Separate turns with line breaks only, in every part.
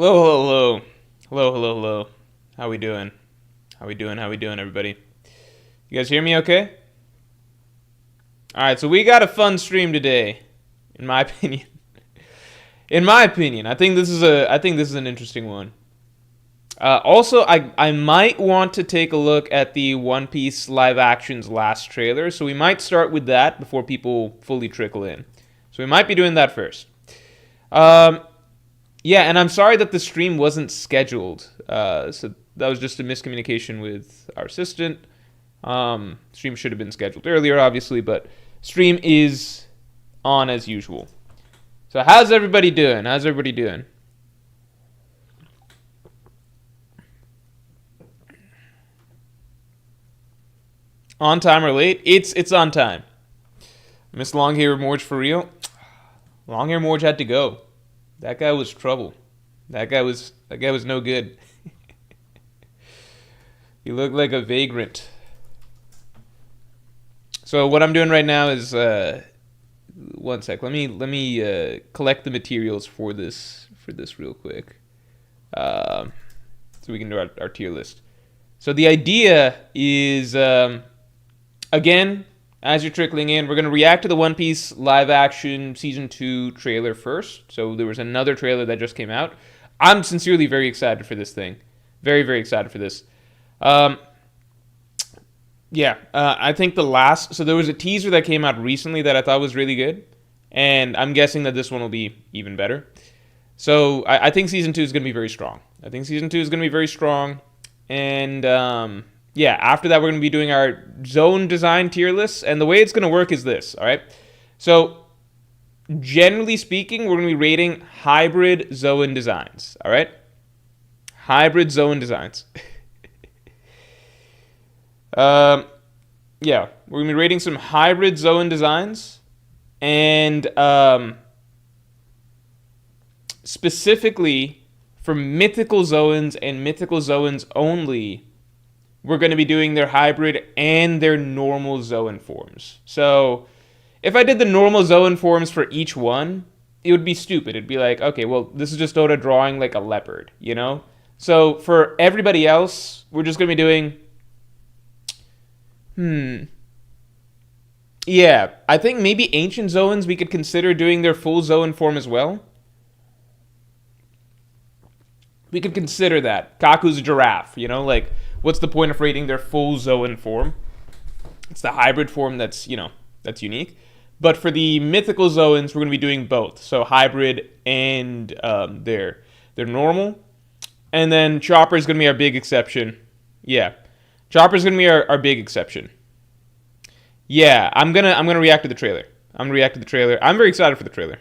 Hello, hello, hello. Hello, hello, hello. How we doing? How we doing, everybody? You guys hear me okay? Alright, so we got a fun stream today, in my opinion. In my opinion, I think this is an interesting one. Also, I might want to take a look at the One Piece live action's last trailer, so we might start with that before people fully trickle in. So we might be doing that first. Um, Yeah, and I'm sorry that the stream wasn't scheduled. So that was just a miscommunication with our assistant. Stream should have been scheduled earlier, obviously, but stream is on as usual. So how's everybody doing? How's everybody doing? On time or late? It's on time. Miss Longhair Morge for real? Longhair Morge had to go. That guy was trouble. That guy was no good. He looked like a vagrant. So what I'm doing right now is one sec. Let me collect the materials for this real quick. So we can do our tier list. So the idea is again, as you're trickling in, we're going to react to the One Piece live action season 2 trailer first. So there was another trailer that just came out. I'm sincerely very excited for this thing. Very, very excited for this. Um, I think so there was a teaser that came out recently that I thought was really good. And I'm guessing that this one will be even better. So I think season 2 is going to be very strong. I think season 2 is going to be very strong. And yeah, after that, we're going to be doing our zone design tier lists. And the way it's going to work is this, all right? So generally speaking, we're going to be rating hybrid Zoan designs, all right? Hybrid Zoan designs. Yeah, we're going to be rating some hybrid Zoan designs. And specifically for mythical Zoans and mythical Zoans only, we're going to be doing their hybrid and their normal Zoan forms. So if I did the normal Zoan forms for each one, it would be stupid. It'd be like, okay, well, this is just Oda drawing like a leopard, you know? So for everybody else, we're just going to be doing, yeah, I think maybe ancient Zoans we could consider doing their full Zoan form as well. We could consider that. Kaku's a giraffe, you know? Like, what's the point of rating their full Zoan form? It's the hybrid form that's unique. But for the mythical Zoans, we're going to be doing both. So hybrid and their normal. And then Chopper is going to be our big exception. Yeah. Chopper is going to be our big exception. Yeah, I'm gonna react to the trailer. I'm gonna react to the trailer. I'm very excited for the trailer.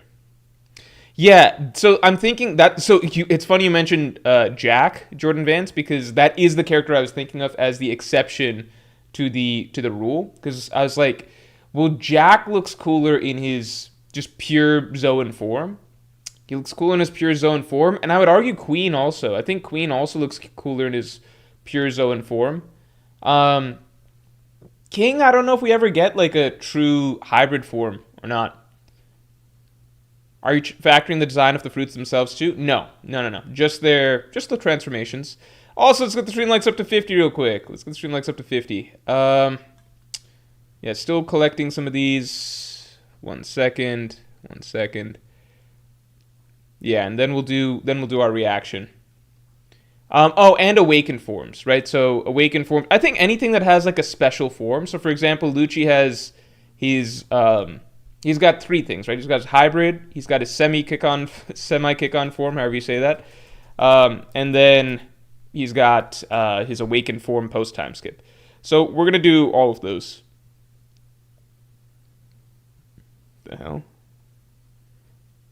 Yeah, so I'm thinking that. So it's funny you mentioned Jack Jordan Vance because that is the character I was thinking of as the exception to the rule. Because I was like, well, Jack looks cooler in his just pure Zoan form. He looks cool in his pure Zoan form, and I would argue Queen also. I think Queen also looks cooler in his pure Zoan form. King, I don't know if we ever get like a true hybrid form or not. Are you factoring the design of the fruits themselves too? No, no, no, no. Just the transformations. Also, let's get the stream likes up to 50 real quick. Let's get the stream likes up to 50. Yeah, still collecting some of these. 1 second. 1 second. Yeah, and then we'll do our reaction. Oh, and awaken forms, right? So awaken forms. I think anything that has like a special form. So for example, Lucci has he's got 3 things, right? He's got his hybrid, he's got his semi kick on form, however you say that, and then he's got his awaken form post time skip. So we're gonna do all of those. The hell?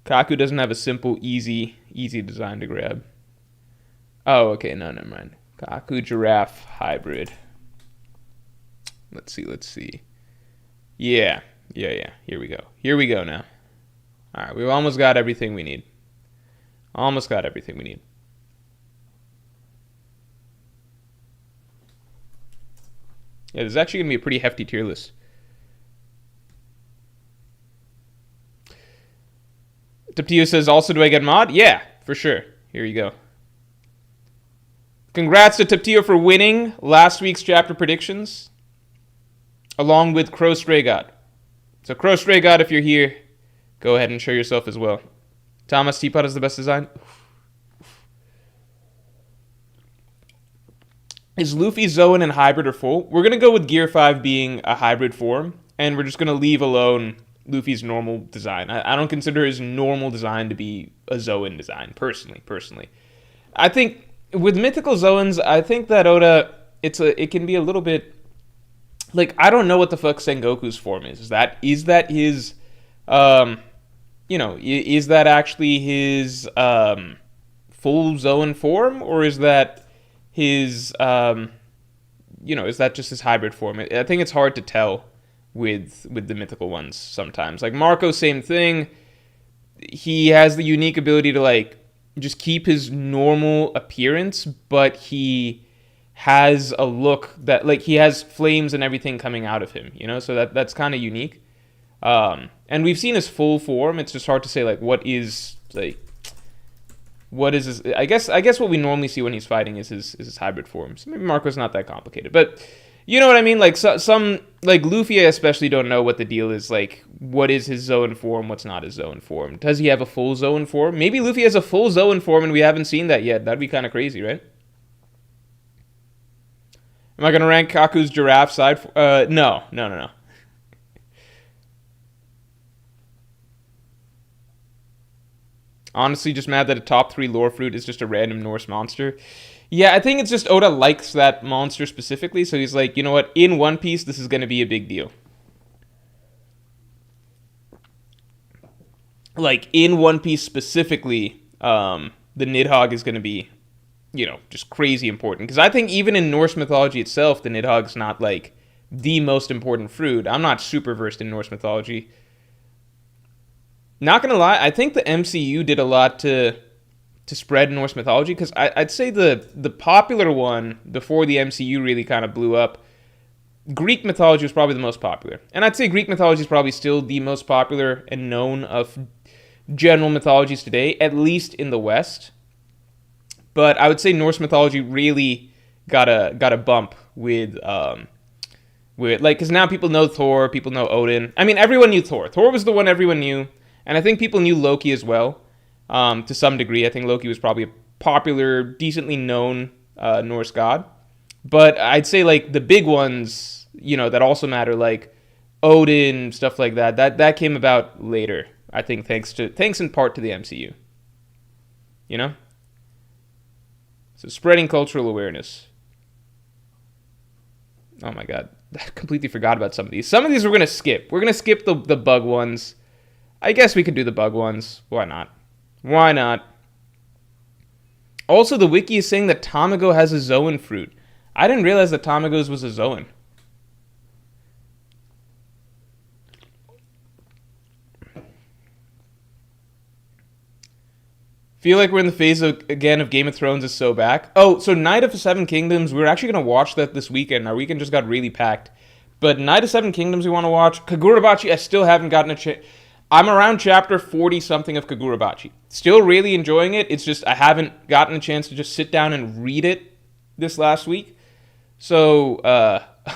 Kaku doesn't have a simple, easy design to grab. Oh, okay, no, never mind. Kaku giraffe hybrid. Let's see. Yeah. Here we go now. All right, we've almost got everything we need. Yeah, this is actually gonna be a pretty hefty tier list. Tapio says, also, do I get mod? Yeah, for sure. Here you go. Congrats to Taptio for winning last week's chapter predictions, along with Crow Stray God. So Crow Stray God, if you're here, go ahead and show yourself as well. Thomas Teapot is the best design. Is Luffy, Zoan, and hybrid or full? We're going to go with Gear 5 being a hybrid form, and we're just going to leave alone Luffy's normal design. I don't consider his normal design to be a Zoan design, personally. I think with mythical Zoans, I think that Oda, it can be a little bit like, I don't know what the fuck Sengoku's form is. Is that his is that actually his full Zoan form, or is that his is that just his hybrid form? I think it's hard to tell with the mythical ones sometimes. Like Marco, same thing. He has the unique ability to like just keep his normal appearance, but he has a look that like he has flames and everything coming out of him, so that's kind of unique. And we've seen his full form. It's just hard to say like what is his, I guess what we normally see when he's fighting is his hybrid form. So maybe Marco's not that complicated, but you know what I mean? Like some like Luffy, I especially don't know what the deal is. Like, what is his Zoan form? What's not his Zoan form? Does he have a full Zoan form? Maybe Luffy has a full Zoan form and we haven't seen that yet. That'd be kind of crazy, right? Am I gonna rank Kaku's giraffe side? No. Honestly, just mad that a top 3 lore fruit is just a random Norse monster. Yeah, I think it's just Oda likes that monster specifically, so he's like, you know what, in One Piece, this is going to be a big deal. Like, in One Piece specifically, the Nidhogg is going to be, just crazy important. Because I think even in Norse mythology itself, the Nidhogg's not, like, the most important fruit. I'm not super versed in Norse mythology. Not going to lie, I think the MCU did a lot to spread Norse mythology, because I'd say the popular one before the MCU really kind of blew up, Greek mythology was probably the most popular. And I'd say Greek mythology is probably still the most popular and known of general mythologies today, at least in the West. But I would say Norse mythology really got a bump with like, because now people know Thor, people know Odin. I mean, everyone knew Thor. Thor was the one everyone knew, and I think people knew Loki as well. To some degree. I think Loki was probably a popular, decently known Norse god. But I'd say like the big ones, that also matter, like Odin, stuff like that came about later. I think thanks in part to the MCU. So spreading cultural awareness. Oh my god. I completely forgot about some of these. Some of these we're going to skip. We're going to skip the bug ones. I guess we could do the bug ones. Why not? Also, the wiki is saying that Tamago has a Zoan fruit. I didn't realize that Tamago's was a Zoan. Feel like we're in the phase of Game of Thrones is so back. Oh, so Night of the Seven Kingdoms, we're actually going to watch that this weekend. Our weekend just got really packed. But Night of Seven Kingdoms we want to watch. Kagurabachi, I still haven't gotten a chance. I'm around chapter 40-something of Kagurabachi. Still really enjoying it. It's just I haven't gotten a chance to just sit down and read it this last week. So,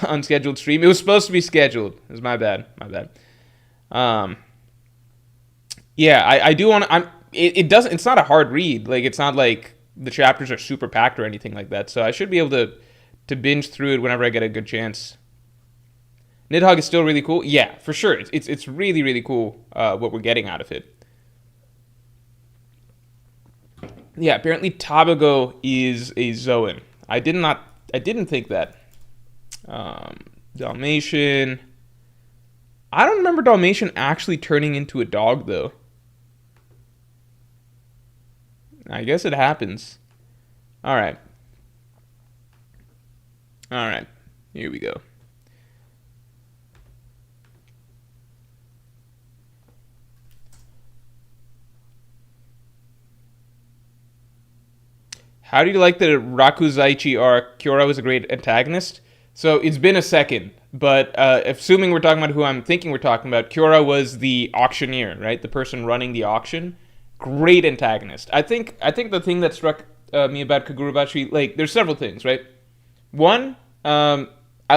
unscheduled stream. It was supposed to be scheduled. It was my bad. Yeah, I do want to... It's not a hard read. Like, it's not like the chapters are super packed or anything like that. So I should be able to binge through it whenever I get a good chance. Nidhogg is still really cool. Yeah, for sure. It's really, really cool what we're getting out of it. Yeah, apparently Tamago is a Zoan. I didn't think that. Dalmatian. I don't remember Dalmatian actually turning into a dog, though. I guess it happens. All right. Here we go. How do you like the Rakuzaichi arc? Kyora was a great antagonist. So it's been a second, but assuming we're talking about who I'm thinking we're talking about, Kyora was the auctioneer, right? The person running the auction. great antagonist. I think the thing that struck me about Kagurabachi, like, there's several things, right? One, I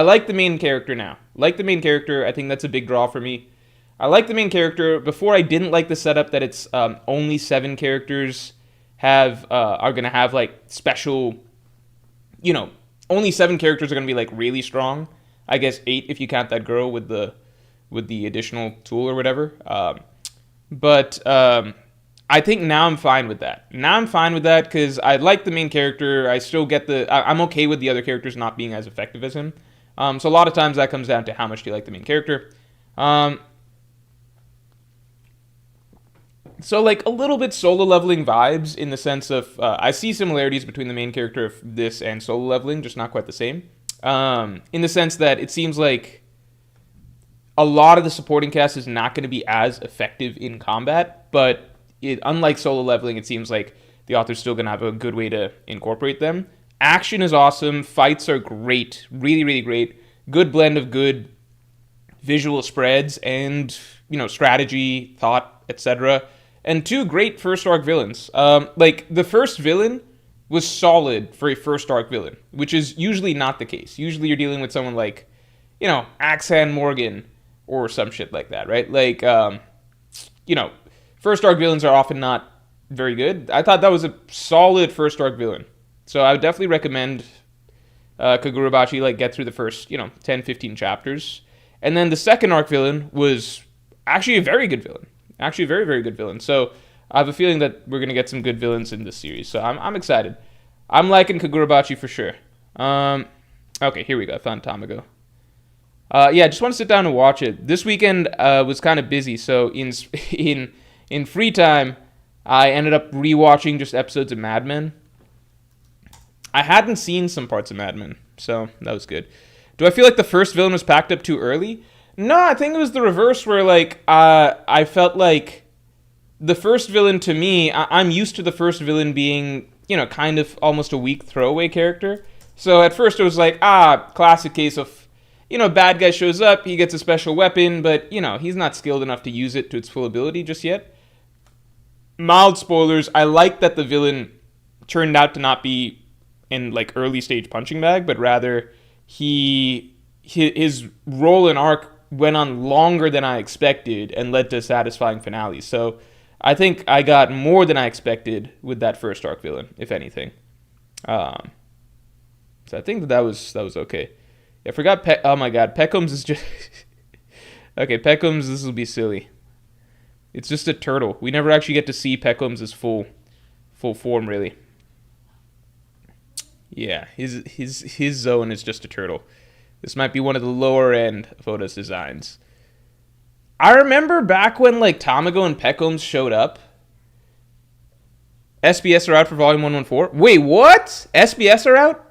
like the main character now. Like the main character, I think that's a big draw for me. I like the main character. Before, I didn't like the setup that it's only 7 characters are gonna have like special, only 7 characters are gonna be like really strong. I guess 8 if you count that girl with the additional tool or whatever. But I think now I'm fine with that. Now I'm fine with that because I like the main character. I still get I'm okay with the other characters not being as effective as him. So a lot of times that comes down to how much do you like the main character. So like a little bit solo leveling vibes in the sense of I see similarities between the main character of this and solo leveling, just not quite the same. In the sense that it seems like a lot of the supporting cast is not going to be as effective in combat, but unlike solo leveling, it seems like the author's still going to have a good way to incorporate them. Action is awesome. Fights are great. Really, really great. Good blend of good visual spreads and, strategy, thought, etc. And 2 great first arc villains. Like, the first villain was solid for a first arc villain, which is usually not the case. Usually you're dealing with someone like, Axan Morgan or some shit like that, right? Like, first arc villains are often not very good. I thought that was a solid first arc villain. So I would definitely recommend Kagurabachi, like, get through the first, 10, 15 chapters. And then the second arc villain was actually a very good villain. Actually a very, very good villain. So I have a feeling that we're going to get some good villains in this series. So I'm excited. I'm liking Kagurabachi for sure. Okay, here we go. I found Tamago. Yeah, just want to sit down and watch it. This weekend was kind of busy, so in free time, I ended up rewatching just episodes of Mad Men. I hadn't seen some parts of Mad Men, so that was good. Do I feel like the first villain was packed up too early? No, I think it was the reverse, where like I felt like the first villain to me, I'm used to the first villain being, kind of almost a weak throwaway character. So at first it was like, classic case of, bad guy shows up, he gets a special weapon, but, he's not skilled enough to use it to its full ability just yet. Mild spoilers, I like that the villain turned out to not be in, like, early stage punching bag, but rather his role and arc went on longer than I expected and led to a satisfying finale. So I think I got more than I expected with that first arc villain, if anything. So I think that was okay. I forgot. Oh my god, Peckham's is just okay. Peckham's, this will be silly. It's just a turtle. We never actually get to see Peckham's full form, really. Yeah, his Zoan is just a turtle. This might be one of the lower end of Oda's designs. I remember back when like Tamago and Peckham's showed up. SPS are out for Volume 114. Wait, what? SPS are out?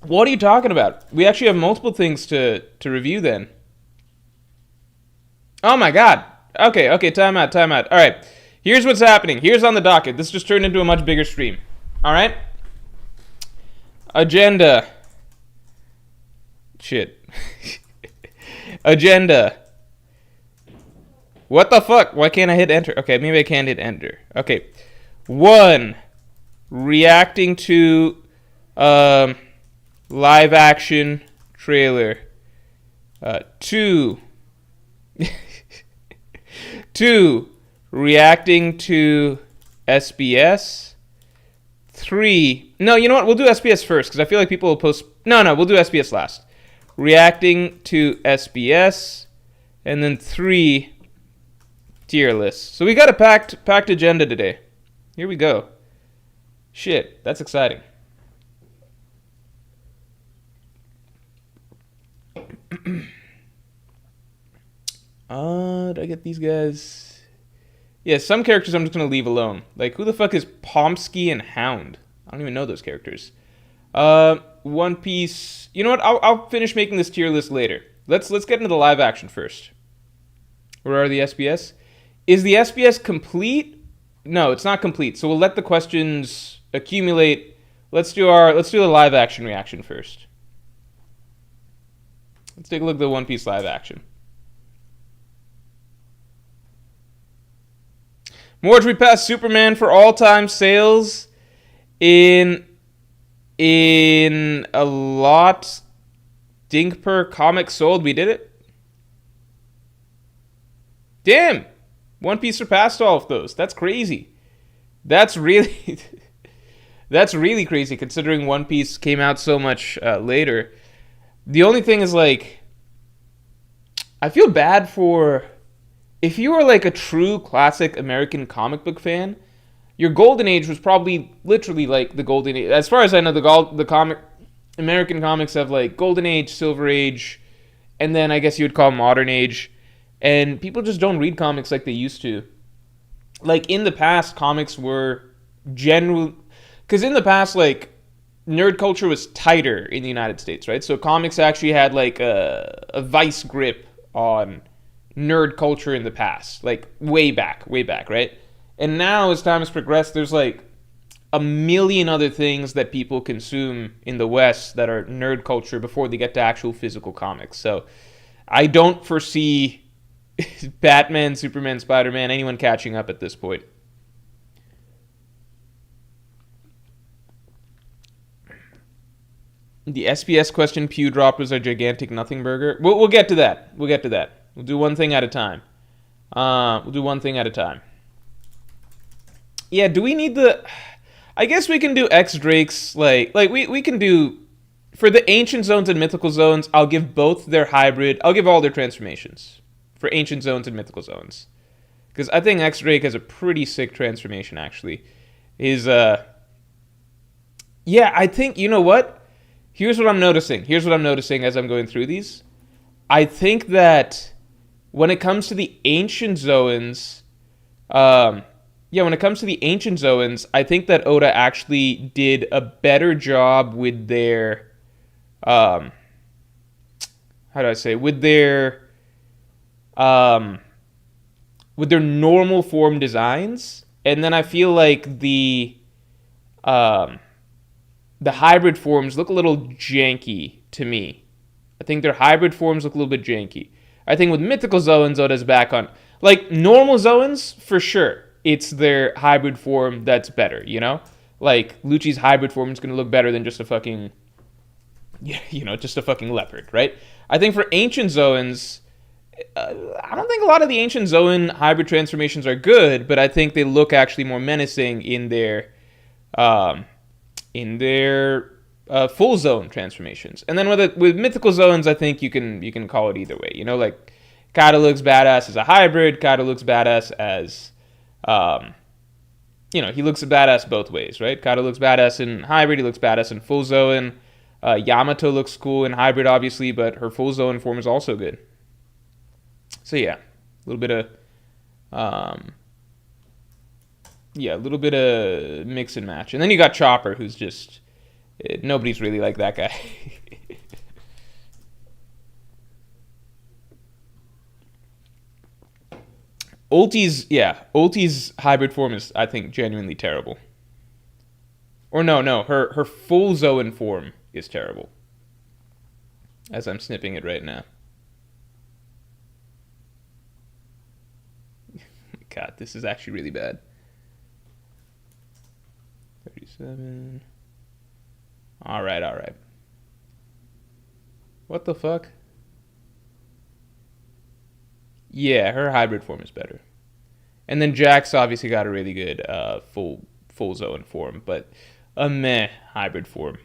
What are you talking about? We actually have multiple things to review then. Oh my god. Okay, time out. Alright, here's what's happening. Here's on the docket. This just turned into a much bigger stream. Alright? Agenda. Shit. Agenda. What the fuck? Why can't I hit enter? Okay, maybe I can't hit enter. Okay. 1. Reacting to live action trailer. 2. 2. Reacting to SBS. 3. No, you know what? We'll do SBS first because I feel like people will post. No, we'll do SBS last. Reacting to SBS, and then 3 tier lists. So we got a packed agenda today. Here we go. Shit, that's exciting. Did I get these guys? Yeah, some characters I'm just gonna leave alone. Like, who the fuck is Pomsky and Hound? I don't even know those characters. One Piece. You know what? I'll finish making this tier list later. Let's get into the live action first. Where are the SBS? Is the SBS complete? No, it's not complete. So we'll let the questions accumulate. Let's do the live action reaction first. Let's take a look at the One Piece live action. Morge, we passed Superman for all-time sales in a lot. Dink per comic sold. We did it. Damn. One Piece surpassed all of those. That's crazy. That's really that's really crazy considering One Piece came out so much later. The only thing is, like, I feel bad for, if you were like a true classic American comic book fan, your golden age was probably literally like the golden age. As far as I know, the American comics have like golden age, silver age, and then I guess you would call modern age. And people just don't read comics like they used to. Like, in the past, comics were generally, because in the past, like, nerd culture was tighter in the United States, right? So comics actually had like a vice grip on nerd culture in the past, like way back, right? And now, as time has progressed, there's like a million other things that people consume in the West that are nerd culture before they get to actual physical comics. So I don't foresee Batman, Superman, Spider-Man, anyone catching up at this point. The SPS question Pew dropped was a gigantic nothing burger. We'll get to that. We'll do one thing at a time. Yeah, do we need the... I guess we can do X Drakes, like we can do... For the Ancient Zones and Mythical Zones, I'll give both their hybrid... I'll give all their transformations for Ancient Zones and Mythical Zones. Because I think X Drake has a pretty sick transformation, actually. Yeah, I think... You know what? Here's what I'm noticing as I'm going through these. I think that when it comes to the Ancient Zoans, I think that Oda actually did a better job with their, with their normal form designs. And then I feel like the hybrid forms look a little janky to me. I think their hybrid forms look a little bit janky. I think with Mythical Zoans, Oda's back on... Like, normal Zoans, for sure, it's their hybrid form that's better, you know? Like, Lucci's hybrid form is going to look better than just a fucking... just a fucking leopard, right? I think for Ancient Zoans... I don't think a lot of the Ancient Zoan hybrid transformations are good, but I think they look actually more menacing in their full zone transformations. And then with Mythical Zoans, I think you can call it either way. You know, like, Kaido looks badass as a hybrid. Kaido looks badass as, he looks badass both ways, right? Kaido looks badass in hybrid. He looks badass in full zone. Yamato looks cool in hybrid, obviously, but her full zone form is also good. So yeah, a little bit of mix and match. And then you got Chopper, who's just... Nobody's really like that guy. Ulti's hybrid form is, I think, genuinely terrible. Or no, her full Zoan form is terrible. As I'm snipping it right now. God, this is actually really bad. 37. All right. What the fuck? Yeah, her hybrid form is better. And then Jax obviously got a really good full Zoan form, but a meh hybrid form.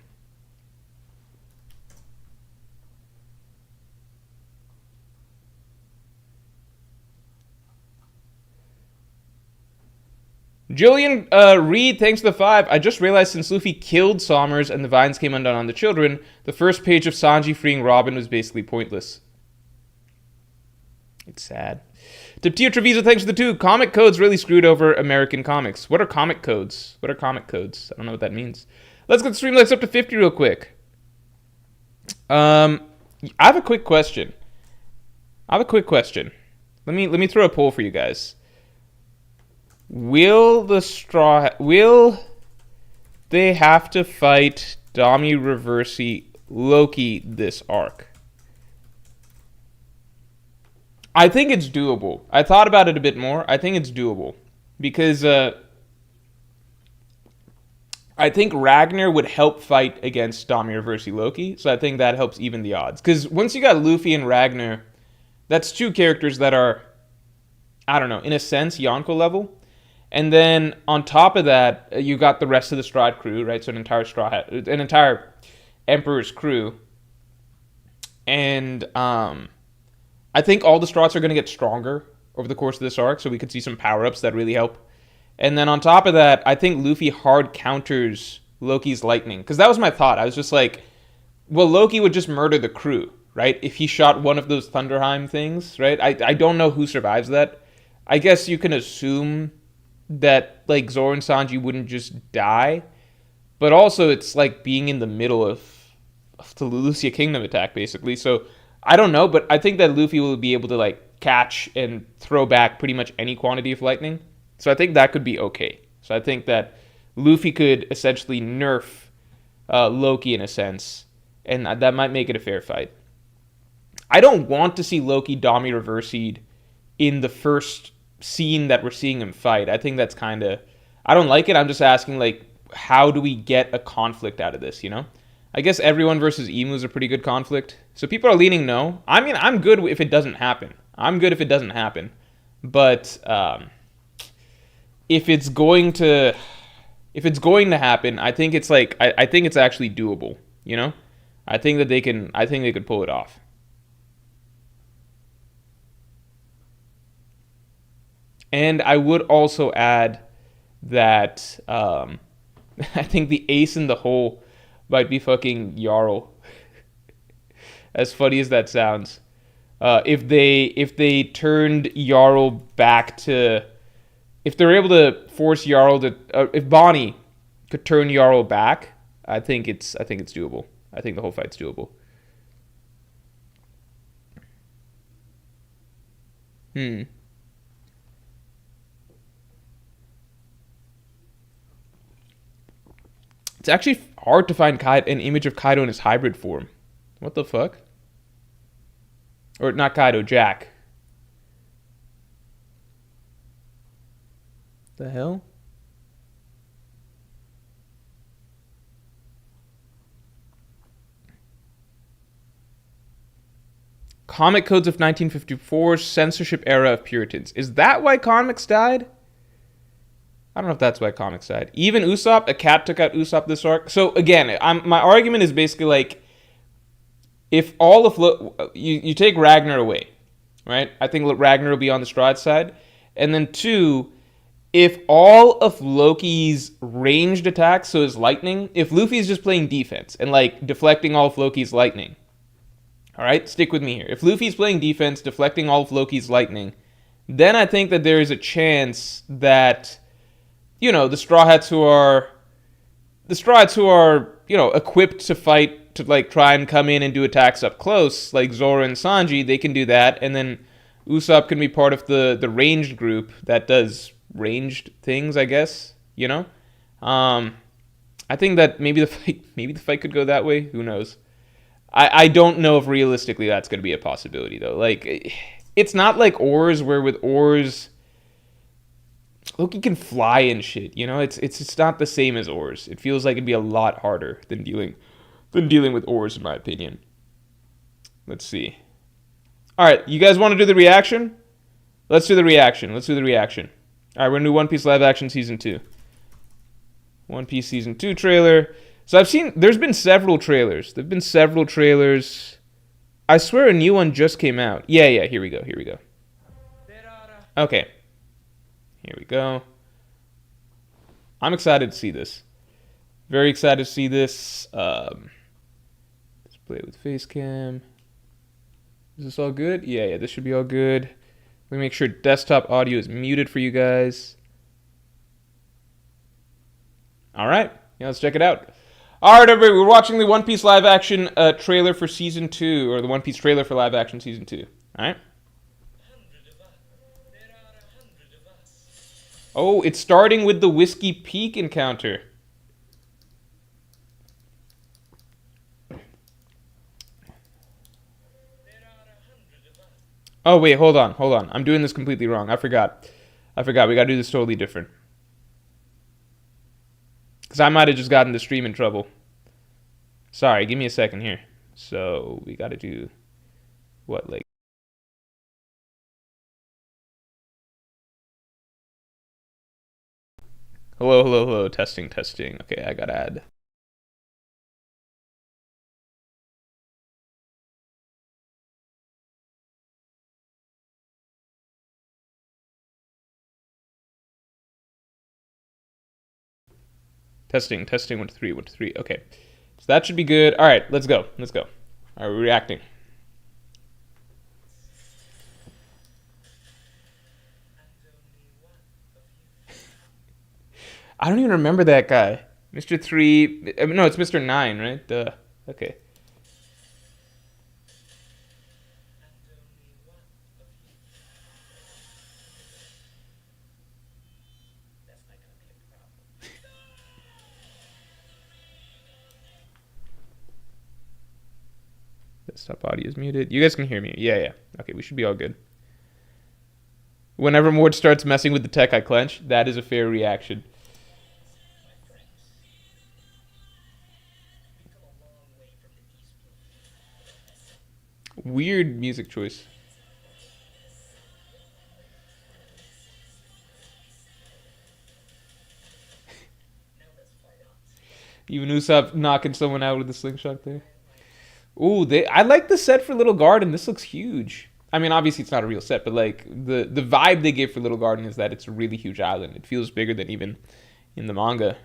Julian Reed, thanks for the 5. I just realized since Luffy killed Sommers and the vines came undone on the children, the first page of Sanji freeing Robin was basically pointless. It's sad. Tiptia Treviso, thanks for the 2. Comic codes really screwed over American comics. What are comic codes? I don't know what that means. Let's get the stream likes up to 50 real quick. I have a quick question. Let me throw a poll for you guys. Will they have to fight Dami Reversi Loki this arc? I think it's doable. I thought about it a bit more. I think it's doable. because I think Ragnar would help fight against Damir versus Loki, so I think that helps even the odds. Because once you got Luffy and Ragnar, that's two characters that are, I don't know, in a sense, Yonko level. And then on top of that, you got the rest of the Strahd crew, right? So an entire Emperor's crew. And I think all the Strahds are going to get stronger over the course of this arc, so we could see some power-ups that really help. And then on top of that, I think Luffy hard counters Loki's lightning. Because that was my thought. I was just like, well, Loki would just murder the crew, right? If he shot one of those Thunderheim things, right? I don't know who survives that. I guess you can assume that, like, Zoro and Sanji wouldn't just die. But also, it's like being in the middle of the Lulusia Kingdom attack, basically. So, I don't know, but I think that Luffy will be able to, like, catch and throw back pretty much any quantity of lightning. So I think that could be okay. So I think that Luffy could essentially nerf Loki in a sense, and that might make it a fair fight. I don't want to see Loki Dami reversied in the first scene that we're seeing him fight. I think that's kind of... I don't like it. I'm just asking, like, how do we get a conflict out of this, you know? I guess everyone versus Emu is a pretty good conflict. So people are leaning no. I mean, I'm good if it doesn't happen. But... If it's going to happen, I think it's like I think it's actually doable, you know? I think they could pull it off. And I would also add that I think the ace in the hole might be fucking Jarl. As funny as that sounds. If they turned Jarl back to... If they're able to force Jarl to, if Bonnie could turn Jarl back, I think it's doable. I think the whole fight's doable. It's actually hard to find an image of Kaido in his hybrid form. What the fuck? Or not Kaido, Jack. The hell? Comic codes of 1954, censorship era of Puritans. Is that why comics died? I don't know if that's why comics died. Even Usopp, a cat took out Usopp this arc. So again, my argument is basically like, if all of you take Ragnar away, right? I think Ragnar will be on the Strahd side, and then two. If all of Loki's ranged attacks, so his lightning, if Luffy's just playing defense and, like, deflecting all of Loki's lightning, all right, stick with me here. If Luffy's playing defense, deflecting all of Loki's lightning, then I think that there is a chance that, you know, the Straw Hats who are, you know, equipped to fight, to, like, try and come in and do attacks up close, like Zoro and Sanji, they can do that, and then Usopp can be part of the ranged group that does ranged things, I guess, you know. I think that maybe the fight could go that way. Who knows? I don't know if realistically that's going to be a possibility though. Like, it's not like Oars, where with Oars Loki can fly and shit, you know. It's not the same as Oars. It feels like it'd be a lot harder than dealing with Oars, in my opinion. Let's see. All right, you guys want to do the reaction? Let's do the reaction. All right, we're going to do One Piece Live Action Season 2. One Piece Season 2 trailer. So there's been several trailers. I swear a new one just came out. Yeah, here we go. Okay. Here we go. I'm excited to see this. Very excited to see this. Let's play it with face cam. Is this all good? Yeah, this should be all good. Let me make sure desktop audio is muted for you guys. All right. Yeah, let's check it out. All right, everybody. We're watching the One Piece live action trailer for Season 2, or the One Piece trailer for live action Season 2. All right. Oh, it's starting with the Whiskey Peak encounter. Oh, wait, hold on. I'm doing this completely wrong. I forgot. I forgot. We got to do this totally different. Because I might have just gotten the stream in trouble. Sorry, give me a second here. So we got to do what, like. Hello, hello, hello. Testing, testing. Okay, I got to add. Testing, testing, 1, 2, 3, 1, 2, 3. Okay. So that should be good. All right, let's go. Let's go. All right, we're reacting. I don't even remember that guy. Mr. 3. No, it's Mr. 9, right? Duh. Okay. Desktop audio is muted. You guys can hear me. Yeah, yeah. Okay, we should be all good. Whenever Mord starts messing with the tech, I clench. That is a fair reaction. Weird music choice. Even Usopp knocking someone out with a slingshot there. Ooh, I like the set for Little Garden. This looks huge. I mean, obviously it's not a real set, but like the vibe they give for Little Garden is that it's a really huge island. It feels bigger than even in the manga.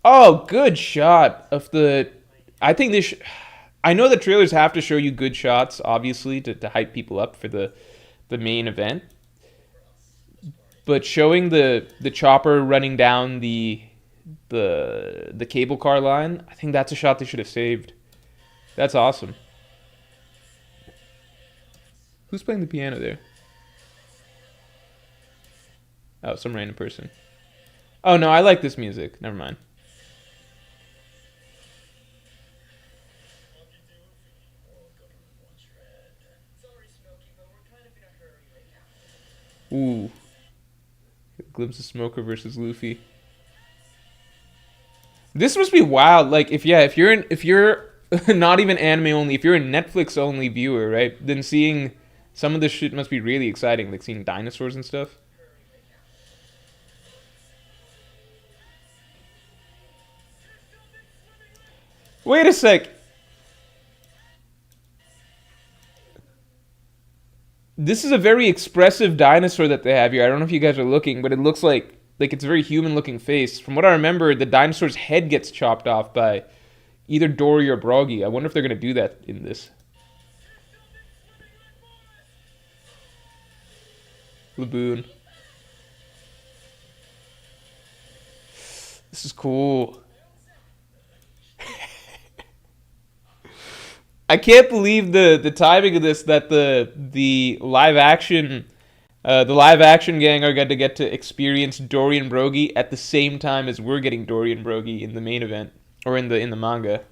Oh, good shot of the. I think this. I know the trailers have to show you good shots, obviously, to hype people up for the main event. But showing the chopper running down the cable car line, I think that's a shot they should have saved. That's awesome. Who's playing the piano there? Oh, some random person. Oh no, I like this music. Never mind. Ooh, glimpse of Smoker versus Luffy. This must be wild. Like if you're not even anime only, if you're a Netflix only viewer, right? Then seeing some of this shit must be really exciting, like seeing dinosaurs and stuff. Wait a sec. This is a very expressive dinosaur that they have here. I don't know if you guys are looking, but it looks like it's a very human looking face. From what I remember, the dinosaur's head gets chopped off by either Dory or Broggy. I wonder if they're gonna do that in this. Laboon. This is cool. I can't believe the timing of this that the live action gang are going to get to experience Dory and Brogy at the same time as we're getting Dory and Brogy in the main event or in the manga.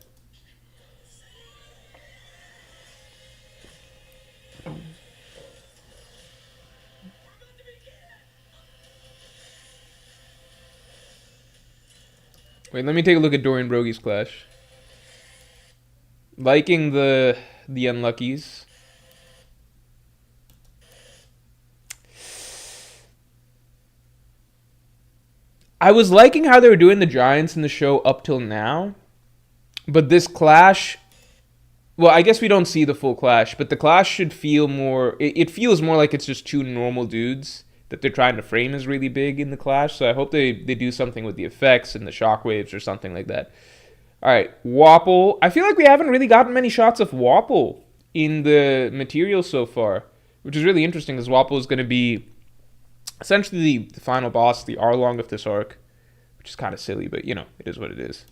Wait, let me take a look at Dory and Brogy's clash. Liking the unluckies. I was liking how they were doing the Giants in the show up till now, but this clash. Well, I guess we don't see the full clash, but the clash should feel more. It feels more like it's just two normal dudes that they're trying to frame as really big in the clash. So I hope they do something with the effects and the shockwaves or something like that. All right, Wapple. I feel like we haven't really gotten many shots of Wapple in the material so far, which is really interesting because Wapple is going to be essentially the final boss, the Arlong of this arc, which is kind of silly, but you know, it is what it is.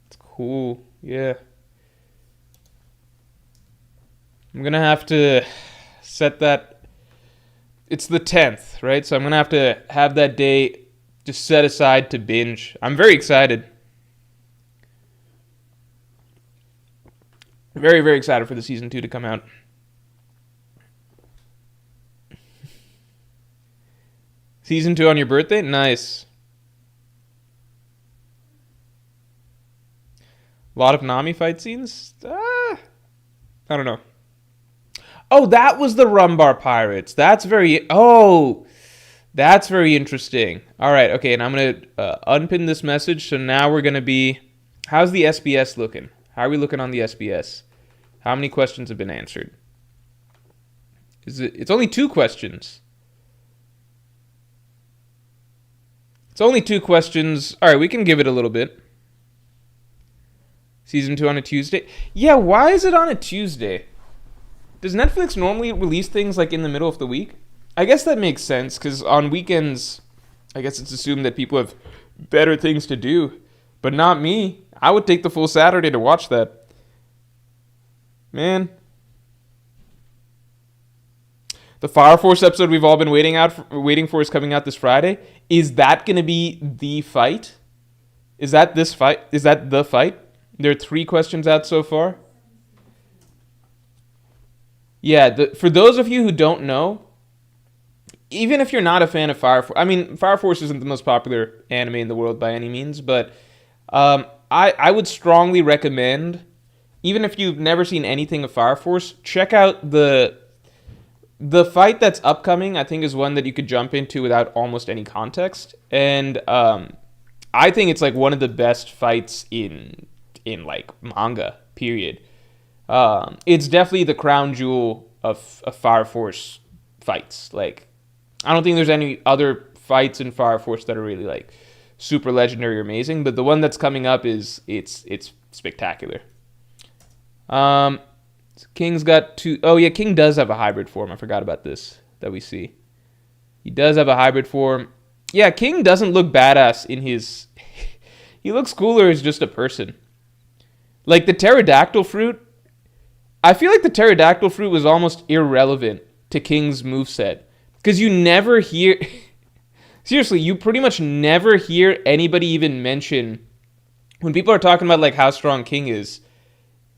It's cool, yeah. I'm gonna have to set that. It's the 10th, right? So I'm gonna have that day just set aside to binge. I'm very excited. Very, very excited for the season 2 to come out. Season 2 on your birthday? Nice. A lot of Nami fight scenes? I don't know. Oh, that was the Rumbar Pirates. That's very interesting. All right, okay, and I'm going to unpin this message. So now we're going to be... How's the SPS looking? How are we looking on the SPS? How many questions have been answered? It's only 2 questions. It's only 2 questions. All right, we can give it a little bit. Season 2 on a Tuesday? Yeah, why is it on a Tuesday? Does Netflix normally release things like in the middle of the week? I guess that makes sense, because on weekends, I guess it's assumed that people have better things to do. But not me. I would take the full Saturday to watch that. Man. The Fire Force episode we've all been waiting for is coming out this Friday. Is that going to be the fight? Is that this fight? Is that the fight? There are 3 questions out so far. Yeah, for those of you who don't know, even if you're not a fan of Fire Force, I mean, Fire Force isn't the most popular anime in the world by any means, but I would strongly recommend, even if you've never seen anything of Fire Force, check out the fight that's upcoming. I think is one that you could jump into without almost any context, and I think it's like one of the best fights in like manga, period. It's definitely the crown jewel of Fire Force fights. Like, I don't think there's any other fights in Fire Force that are really like super legendary or amazing, but the one that's coming up it's spectacular. King's got 2. Oh yeah, King does have a hybrid form. I forgot about this that we see. He does have a hybrid form. Yeah, King doesn't look badass in his. He looks cooler as just a person. Like the pterodactyl fruit. I feel like the pterodactyl fruit was almost irrelevant to King's moveset. Because you never hear... Seriously, you pretty much never hear anybody even mention... When people are talking about like how strong King is,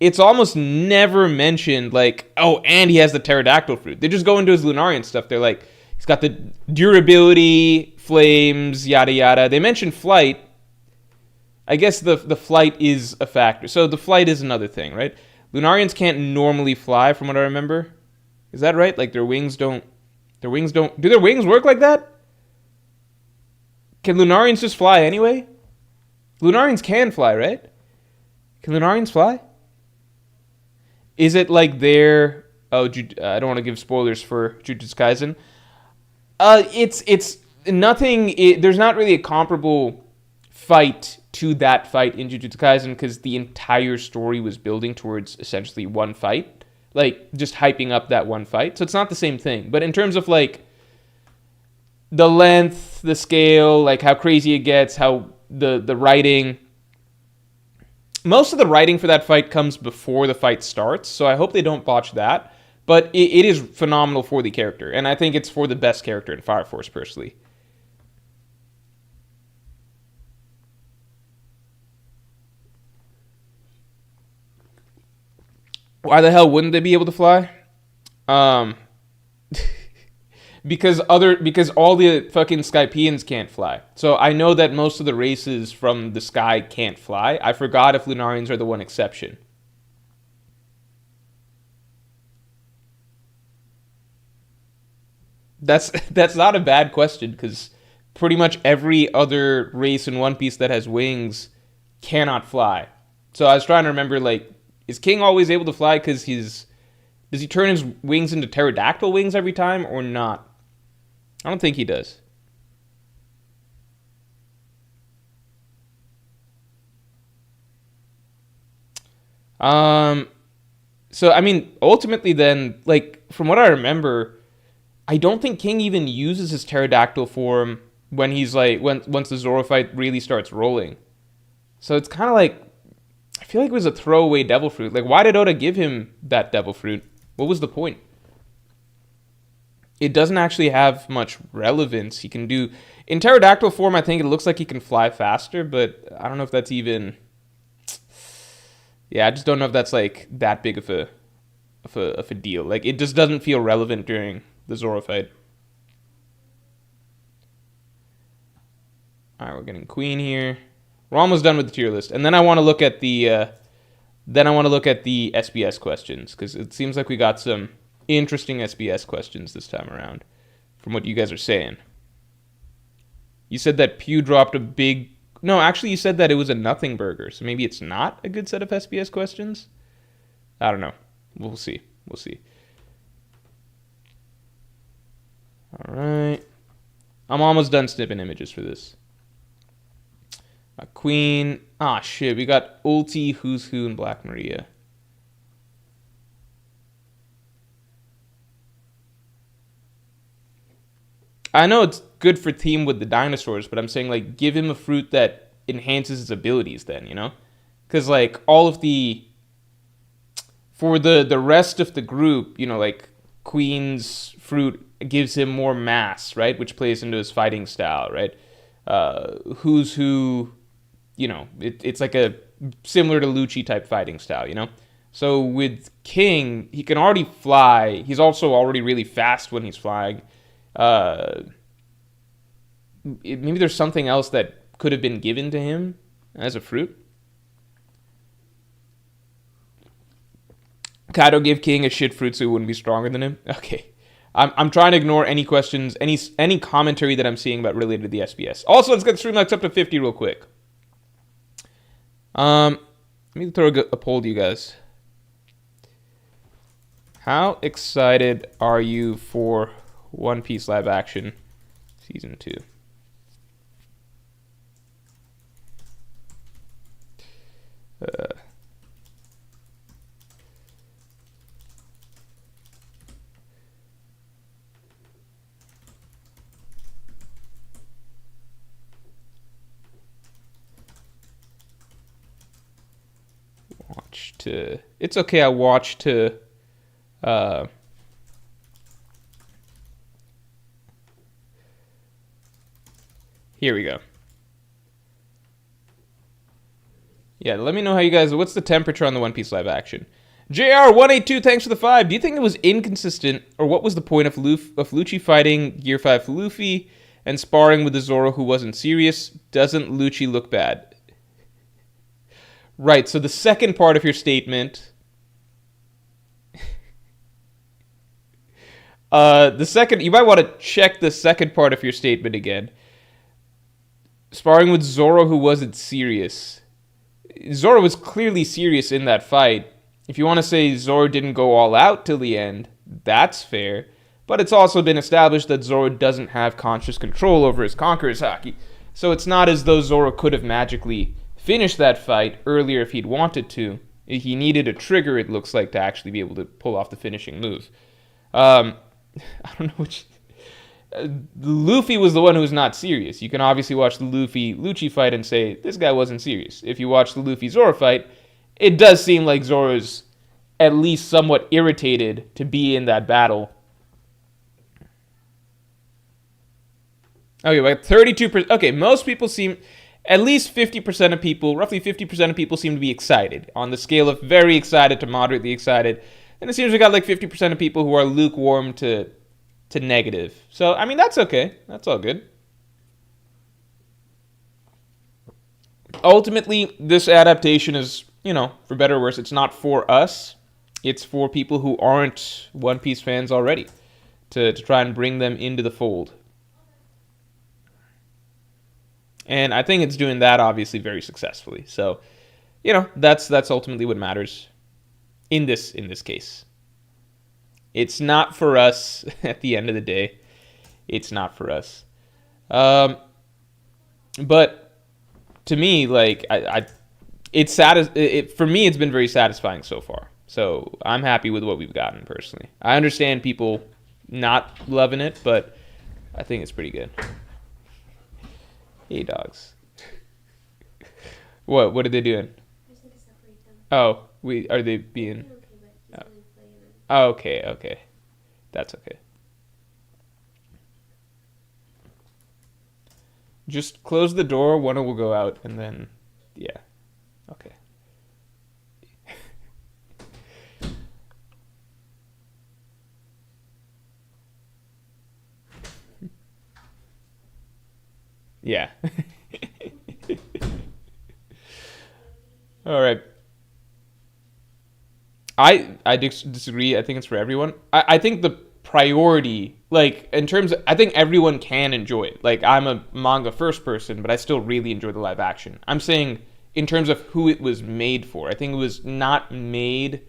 it's almost never mentioned like, oh, and he has the pterodactyl fruit. They just go into his Lunarian stuff. They're like, he's got the durability, flames, yada yada. They mention flight. I guess the flight is a factor. So the flight is another thing, right? Lunarians can't normally fly, from what I remember. Is that right? Like, their wings don't... Do their wings work like that? Can Lunarians just fly anyway? Lunarians can fly, right? Can Lunarians fly? Is it like their... Oh, I don't want to give spoilers for Jujutsu Kaisen. It's nothing... There's not really a comparable fight to that fight in Jujutsu Kaisen, because the entire story was building towards essentially one fight, like just hyping up that one fight. So it's not the same thing. But in terms of like the length, the scale, like how crazy it gets, how the writing, most of the writing for that fight comes before the fight starts. So I hope they don't botch that. But it is phenomenal for the character, and I think it's for the best character in Fire Force personally. Why the hell wouldn't they be able to fly? Because all the fucking Skypeans can't fly. So I know that most of the races from the sky can't fly. I forgot if Lunarians are the one exception. That's not a bad question, because pretty much every other race in One Piece that has wings cannot fly. So I was trying to remember, like, is King always able to fly because does he turn his wings into pterodactyl wings every time or not? I don't think he does. So I mean, ultimately then, like, from what I remember, I don't think King even uses his pterodactyl form when he's like, once the Zoro fight really starts rolling. So it's kind of like, I feel like it was a throwaway devil fruit. Like, why did Oda give him that devil fruit? What was the point? It doesn't actually have much relevance. He can do in pterodactyl form. I think it looks like he can fly faster, but I don't know if that's even. Yeah, I just don't know if that's like that big of a deal. Like it just doesn't feel relevant during the Zoro fight. All right, we're getting Queen here. We're almost done with the tier list, and then I want to look at the SBS questions because it seems like we got some interesting SBS questions this time around, from what you guys are saying. You said that Pew dropped a big. No, actually, you said that it was a nothing burger, so maybe it's not a good set of SBS questions. I don't know. We'll see. We'll see. All right. I'm almost done snipping images for this. A Queen. Ah, shit. We got Ulti, Who's Who, and Black Maria. I know it's good for team with the dinosaurs, but I'm saying, like, give him a fruit that enhances his abilities then, you know? Because, like, all of the... For the rest of the group, you know, like, Queen's fruit gives him more mass, right? Which plays into his fighting style, right? Who's Who... You know, it's like a similar to Lucci type fighting style, you know? So with King, he can already fly. He's also already really fast when he's flying. Maybe there's something else that could have been given to him as a fruit. Kaido gave King a shit fruit so he wouldn't be stronger than him. Okay. I'm trying to ignore any questions, any commentary that I'm seeing about related to the SBS. Also, let's get the stream likes up to 50 real quick. Let me throw a poll to you guys. How excited are you for One Piece live action season 2? It's okay. I watched to. Here we go. Yeah, let me know how you guys. What's the temperature on the One Piece live action? JR182, thanks for the 5. Do you think it was inconsistent, or what was the point of Lucci fighting Gear 5 Luffy and sparring with the Zoro who wasn't serious? Doesn't Lucci look bad? Right, so the second part of your statement... you might want to check the second part of your statement again. Sparring with Zoro who wasn't serious. Zoro was clearly serious in that fight. If you want to say Zoro didn't go all out till the end, that's fair. But it's also been established that Zoro doesn't have conscious control over his Conqueror's Haki. So it's not as though Zoro could have magically finished that fight earlier if he'd wanted to. He needed a trigger, it looks like, to actually be able to pull off the finishing move. I don't know which... Luffy was the one who was not serious. You can obviously watch the Luffy-Lucci fight and say, this guy wasn't serious. If you watch the Luffy-Zoro fight, it does seem like Zoro's at least somewhat irritated to be in that battle. Okay, like 32%. Okay, most people seem... At least 50% of people, roughly 50% of people seem to be excited. On the scale of very excited to moderately excited. And it seems we got like 50% of people who are lukewarm to negative. So, I mean, that's okay. That's all good. Ultimately, this adaptation is, you know, for better or worse, it's not for us. It's for people who aren't One Piece fans already. To try and bring them into the fold. And I think it's doing that, obviously, very successfully. So, you know, that's ultimately what matters in this case. It's not for us at the end of the day. It's not for us. But to me, like, for me, it's been very satisfying so far. So I'm happy with what we've gotten personally. I understand people not loving it, but I think it's pretty good. Hey, dogs. What are they doing?
I just need to separate them.
Oh, are they being... Okay, okay. That's okay. Just close the door, one will go out, and then, yeah. Okay. Yeah. All right. I disagree. I think it's for everyone. I think the priority, like in terms of, I think everyone can enjoy it. Like I'm a manga first person, but I still really enjoy the live action. I'm saying in terms of who it was made for. I think it was not made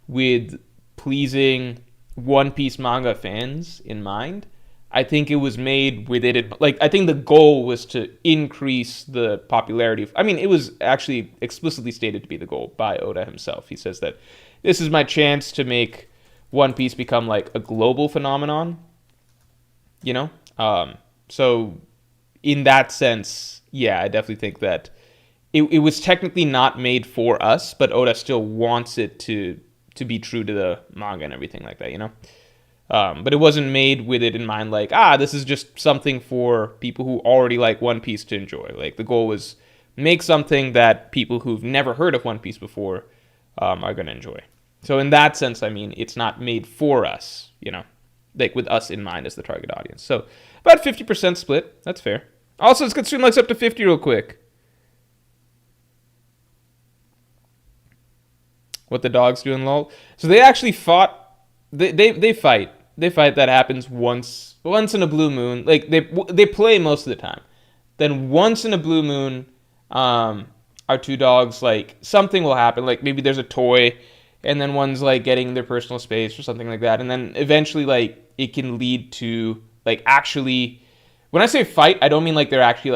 with pleasing One Piece manga fans in mind. I think it was made with it. Like I think the goal was to increase the popularity of. I mean, it was actually explicitly stated to be the goal by Oda himself. He says that this is my chance to make One Piece become like a global phenomenon. You know, so in that sense, yeah, I definitely think that it was technically not made for us, but Oda still wants it to be true to the manga and everything like that. You know. But it wasn't made with it in mind like, this is just something for people who already like One Piece to enjoy. Like, the goal was make something that people who've never heard of One Piece before are going to enjoy. So in that sense, I mean, it's not made for us, you know, like with us in mind as the target audience. So about 50% split. That's fair. Also, let's get Streamlabs up to 50 real quick. What the dogs do in LOL. So they actually fought. They fight. They fight. That happens once in a blue moon. Like they play most of the time. Then once in a blue moon, our two dogs, like something will happen. Like maybe there's a toy, and then one's like getting their personal space or something like that. And then eventually, like it can lead to like actually. When I say fight, I don't mean like they're actually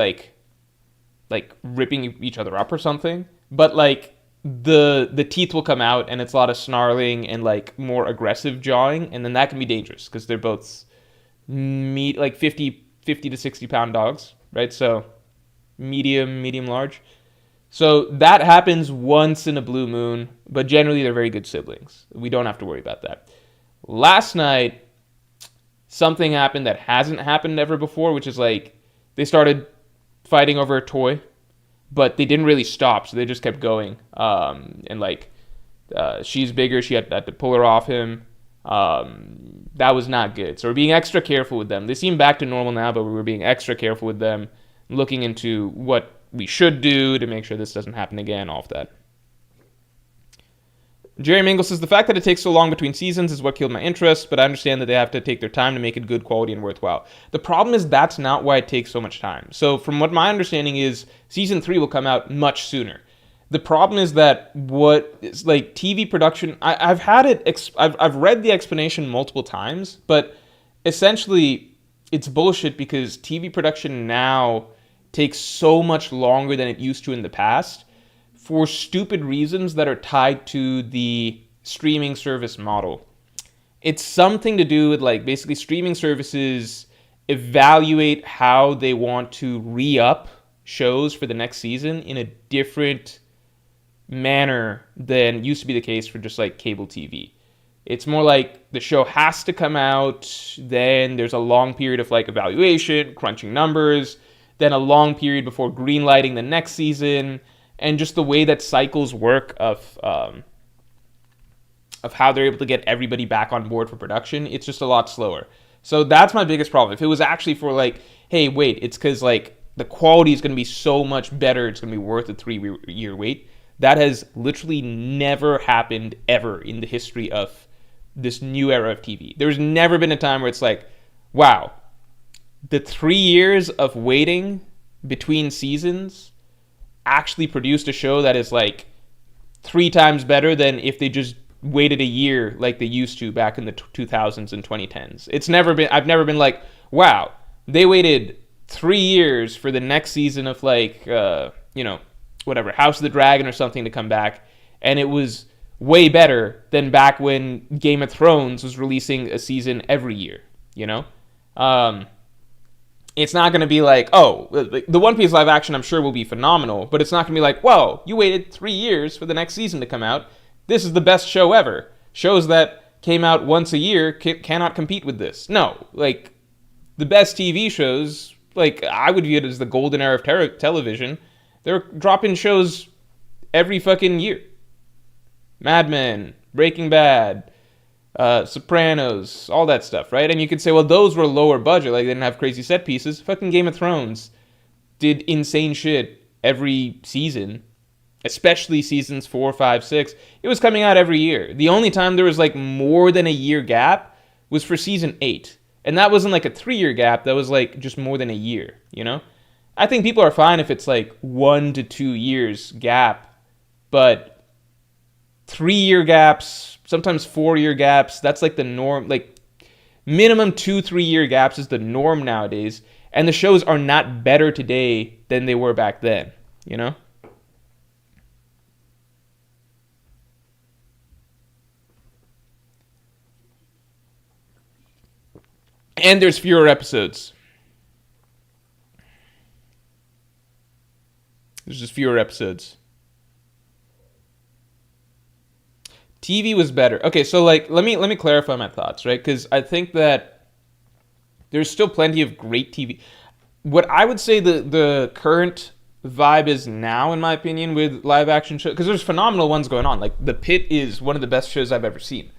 like ripping each other up or something. But like the teeth will come out, and it's a lot of snarling and like more aggressive jawing, and then that can be dangerous because they're both like 50 to 60 pound dogs, right? So medium large. So that happens once in a blue moon, but generally they're very good siblings. We don't have to worry about that. Last night, something happened that hasn't happened ever before, which is like they started fighting over a toy, but they didn't really stop, so they just kept going. And like, she's bigger, she had to pull her off him. That was not good. So we're being extra careful with them. They seem back to normal now, but we were being extra careful with them, looking into what we should do to make sure this doesn't happen again, all of that. Jerry Mingle says, the fact that it takes so long between seasons is what killed my interest, but I understand that they have to take their time to make it good quality and worthwhile. The problem is that's not why it takes so much time. So from what my understanding is, season 3 will come out much sooner. The problem is that what is like TV production, I've read the explanation multiple times, but essentially it's bullshit because TV production now takes so much longer than it used to in the past for stupid reasons that are tied to the streaming service model. It's something to do with like basically streaming services evaluate how they want to re-up shows for the next season in a different manner than used to be the case for just like cable TV. It's more like the show has to come out, then there's a long period of like evaluation, crunching numbers, then a long period before greenlighting the next season, and just the way that cycles work of how they're able to get everybody back on board for production, it's just a lot slower. So that's my biggest problem. If it was actually for like, hey, wait, it's because like the quality is going to be so much better, it's going to be worth a 3-year wait. That has literally never happened ever in the history of this new era of TV. There's never been a time where it's like, wow, the 3 years of waiting between seasons actually produced a show that is like 3 times better than if they just waited a year like they used to back in the 2000s and 2010s. I've never been like, wow, they waited 3 years for the next season of like, whatever, House of the Dragon or something to come back, and it was way better than back when Game of Thrones was releasing a season every year, you know? It's not going to be like, oh, the One Piece live action I'm sure will be phenomenal, but it's not going to be like, whoa, you waited 3 years for the next season to come out. This is the best show ever. Shows that came out once a year cannot compete with this. No, like the best TV shows, like I would view it as the golden era of television. They're dropping shows every fucking year. Mad Men, Breaking Bad, Sopranos, all that stuff, right? And you could say, well, those were lower budget, like they didn't have crazy set pieces. Fucking Game of Thrones did insane shit every season, especially seasons 4, 5, 6. It was coming out every year. The only time there was like more than a year gap was for season 8. And that wasn't like a 3-year gap, that was like just more than a year, you know? I think people are fine if it's like 1 to 2 years gap, but 3-year gaps, sometimes 4-year gaps, that's like the norm. Like minimum 2-3 year gaps is the norm nowadays, and the shows are not better today than they were back then, you know? And there's fewer episodes. There's just fewer episodes. TV was better. Okay, so like let me clarify my thoughts, right? Because I think that there's still plenty of great TV. What I would say the current vibe is now, in my opinion, with live action shows, because there's phenomenal ones going on. Like The Pit is one of the best shows I've ever seen.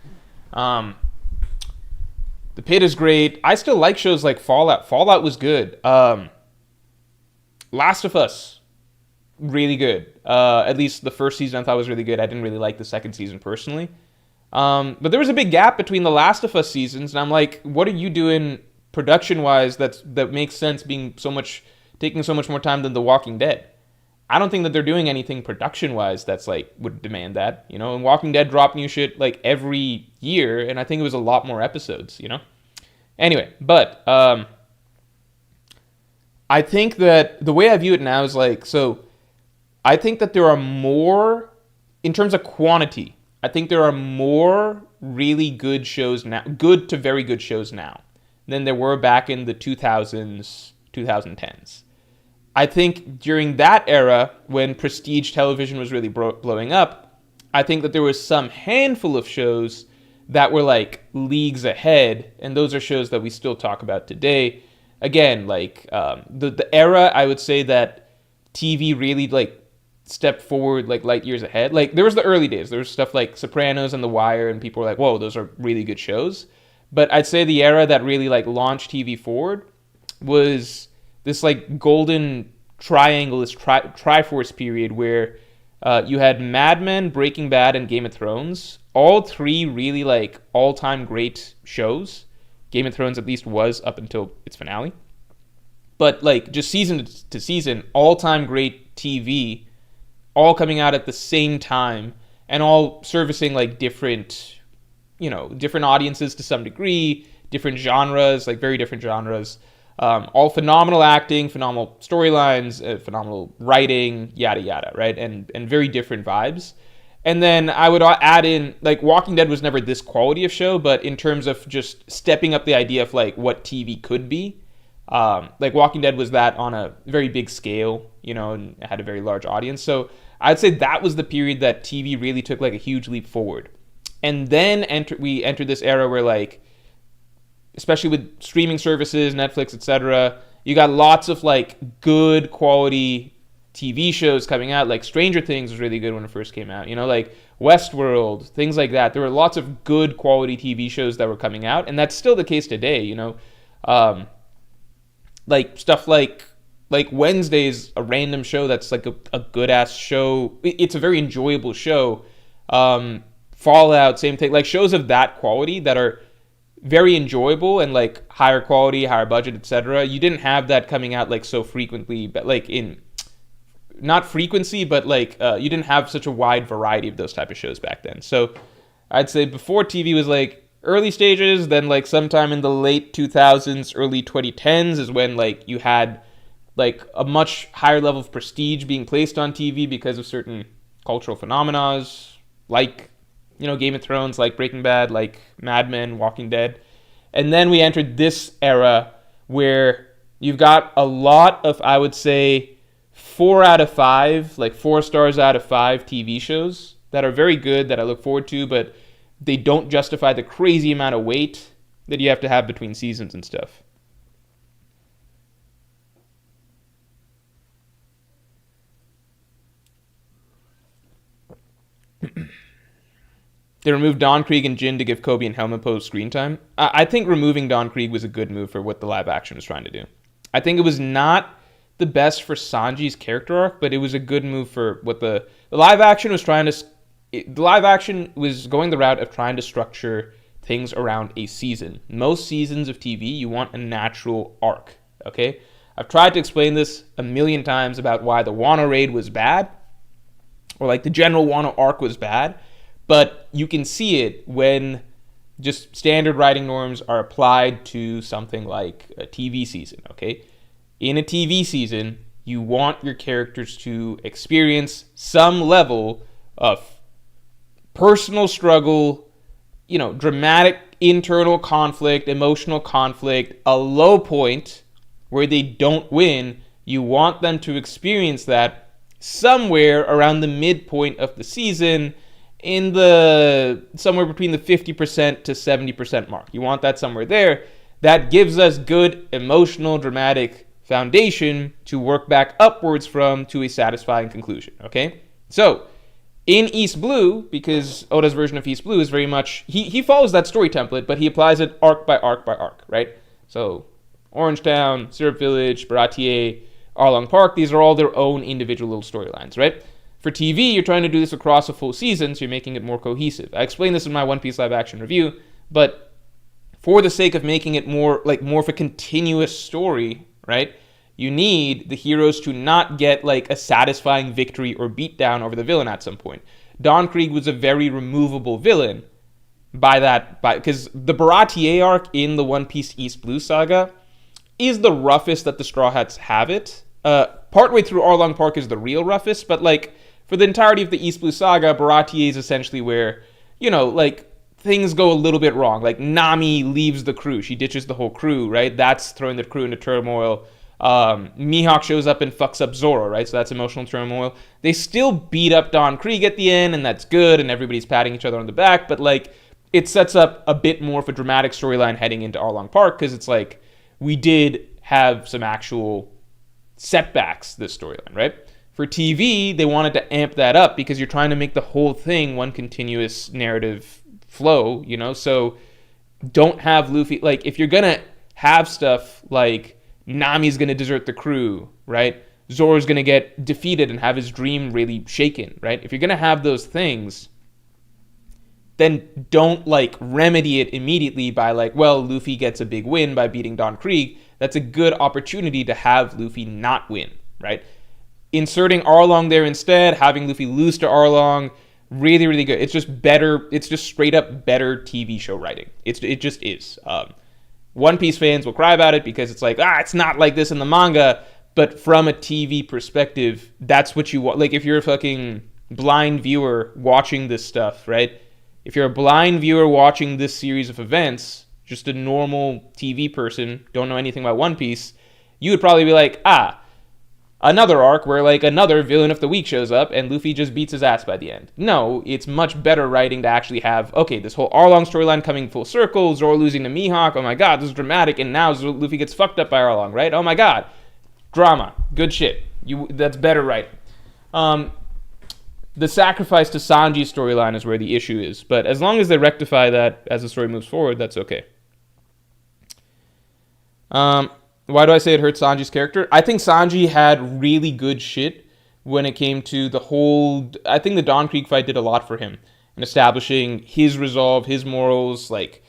The Pit is great. I still like shows like Fallout. Fallout was good. Last of Us, really good. At least the first season I thought was really good. I didn't really like the second season personally. But there was a big gap between the Last of Us seasons, and I'm like, what are you doing production-wise that makes sense, taking so much more time than The Walking Dead? I don't think that they're doing anything production-wise that's like would demand that, you know. And Walking Dead dropped new shit like every year, and I think it was a lot more episodes, you know. Anyway, but I think that the way I view it now is like, so I think that there are more, in terms of quantity, I think there are more really good shows now, good to very good shows now, than there were back in the 2000s, 2010s. I think during that era, when prestige television was really blowing up, I think that there was some handful of shows that were like leagues ahead, and those are shows that we still talk about today. Again, like the era, I would say that TV really like stepped forward like light years ahead. Like there was the early days, there was stuff like Sopranos and The Wire, and people were like, whoa, those are really good shows. But I'd say the era that really like launched TV forward was this like golden triangle, this Triforce period where you had Mad Men, Breaking Bad, and Game of Thrones. All three really like all-time great shows. Game of Thrones at least was up until its finale. But like just season to season, all-time great TV, all coming out at the same time and all servicing like different, you know, different audiences to some degree, different genres, like very different genres. All phenomenal acting, phenomenal storylines, phenomenal writing, yada yada, right? And very different vibes. And then I would add in, like, Walking Dead was never this quality of show, but in terms of just stepping up the idea of like what TV could be, like Walking Dead was that on a very big scale, you know, and had a very large audience. So I'd say that was the period that TV really took like a huge leap forward. And then we entered this era where like, especially with streaming services, Netflix, etc., you got lots of like good quality TV shows coming out. Like Stranger Things was really good when it first came out, you know, like Westworld, things like that. There were lots of good quality TV shows that were coming out, and that's still the case today, you know. Like stuff like Wednesday's a random show that's like a good ass show. It's a very enjoyable show. Fallout, same thing. Like shows of that quality that are very enjoyable and like higher quality, higher budget, etc. You didn't have that coming out like so frequently, but like in not frequency, but like you didn't have such a wide variety of those type of shows back then. So I'd say before TV was like early stages, then like sometime in the late 2000s, early 2010s is when like you had like a much higher level of prestige being placed on TV because of certain cultural phenomena, like, you know, Game of Thrones, like Breaking Bad, like Mad Men, Walking Dead. And then we entered this era where you've got a lot of, I would say, 4 out of 5, like 4 stars out of 5 TV shows that are very good, that I look forward to, but they don't justify the crazy amount of wait that you have to have between seasons and stuff. They removed Don Krieg and Jin to give Kobe and Helma Pose screen time. I think removing Don Krieg was a good move for what the live action was trying to do. I think it was not the best for Sanji's character arc, but it was a good move for what the live action was trying to. The live action was going the route of trying to structure things around a season. Most seasons of TV, you want a natural arc, okay? I've tried to explain this a million times about why the Wano raid was bad, or like the general Wano arc was bad, but you can see it when just standard writing norms are applied to something like a TV season, okay? In a TV season, you want your characters to experience some level of personal struggle, dramatic internal conflict, emotional conflict, a low point where they don't win. You want them to experience that somewhere around the midpoint of the season, in the somewhere between the 50% to 70% mark. You want that somewhere there. That gives us good emotional, dramatic foundation to work back upwards from to a satisfying conclusion, okay? So, in East Blue, because Oda's version of East Blue is very much, he follows that story template, but he applies it arc by arc by arc, right? So, Orangetown, Syrup Village, Baratier, Arlong Park, these are all their own individual little storylines, right? For TV, you're trying to do this across a full season, so you're making it more cohesive. I explained this in my One Piece live action review, but for the sake of making it more of a continuous story, right? You need the heroes to not get like a satisfying victory or beatdown over the villain at some point. Don Krieg was a very removable villain because the Baratier arc in the One Piece East Blue saga is the roughest that the Straw Hats have it. Partway through Arlong Park is the real roughest, but like for the entirety of the East Blue saga, Baratier is essentially where, things go a little bit wrong. Like Nami leaves the crew. She ditches the whole crew, right? That's throwing the crew into turmoil. Mihawk shows up and fucks up Zoro, right? So that's emotional turmoil. They still beat up Don Krieg at the end, and that's good, and everybody's patting each other on the back, but like it sets up a bit more of a dramatic storyline heading into Arlong Park, because it's like we did have some actual setbacks this storyline, right? For TV, they wanted to amp that up because you're trying to make the whole thing one continuous narrative flow, so don't have Luffy, like if you're gonna have stuff like Nami's gonna desert the crew, right? Zoro's gonna get defeated and have his dream really shaken, right? If you're gonna have those things, then don't like remedy it immediately by like, well, Luffy gets a big win by beating Don Krieg. That's a good opportunity to have Luffy not win, right? Inserting Arlong there instead, having Luffy lose to Arlong, really, really good. It's just better. It's just straight up better TV show writing. It just is. One Piece fans will cry about it because it's like, it's not like this in the manga. But from a TV perspective, that's what you want. Like if you're a fucking blind viewer watching this stuff, right? If you're a blind viewer watching this series of events, just a normal TV person, don't know anything about One Piece, you would probably be like, another arc where like another villain of the week shows up and Luffy just beats his ass by the end. No, it's much better writing to actually have, okay, this whole Arlong storyline coming full circle, Zoro losing to Mihawk, oh my god, this is dramatic, and now Luffy gets fucked up by Arlong, right? Oh my god. Drama. Good shit. That's better writing. The sacrifice to Sanji's storyline is where the issue is, but as long as they rectify that as the story moves forward, that's okay. Why do I say it hurts Sanji's character? I think Sanji had really good shit when it came to the whole... I think the Don Krieg fight did a lot for him in establishing his resolve, his morals, like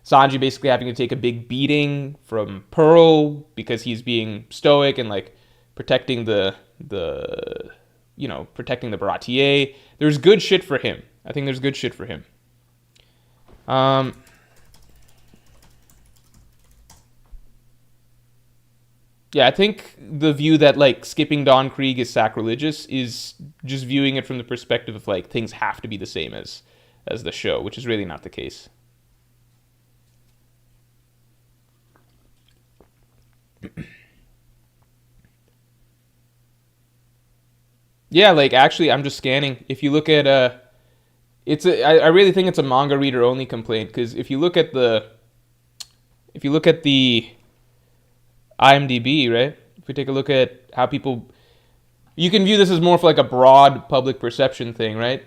Sanji basically having to take a big beating from Pearl because he's being stoic and like protecting the Baratier. There's good shit for him. I think there's good shit for him. Yeah, I think the view that like skipping Don Krieg is sacrilegious is just viewing it from the perspective of like things have to be the same as the show, which is really not the case. Yeah, like actually I'm just scanning. If you look at I really think it's a manga reader only complaint, because if you look at the IMDb, right? If we take a look at how people, you can view this as more of like a broad public perception thing, right?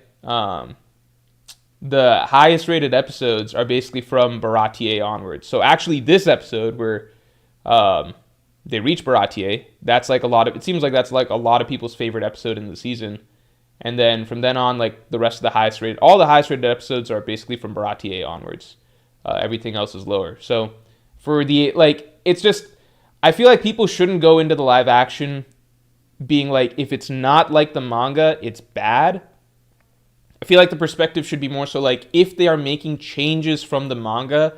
The highest rated episodes are basically from Baratier onwards. So actually, this episode where they reach Baratier, that's like a lot of. It seems like that's like a lot of people's favorite episode in the season. And then from then on, like the rest of the highest rated, all the highest rated episodes are basically from Baratier onwards. Everything else is lower. So for the it's just, I feel like people shouldn't go into the live action being like, if it's not like the manga, it's bad. I feel like the perspective should be more so like, if they are making changes from the manga,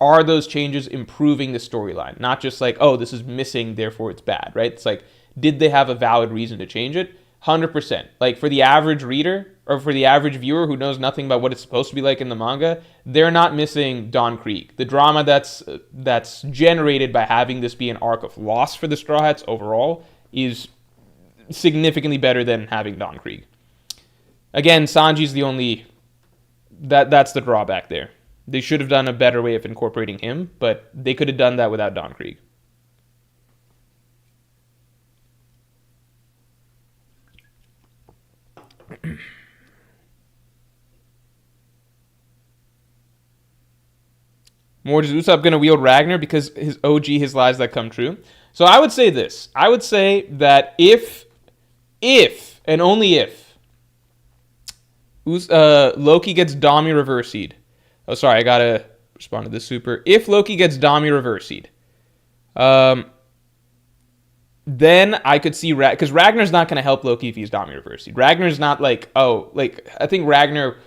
are those changes improving the storyline? Not just like, oh, this is missing, therefore it's bad, right? It's like, did they have a valid reason to change it? 100%. Like, for the average reader, or for the average viewer who knows nothing about what it's supposed to be like in the manga, they're not missing Don Krieg. The drama that's generated by having this be an arc of loss for the Straw Hats overall is significantly better than having Don Krieg. Again, Sanji's the only... That's the drawback there. They should have done a better way of incorporating him, but they could have done that without Don Krieg. More, is Usopp going to wield Ragnar because his OG, his lies that come true? So I would say this. I would say that if, and only if, Loki gets Dami reversied. Oh, sorry, I got to respond to this super. If Loki gets Dami reversied, then I could see, because Ragnar's not going to help Loki if he's Dami reversied. Ragnar's not like, I think Ragnar...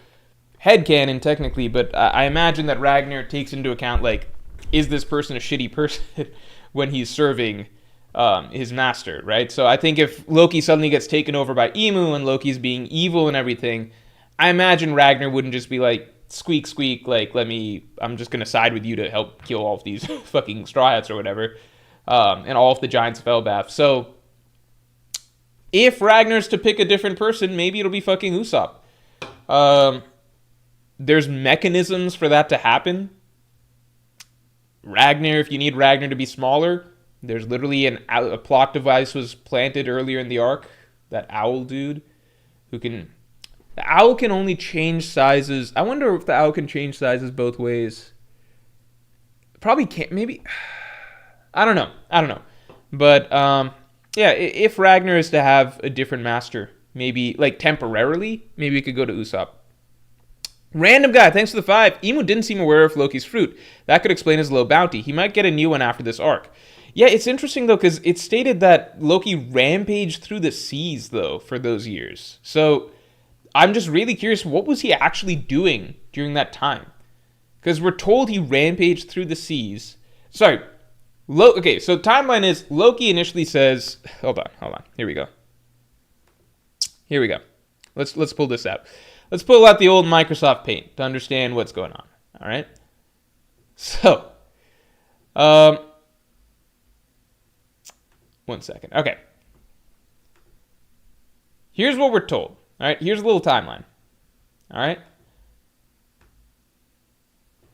headcanon technically, but I imagine that Ragnar takes into account, like, is this person a shitty person when he's serving his master, right? So I think if Loki suddenly gets taken over by Emu and Loki's being evil and everything, I imagine Ragnar wouldn't just be like, squeak, squeak, like, I'm just going to side with you to help kill all of these fucking Straw Hats or whatever, and all of the Giants of Elbaf. So if Ragnar's to pick a different person, maybe it'll be fucking Usopp. There's mechanisms for that to happen. Ragnar, if you need Ragnar to be smaller, there's literally a plot device was planted earlier in the arc. That owl dude who can... The owl can only change sizes. I wonder if the owl can change sizes both ways. Probably can't. Maybe... I don't know. But, yeah, if Ragnar is to have a different master, maybe, like, temporarily, maybe we could go to Usopp. Random guy, thanks for the 5. Emu didn't seem aware of Loki's fruit. That could explain his low bounty. He might get a new one after this arc. Yeah, it's interesting, though, because it's stated that Loki rampaged through the seas, though, for those years. So I'm just really curious, what was he actually doing during that time? Because we're told he rampaged through the seas. Sorry. Okay, so timeline is Loki initially says... Hold on. Here we go. Let's pull this out. Let's pull out the old Microsoft Paint to understand what's going on. All right. So, 1 second. Okay. Here's what we're told. All right. Here's a little timeline. All right.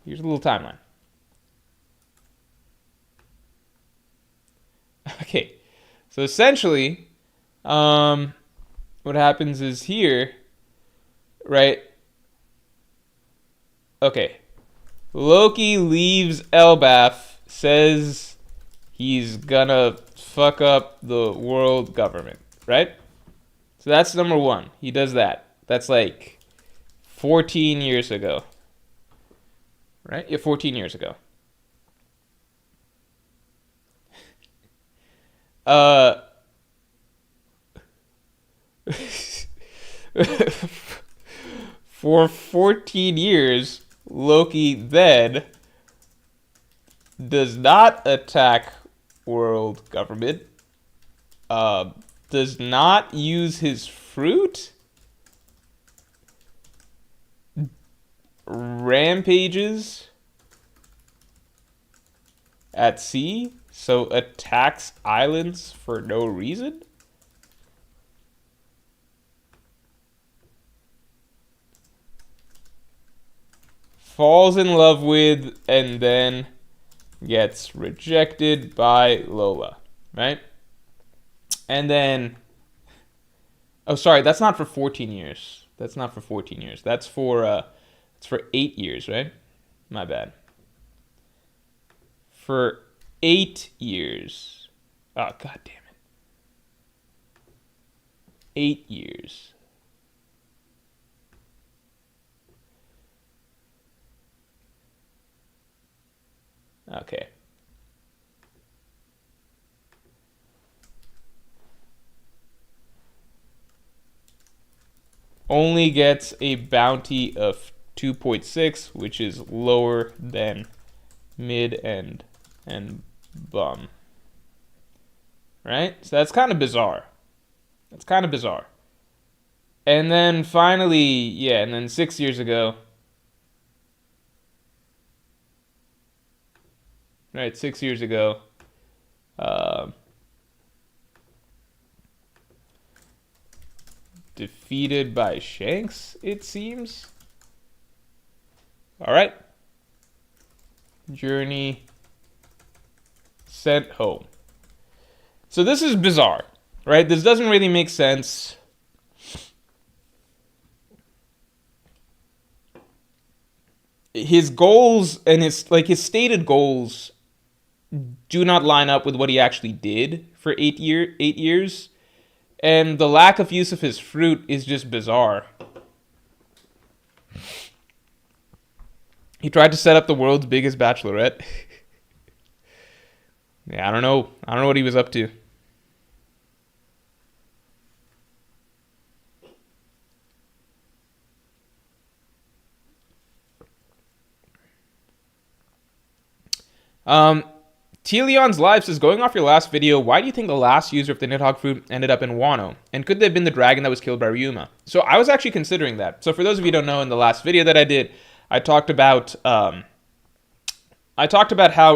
Here's a little timeline. Okay. So essentially, what happens is here. Right? Okay. Loki leaves Elbaf, says he's gonna fuck up the world government, right? So that's number 1. He does that. That's like 14 years ago. Right? Yeah, 14 years ago. For 14 years, Loki then does not attack world government, does not use his fruit, rampages at sea, so attacks islands for no reason. falls in love with and then gets rejected by Lola, right? And then, oh, sorry, that's not for 14 years. That's not for 14 years. That's for 8 years, right? My bad. For 8 years. Oh, god damn it. 8 years. Okay. Only gets a bounty of 2.6, which is lower than mid and bum. Right? So that's kind of bizarre. That's kind of bizarre. And then finally, yeah, and then 6 years ago, right, 6 years ago, defeated by Shanks, it seems. All right. Journey sent home. So this is bizarre, right? This doesn't really make sense. His goals and his stated goals do not line up with what he actually did for 8 years. And the lack of use of his fruit is just bizarre. He tried to set up the world's biggest bachelorette. Yeah, I don't know. I don't know what he was up to. Teleon's Live says, going off your last video, why do you think the last user of the Nidhogg fruit ended up in Wano? And could they have been the dragon that was killed by Ryuma? So I was actually considering that. So for those of you who don't know, in the last video that I did, I talked about how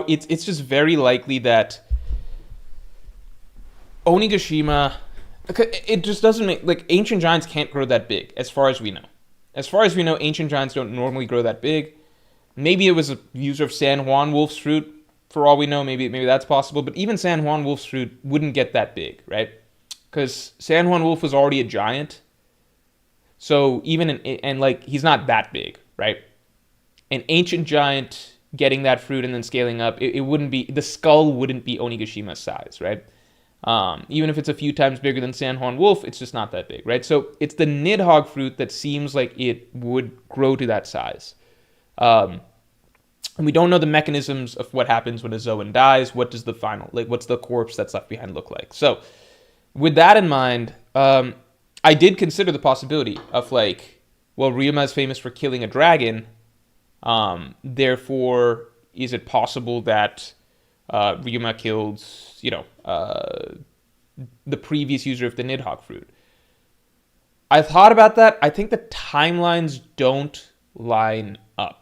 it's just very likely that Onigashima, it just doesn't make, like, ancient giants can't grow that big, as far as we know. As far as we know, ancient giants don't normally grow that big. Maybe it was a user of San Juan Wolf's fruit. For all we know, maybe that's possible. But even San Juan Wolf's fruit wouldn't get that big, right? Because San Juan Wolf was already a giant. So even he's not that big, right? An ancient giant getting that fruit and then scaling up, it wouldn't be, the skull wouldn't be Onigashima's size, right? Even if it's a few times bigger than San Juan Wolf, it's just not that big, right? So it's the Nidhogg fruit that seems like it would grow to that size. And we don't know the mechanisms of what happens when a Zoan dies. What does the final, what's the corpse that's left behind look like? So with that in mind, I did consider the possibility of Ryuma is famous for killing a dragon. Therefore, is it possible that Ryuma killed, the previous user of the Nidhogg fruit? I thought about that. I think the timelines don't line up.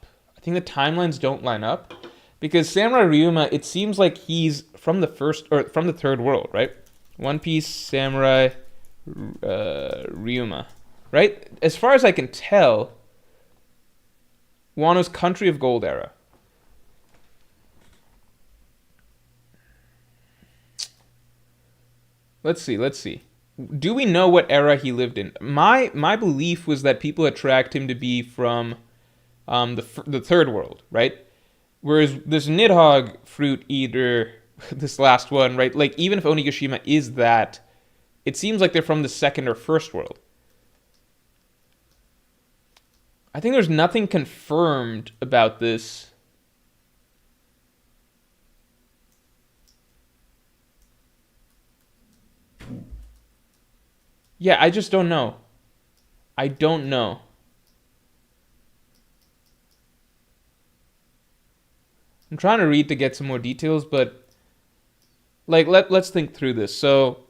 Because Samurai Ryuma, it seems like he's from the third world, right? One Piece Samurai Ryuma, right? As far as I can tell, Wano's Country of Gold era. Let's see. Do we know what era he lived in? My belief was that people had tracked him to be from the third world, right? Whereas this Nidhogg fruit eater, this last one, right? Even if Onigashima is that, it seems like they're from the second or first world. I think there's nothing confirmed about this. Yeah, I just don't know. I don't know. I'm trying to read to get some more details, but let's think through this. So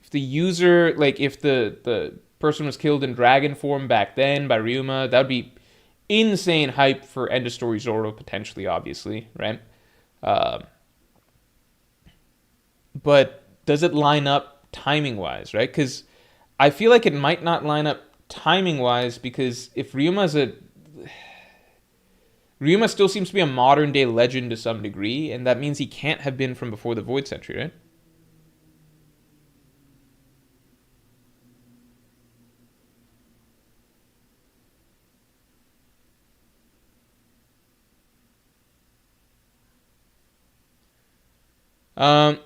if the user, if the person was killed in dragon form back then by Ryuma, that would be insane hype for end of story Zoro potentially, obviously, right? But does it line up timing wise, right? Because I feel like it might not line up timing wise, because if Ryuma's Ryuma still seems to be a modern day legend to some degree, and that means he can't have been from before the Void Century, right? Um,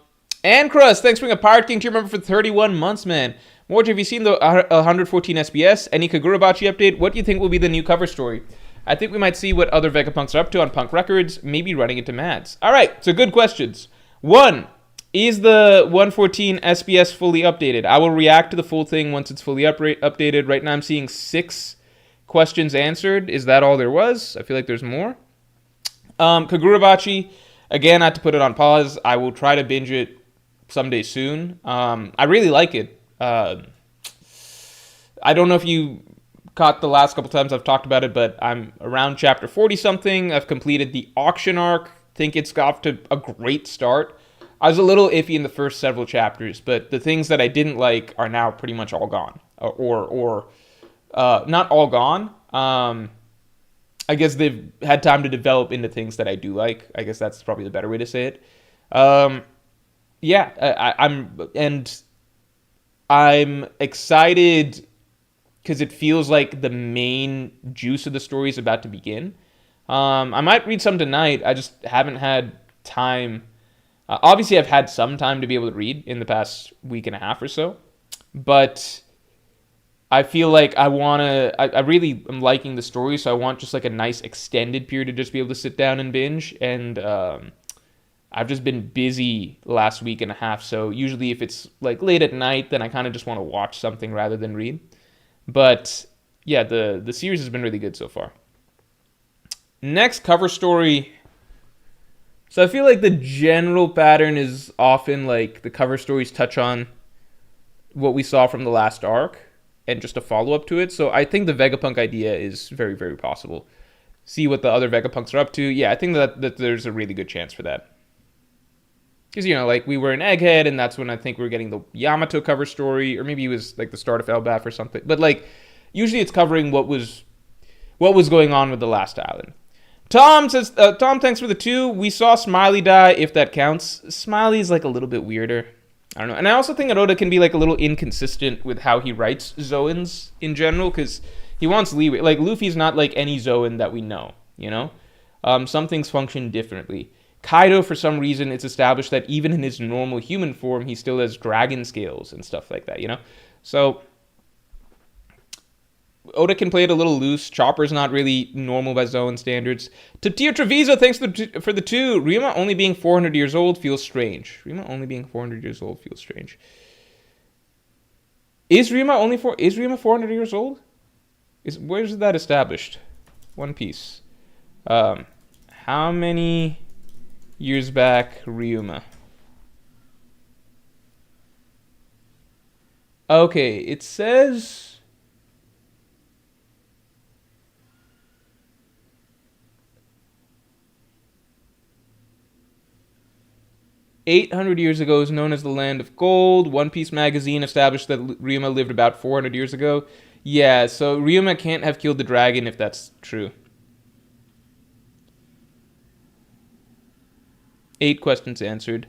and Crust, thanks for being a Pirate King tier member for 31 months, man. Morge, have you seen the 114 SPS? Any Kagurabachi update? What do you think will be the new cover story? I think we might see what other Vegapunks are up to on Punk Records, maybe running into Mads. All right, so good questions. 1. Is the 114 SPS fully updated? I will react to the full thing once it's fully updated. Right now I'm seeing 6 questions answered. Is that all there was? I feel like there's more. Kagurabachi, again, I had to put it on pause. I will try to binge it someday soon. I really like it. I don't know if you caught the last couple times I've talked about it, but I'm around chapter 40-something. I've completed the auction arc. Think it's got to a great start. I was a little iffy in the first several chapters, but the things that I didn't like are now pretty much all gone. Or not all gone. I guess they've had time to develop into things that I do like. I guess that's probably the better way to say it. I'm excited because it feels like the main juice of the story is about to begin. I might read some tonight. I just haven't had time. Obviously, I've had some time to be able to read in the past week and a half or so. But I feel like I really am liking the story, so I want just like a nice extended period to just be able to sit down and binge. And I've just been busy the last week and a half, so usually if it's like late at night, then I kind of just want to watch something rather than read. But yeah, the series has been really good so far. Next cover story. So I feel like the general pattern is often like the cover stories touch on what we saw from the last arc and just a follow-up to it. So I think the Vegapunk idea is very, very possible. See what the other Vegapunks are up to. Yeah, I think that there's a really good chance for that. Because, like we were in Egghead, and that's when I think we were getting the Yamato cover story, or maybe it was like the start of Elbaf or something. But like, usually it's covering what was going on with the last island. Tom says, Tom, thanks for the 2. We saw Smiley die, if that counts. Smiley is like a little bit weirder. I don't know. And I also think that Oda can be like a little inconsistent with how he writes Zoans in general, because he wants leeway. Like, Luffy's not like any Zoan that we know, Some things function differently. Kaido, for some reason, it's established that even in his normal human form, he still has dragon scales and stuff like that, So, Oda can play it a little loose. Chopper's not really normal by Zoan standards. Tatir Treviso, thanks for the 2. Ryuma only being 400 years old feels strange. Ryuma only being 400 years old feels strange. Is Ryuma 400 years old? Where's that established? One Piece. How many years back Ryuma? Okay, it says 800 years ago is known as the Land of Gold. One Piece magazine established that Ryuma lived about 400 years ago. Yeah, so Ryuma can't have killed the dragon if that's true. 8 questions answered.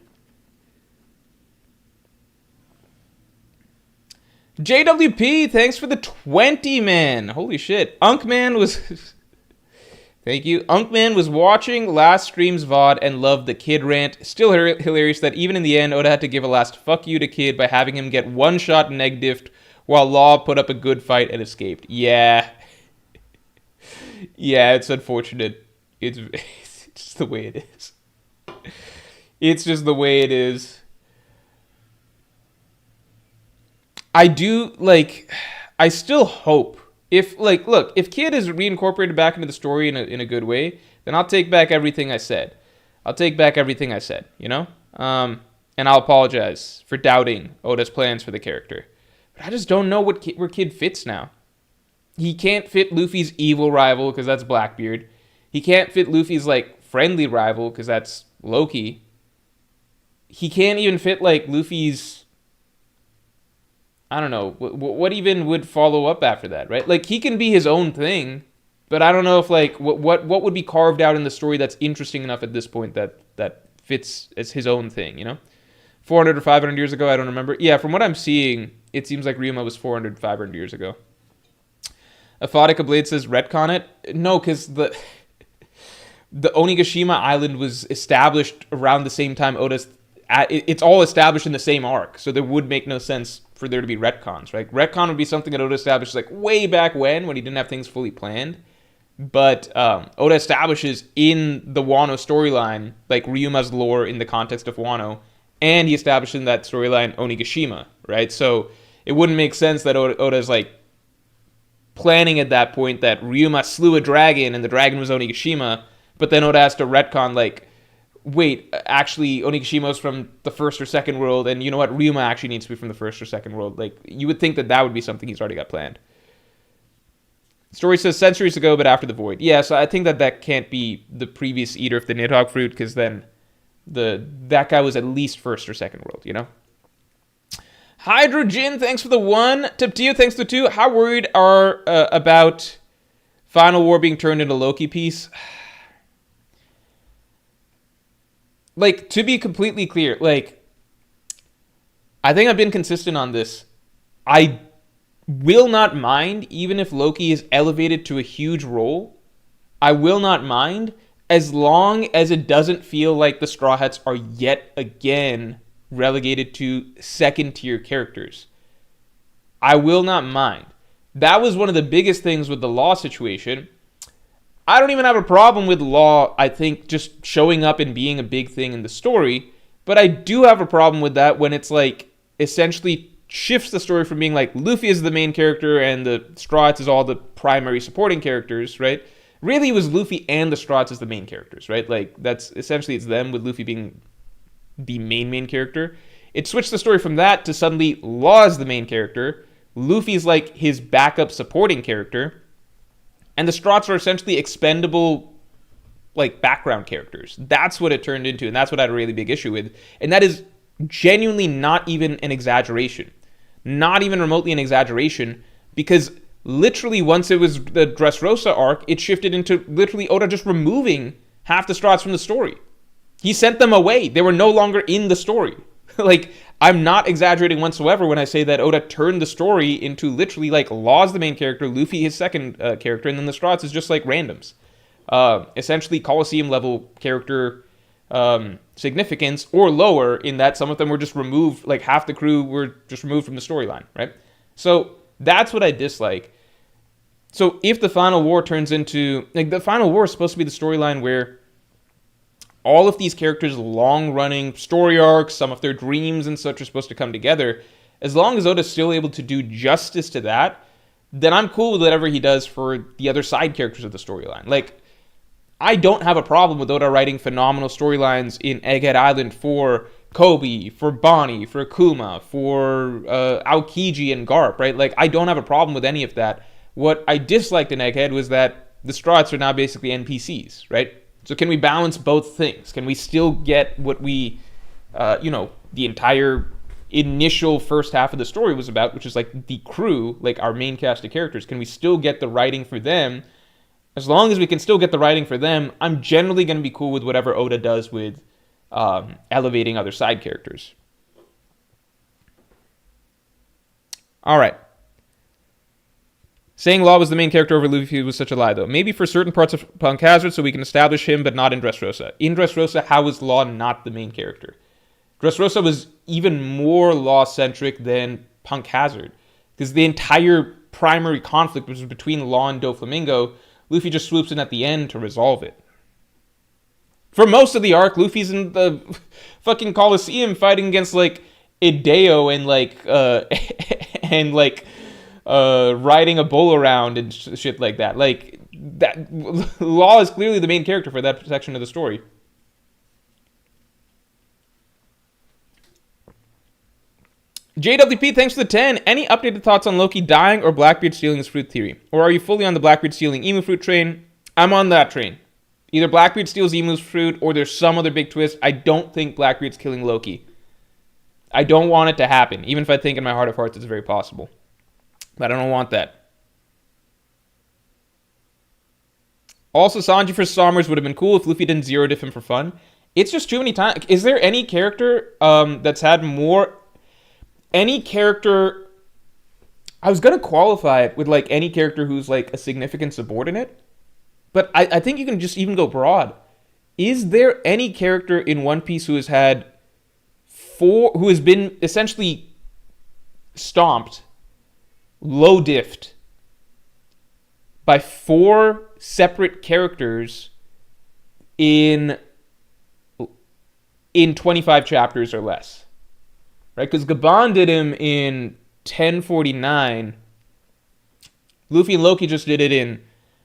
JWP, thanks for the 20, man. Holy shit. Unkman was... Thank you. Unkman was watching last stream's VOD and loved the Kid rant. Still hilarious that even in the end, Oda had to give a last fuck you to Kid by having him get one shot neg diffed while Law put up a good fight and escaped. Yeah. Yeah, it's unfortunate. It's just the way it is. It's just the way it is. I still hope. If Kid is reincorporated back into the story in a good way, then I'll take back everything I said. And I'll apologize for doubting Oda's plans for the character. But I just don't know where Kid fits now. He can't fit Luffy's evil rival, because that's Blackbeard. He can't fit Luffy's, friendly rival, because that's Loki. He can't even fit, Luffy's... I don't know, what even would follow up after that, right? He can be his own thing, But I don't know if like what would be carved out in the story that's interesting enough at this point that fits as his own thing, 400 or 500 years ago, I don't remember. Yeah, from what I'm seeing, it seems like Ryuma was 400, 500 years ago. Aphotica Blade says retcon it. No, because the Onigashima Island was established around the same time Oda's. It's all established in the same arc, so there would make no sense for there to be retcons, right? Retcon would be something that Oda established like way back when he didn't have things fully planned. But Oda establishes in the Wano storyline like Ryuma's lore in the context of Wano, and he established in that storyline Onigashima, right? So it wouldn't make sense that Oda's like planning at that point that Ryuma slew a dragon and the dragon was Onigashima, but then Oda has to retcon like, wait, actually Onigashima was from the first or second world, and you know what, Ryuma actually needs to be from the first or second world. Like, you would think that would be something he's already got planned. Story says centuries ago, but after the void. Yeah, so I think that can't be the previous eater of the Nidhogg fruit, because then that guy was at least first or second world, Hydrogen, thanks for the 1. Tiptio, thanks for the 2. How worried are about Final War being turned into Loki piece? Like, to be completely clear, like, I think I've been consistent on this. I will not mind, even if Loki is elevated to a huge role. I will not mind, as long as it doesn't feel like the Straw Hats are yet again relegated to second-tier characters. I will not mind. That was one of the biggest things with the Law situation. I don't even have a problem with Law, I think, just showing up and being a big thing in the story, but I do have a problem with that when it's like essentially shifts the story from being like Luffy is the main character and the Straw Hats is all the primary supporting characters, right? Really, it was Luffy and the Straw Hats as the main characters, right? Like, that's essentially, it's them, with Luffy being the main character. It switched the story from that to suddenly Law is the main character, Luffy's like his backup supporting character, and the Straw Hats are essentially expendable like background characters. That's what it turned into, and that's what I had a really big issue with. And that is genuinely not even an exaggeration. Not even remotely an exaggeration, because literally once it was the Dressrosa arc, it shifted into literally Oda just removing half the Straw Hats from the story. He sent them away. They were no longer in the story. Like, I'm not exaggerating whatsoever when I say that Oda turned the story into literally like Law's the main character, Luffy his second character, and then the Straw Hats is just like randoms. Essentially Coliseum level character significance, or lower, in that some of them were just removed, like half the crew were just removed from the storyline, right? So that's what I dislike. So if the Final War turns into, like, the Final War is supposed to be the storyline where all of these characters' long-running story arcs, some of their dreams and such are supposed to come together. As long as Oda's still able to do justice to that, then I'm cool with whatever he does for the other side characters of the storyline. Like, I don't have a problem with Oda writing phenomenal storylines in Egghead Island for Kobe, for Bonnie, for Kuma, for Aokiji and Garp, right? Like, I don't have a problem with any of that. What I disliked in Egghead was that the Straw Hats are now basically NPCs, right? So can we balance both things? Can we still get what we, the entire initial first half of the story was about, which is like the crew, like our main cast of characters? Can we still get the writing for them? As long as we can still get the writing for them, I'm generally going to be cool with whatever Oda does with elevating other side characters. All right. Saying Law was the main character over Luffy was such a lie, though. Maybe for certain parts of Punk Hazard, so we can establish him, but not in Dressrosa. In Dressrosa, how is Law not the main character? Dressrosa was even more Law-centric than Punk Hazard, because the entire primary conflict was between Law and Doflamingo. Luffy just swoops in at the end to resolve it. For most of the arc, Luffy's in the fucking Coliseum fighting against, like, Ideo and, riding a bull around and shit like that. Like, that Law is clearly the main character for that section of the story. JWP, thanks for the 10. Any updated thoughts on Loki dying or Blackbeard stealing his fruit theory? Or are you fully on the Blackbeard stealing emu fruit train? I'm on that train. Either Blackbeard steals emu's fruit or there's some other big twist. I don't think Blackbeard's killing Loki. I don't want it to happen, even if I think in my heart of hearts it's very possible. But I don't want that. Also, Sanji for Sommers would have been cool if Luffy didn't zero diff him for fun. It's just too many times. Is there any character that's had more... Any character... I was going to qualify it with, like, any character who's, like, a significant subordinate. But I think you can just even go broad. Is there any character in One Piece who has had who has been essentially stomped, low diffed, by 4 separate characters in 25 chapters or less? Right? Because Gabon did him in 1049. Luffy and Loki just did it in,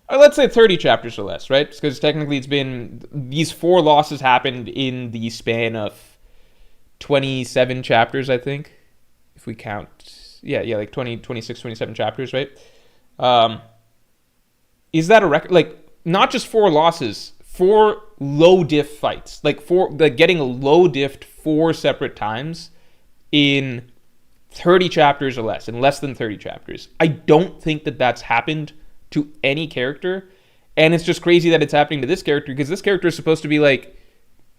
let's say, 30 chapters or less, right? Because technically it's been, these 4 losses happened in the span of 27 chapters, I think, if we count. Yeah, like 26, 27 chapters, right? Is that a record? Like, not just 4 losses, 4 low diff fights. Like, getting a low diffed 4 separate times in 30 chapters or less, in less than 30 chapters. I don't think that that's happened to any character. And it's just crazy that it's happening to this character, because this character is supposed to be like,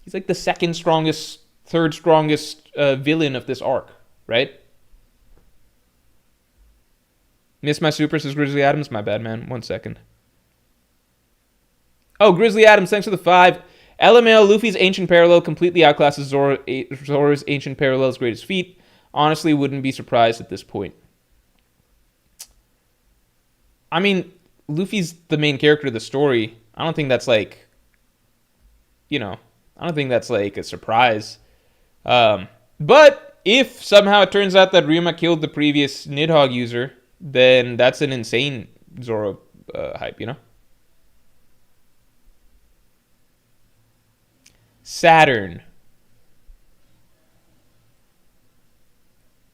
he's like the second strongest, third strongest villain of this arc, right? Miss my super, says Grizzly Adams. My bad, man. 1 second. Oh, Grizzly Adams, thanks for the 5. LML, Luffy's ancient parallel completely outclasses Zoro's ancient parallel's greatest feat. Honestly, wouldn't be surprised at this point. I mean, Luffy's the main character of the story. I don't think that's like, I don't think that's like a surprise. But if somehow it turns out that Ryuma killed the previous Nidhogg user, then that's an insane Zoro hype, Saturn.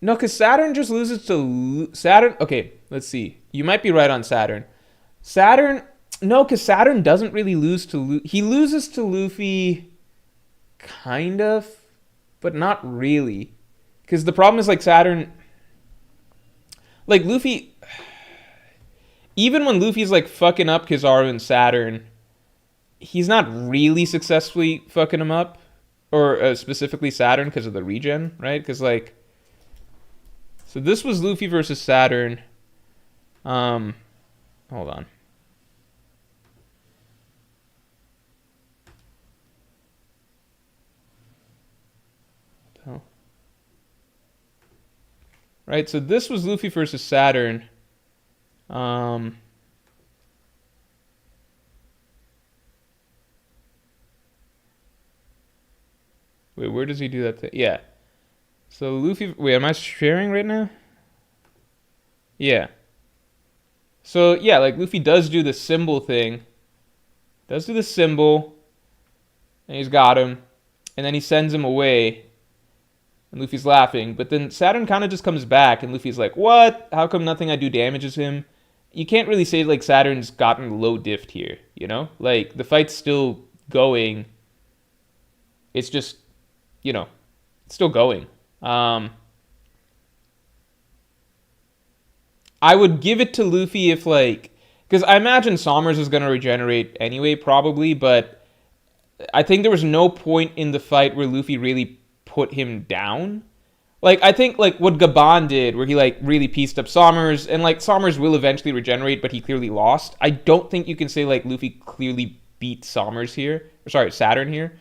No, because Saturn just loses to... Saturn... Okay, let's see. You might be right on Saturn. No, because Saturn doesn't really lose to... He loses to Luffy, kind of, but not really. Because the problem is, like, Saturn... Like, Luffy... Even when Luffy's, like, fucking up Kizaru and Saturn, he's not really successfully fucking him up. Or specifically Saturn because of the regen, right? Because, like... So this was Luffy versus Saturn. Hold on. Right, so this was Luffy versus Saturn. Wait, where does he do that thing? Yeah. So Luffy... Wait, am I sharing right now? Yeah. So, yeah, like, Luffy does do the symbol thing. Does do the symbol. And he's got him. And then he sends him away. And Luffy's laughing. But then Saturn kind of just comes back. And Luffy's like, what? How come nothing I do damages him? You can't really say, like, Saturn's gotten low diffed here, Like, the fight's still going. It's just, it's still going. I would give it to Luffy if, like... Because I imagine Sommers is going to regenerate anyway, probably, but I think there was no point in the fight where Luffy really put him down. Like, I think, like, what Gabon did, where he, like, really pieced up Sommers, and, like, Sommers will eventually regenerate, but he clearly lost. I don't think you can say, like, Luffy clearly beat Saturn here.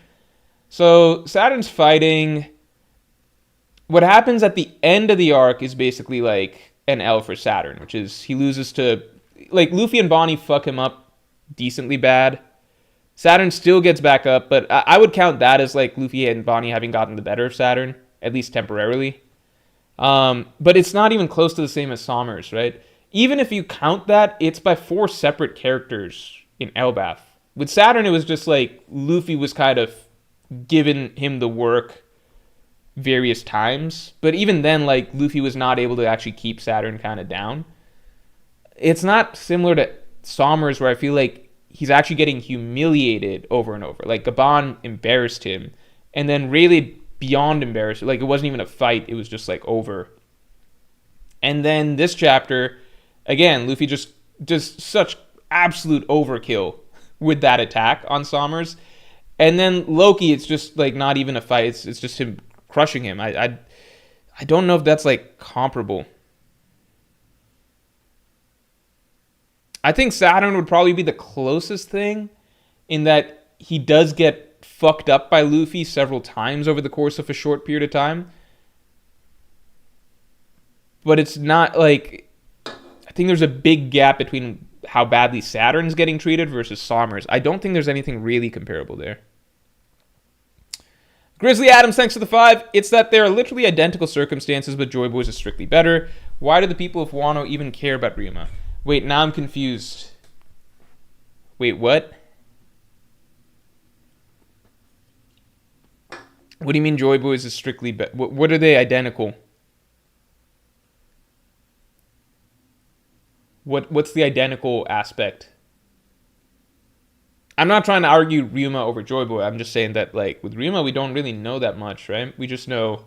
So, Saturn's fighting... What happens at the end of the arc is basically like an L for Saturn, which is he loses to... Like, Luffy and Bonnie fuck him up decently bad. Saturn still gets back up, but I would count that as like Luffy and Bonnie having gotten the better of Saturn, at least temporarily. But it's not even close to the same as Sommers, right? Even if you count that, it's by 4 separate characters in Elbaf. With Saturn, it was just like Luffy was kind of giving him the work various times, but even then, like, Luffy was not able to actually keep Saturn kind of down. It's not similar to Sommers, where I feel like he's actually getting humiliated over and over. Like, Gabon embarrassed him, and then really beyond embarrassed, like, it wasn't even a fight, it was just like over. And then this chapter, again, Luffy just such absolute overkill with that attack on Sommers. And then Loki, it's just like not even a fight. It's just him crushing him. I don't know if that's like comparable. I think Saturn would probably be the closest thing in that he does get fucked up by Luffy several times over the course of a short period of time. But it's not like... I think there's a big gap between how badly Saturn's getting treated versus Sommers. I don't think there's anything really comparable there. Grizzly Adams, thanks for the 5. It's that there are literally identical circumstances, but Joy Boys is strictly better. Why do the people of Wano even care about Ryuma? Wait, now I'm confused. Wait, what? What do you mean Joy Boys is strictly better? What are they identical? What's the identical aspect? I'm not trying to argue Ryuma over Joy Boy. I'm just saying that, like, with Ryuma, we don't really know that much, right? We just know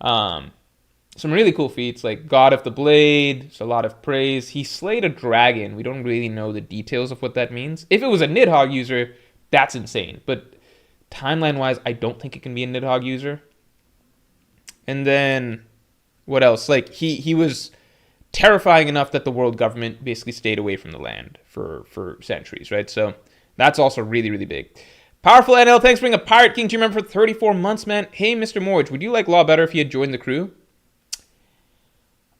some really cool feats, like God of the Blade. It's a lot of praise. He slayed a dragon. We don't really know the details of what that means. If it was a Nidhogg user, that's insane. But timeline-wise, I don't think it can be a Nidhogg user. And then, what else? Like, he was terrifying enough that the world government basically stayed away from the land for centuries, right? So that's also really, really big. Powerful NL, thanks for being a Pirate King team member for 34 months, man. Hey, Mr. Morge, would you like Law better if he had joined the crew?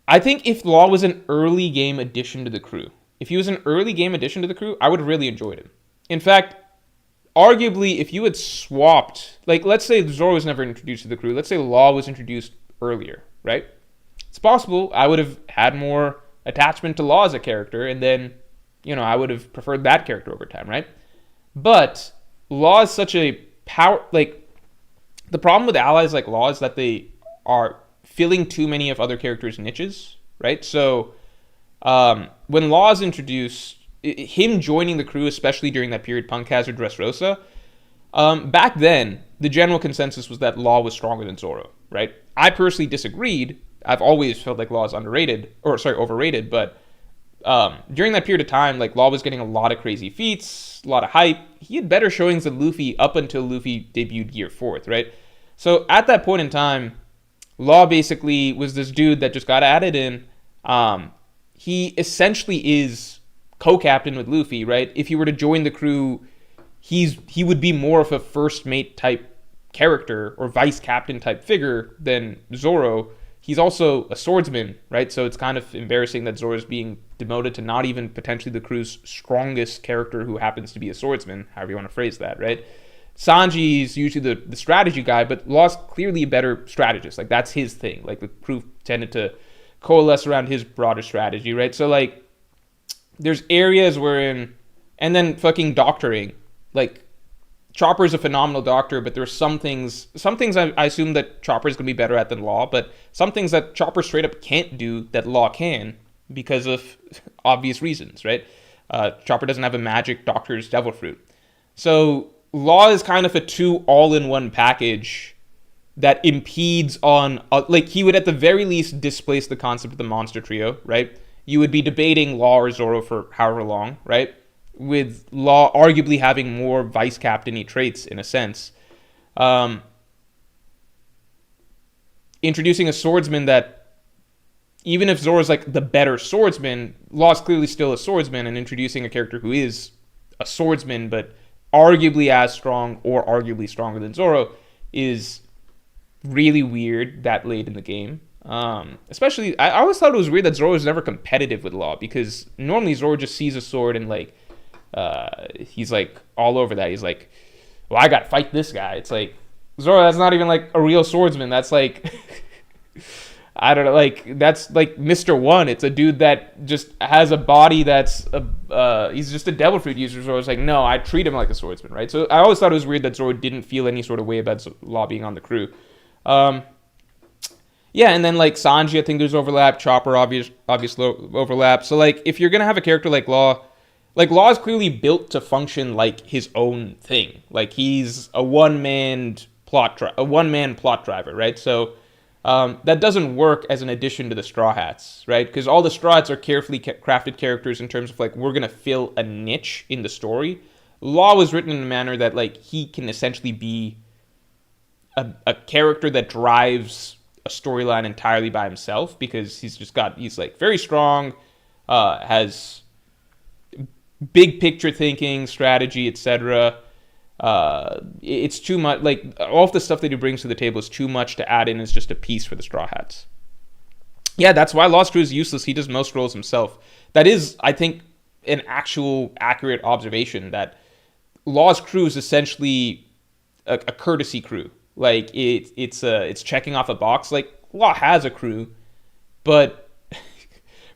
I think if Law was an early game addition to the crew, I would have really enjoyed him. In fact, arguably, if you had swapped, like, let's say Zoro was never introduced to the crew. Let's say Law was introduced earlier, right? It's possible I would have had more attachment to Law as a character, and then, you know, I would have preferred that character over time, right? But Law is such a power... Like, the problem with allies like Law is that they are filling too many of other characters' niches, right? So, when Law is introduced, him joining the crew, especially during that period, Punk Hazard, Dressrosa, back then, the general consensus was that Law was stronger than Zoro, right? I personally disagreed. I've always felt like Law is overrated, but during that period of time, like, Law was getting a lot of crazy feats, a lot of hype. He had better showings than Luffy up until Luffy debuted Gear 4th, right? So at that point in time, Law basically was this dude that just got added in. He essentially is co-captain with Luffy, right? If he were to join the crew, he would be more of a first mate type character or vice captain type figure than Zoro. He's also a swordsman, right? So it's kind of embarrassing that Zoro's being demoted to not even potentially the crew's strongest character who happens to be a swordsman, however you want to phrase that, right? Sanji's usually the strategy guy, but Law's clearly a better strategist. Like, that's his thing. Like, the crew tended to coalesce around his broader strategy, right? So, like, there's areas wherein... And then fucking doctoring. Like, Chopper's a phenomenal doctor, but there's some things I assume that Chopper's going to be better at than Law, but some things that Chopper straight up can't do that Law can because of obvious reasons, right? Chopper doesn't have a magic doctor's devil fruit. So Law is kind of a two all-in-one package that impedes on... like, he would at the very least displace the concept of the monster trio, right? You would be debating Law or Zoro for however long, right? With Law arguably having more vice captain-y traits in a sense. Introducing a swordsman that, even if Zoro's like the better swordsman, Law's clearly still a swordsman, and introducing a character who is a swordsman but arguably as strong or arguably stronger than Zoro is really weird that late in the game. Especially, I always thought it was weird that Zoro was never competitive with Law, because normally Zoro just sees a sword and like he's like all over that. He's like, well, I gotta fight this guy. It's like, Zoro, that's not even like a real swordsman. That's like I don't know, like, that's like Mr. One. It's a dude that just has a body that's he's just a devil fruit user. Zoro's like, no, I treat him like a swordsman, right? So I always thought it was weird that Zoro didn't feel any sort of way about Law being on the crew. Yeah, and then like Sanji, I think there's overlap. Chopper, obvious overlap. So like, if you're gonna have a character like Law is clearly built to function like his own thing. Like, he's a one-man plot driver, right? So that doesn't work as an addition to the Straw Hats, right? Because all the Straw Hats are carefully crafted characters in terms of like, we're gonna fill a niche in the story. Law was written in a manner that like he can essentially be a character that drives a storyline entirely by himself, because he's like very strong, has big picture thinking, strategy, etc. It's too much. Like all of the stuff that he brings to the table is too much to add in as just a piece for the Straw Hats. Yeah, that's why Law's crew is useless. He does most roles himself. That is, I think, an actual accurate observation, that Law's crew is essentially a courtesy crew. Like it's checking off a box. Like Law has a crew, but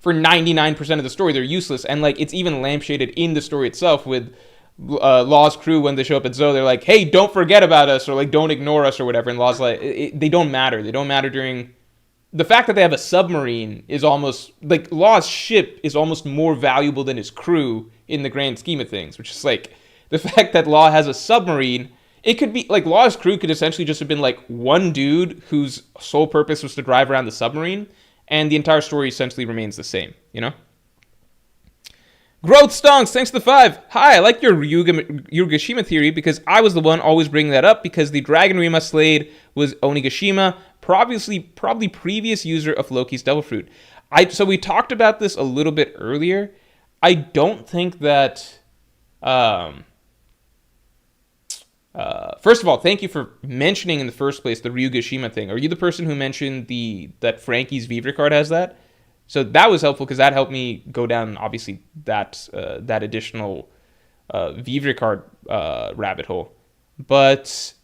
for 99% of the story, they're useless. And like it's even lampshaded in the story itself with Law's crew when they show up at Zoe. They're like, "Hey, don't forget about us," or like, "Don't ignore us," or whatever. And Law's like, they don't matter. They don't matter during. The fact that they have a submarine is almost like Law's ship is almost more valuable than his crew in the grand scheme of things, which is like the fact that Law has a submarine. It could be like Law's crew could essentially just have been like one dude whose sole purpose was to drive around the submarine, and the entire story essentially remains the same, you know? Growth Stonks, thanks to the 5. Hi, I like your Ryugashima theory because I was the one always bringing that up because the dragon Rima slayed was Onigashima, probably previous user of Loki's Devil Fruit. So we talked about this a little bit earlier. I don't think that... first of all, thank you for mentioning in the first place the Ryugashima thing. Are you the person who mentioned that Frankie's Vivre card has that? So that was helpful because that helped me go down, obviously, that additional Vivre card rabbit hole. But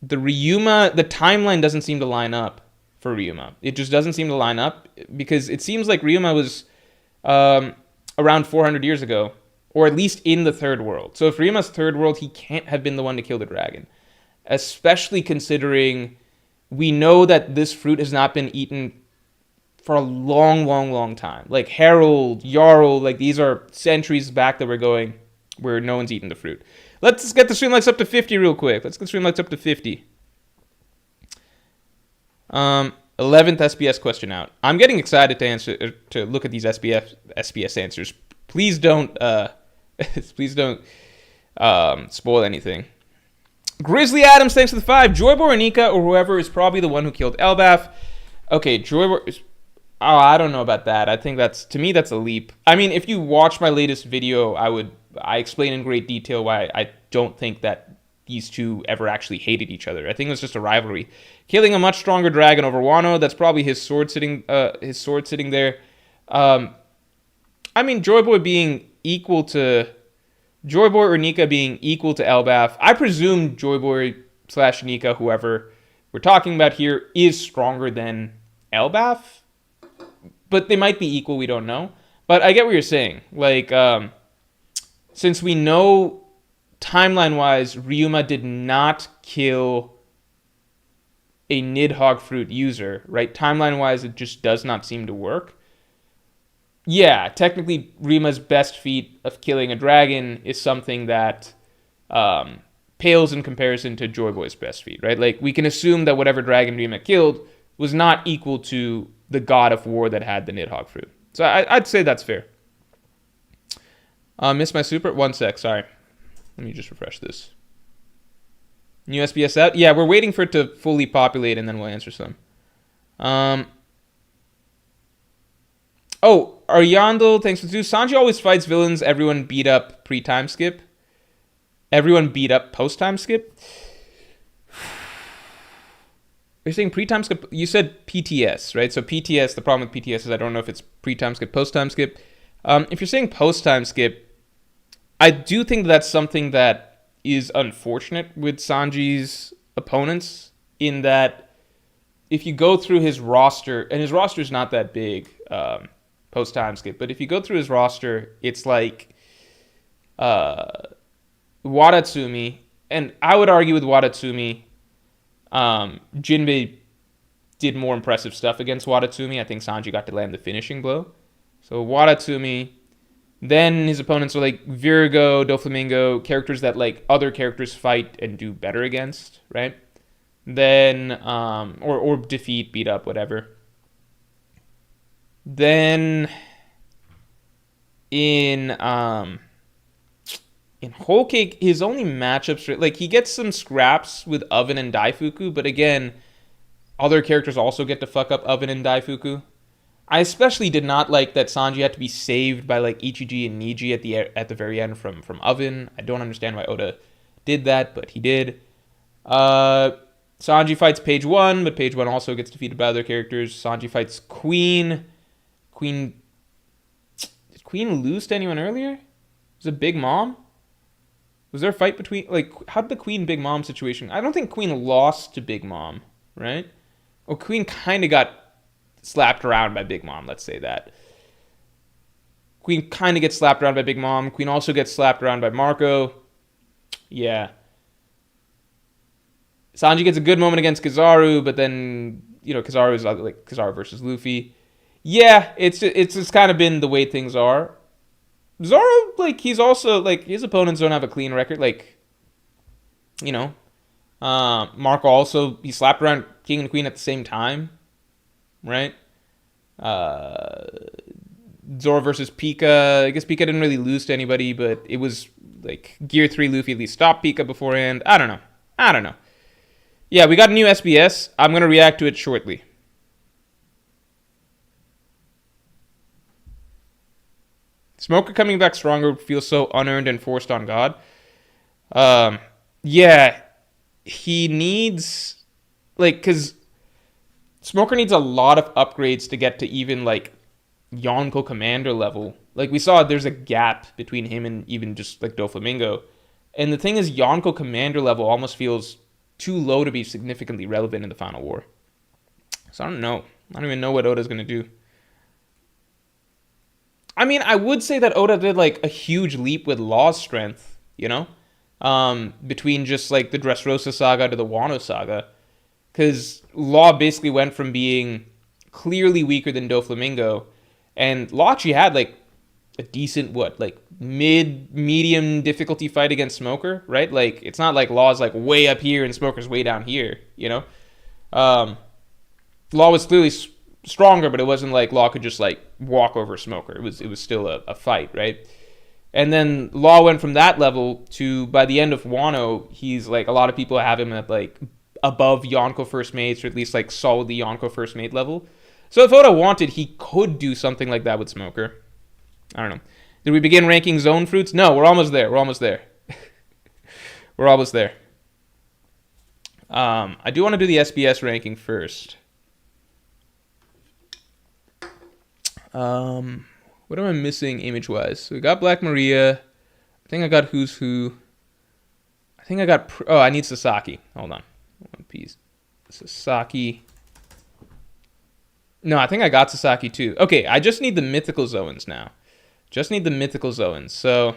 the Ryuma, the timeline doesn't seem to line up for Ryuma. It just doesn't seem to line up because it seems like Ryuma was around 400 years ago, or at least in the third world. So if Ryuma's third world, he can't have been the one to kill the dragon, especially considering we know that this fruit has not been eaten for a long time. Like Harold, Jarl, like these are centuries back that we're going where no one's eaten the fruit. Let's get the streamlights up to 50 real quick. Let's get streamlights up to 50. 11th SPS question out. I'm getting excited to look at these SPS answers. Please don't spoil anything. Grizzly Adams, thanks for the 5. Joy Boronika or whoever is probably the one who killed Elbaf. Okay, Oh, I don't know about that. I think that's a leap. I mean, if you watch my latest video, I explain in great detail why I don't think that these two ever actually hated each other. I think it was just a rivalry. Killing a much stronger dragon over Wano, that's probably his sword sitting there. I mean, Joy Boy or Nika being equal to Elbaf. I presume Joy Boy / Nika, whoever we're talking about here, is stronger than Elbaf. But they might be equal, we don't know. But I get what you're saying. Like, since we know timeline-wise, Ryuma did not kill a Nidhogg fruit user, right? Timeline-wise, it just does not seem to work. Yeah, technically, Ryuma's best feat of killing a dragon is something that pales in comparison to Joy Boy's best feat, right? Like, we can assume that whatever dragon Ryuma killed was not equal to the god of war that had the Nidhogg fruit. So I'd say that's fair. Miss my super? 1 sec, sorry. Let me just refresh this. New SBS out? Yeah, we're waiting for it to fully populate and then we'll answer some. Ariandel, thanks for the 2. Sanji always fights villains everyone beat up pre-time skip. Everyone beat up post-time skip? You're saying pre-time skip? You said PTS, right? So PTS, the problem with PTS is I don't know if it's pre-time skip, post-time skip. If you're saying post-time skip, I do think that's something that is unfortunate with Sanji's opponents, in that if you go through his roster, and his roster is not that big post-time skip, but if you go through his roster, it's like Wadatsumi, and I would argue with Wadatsumi, Jinbei did more impressive stuff against Wadatsumi. I think Sanji got to land the finishing blow. So Wadatsumi, then his opponents are like Virgo, Doflamingo, characters that like other characters fight and do better against, right? Then, or defeat, beat up, whatever. Then in in Whole Cake, his only matchups, like, he gets some scraps with Oven and Daifuku, but again, other characters also get to fuck up Oven and Daifuku. I especially did not like that Sanji had to be saved by like Ichiji and Niji at the very end from Oven. I don't understand why Oda did that, but he did. Sanji fights Page One, but Page One also gets defeated by other characters. Sanji fights Queen. Did Queen lose to anyone earlier? Was it Big Mom? Was there a fight between, like, how did the Queen Big Mom situation? I don't think Queen lost to Big Mom, right? Or Queen kind of got slapped around by Big Mom, let's say that. Queen kind of gets slapped around by Big Mom. Queen also gets slapped around by Marco. Yeah. Sanji gets a good moment against Kizaru, but then, Kizaru is like Kizaru versus Luffy. Yeah, it's just kind of been the way things are. Zoro, like, he's also, like, his opponents don't have a clean record. Like, Marco also, he slapped around King and Queen at the same time, right? Zoro versus Pika. I guess Pika didn't really lose to anybody, but it was, like, Gear 3 Luffy at least stopped Pika beforehand. I don't know. Yeah, we got a new SBS. I'm going to react to it shortly. Smoker coming back stronger feels so unearned and forced on God. Yeah, he needs, like, because Smoker needs a lot of upgrades to get to even, like, Yonko Commander level. Like, we saw there's a gap between him and even just, like, Doflamingo. And the thing is, Yonko Commander level almost feels too low to be significantly relevant in the Final War. So I don't know. I don't even know what Oda's going to do. I mean, I would say that Oda did, like, a huge leap with Law's strength, between just, like, the Dressrosa saga to the Wano saga. Because Law basically went from being clearly weaker than Doflamingo, and Law actually had, like, a decent, medium difficulty fight against Smoker, right? Like, it's not like Law's, like, way up here and Smoker's way down here, Law was clearly stronger, but it wasn't like Law could just, like, walk over Smoker. It was still a fight, right? And then Law went from that level to, by the end of Wano, he's, like, a lot of people have him at, like, above Yonko First Mates, or at least, like, solidly Yonko First Mate level. So if Oda wanted, he could do something like that with Smoker. I don't know. Did we begin ranking zone fruits? No, we're almost there. We're almost there. I do want to do the SBS ranking first. What am I missing image-wise? So we got Black Maria. I think I got Who's Who. I think I got... I need Sasaki. Hold on. One piece. Sasaki. No, I think I got Sasaki too. Okay, I just need the mythical Zoans now. So...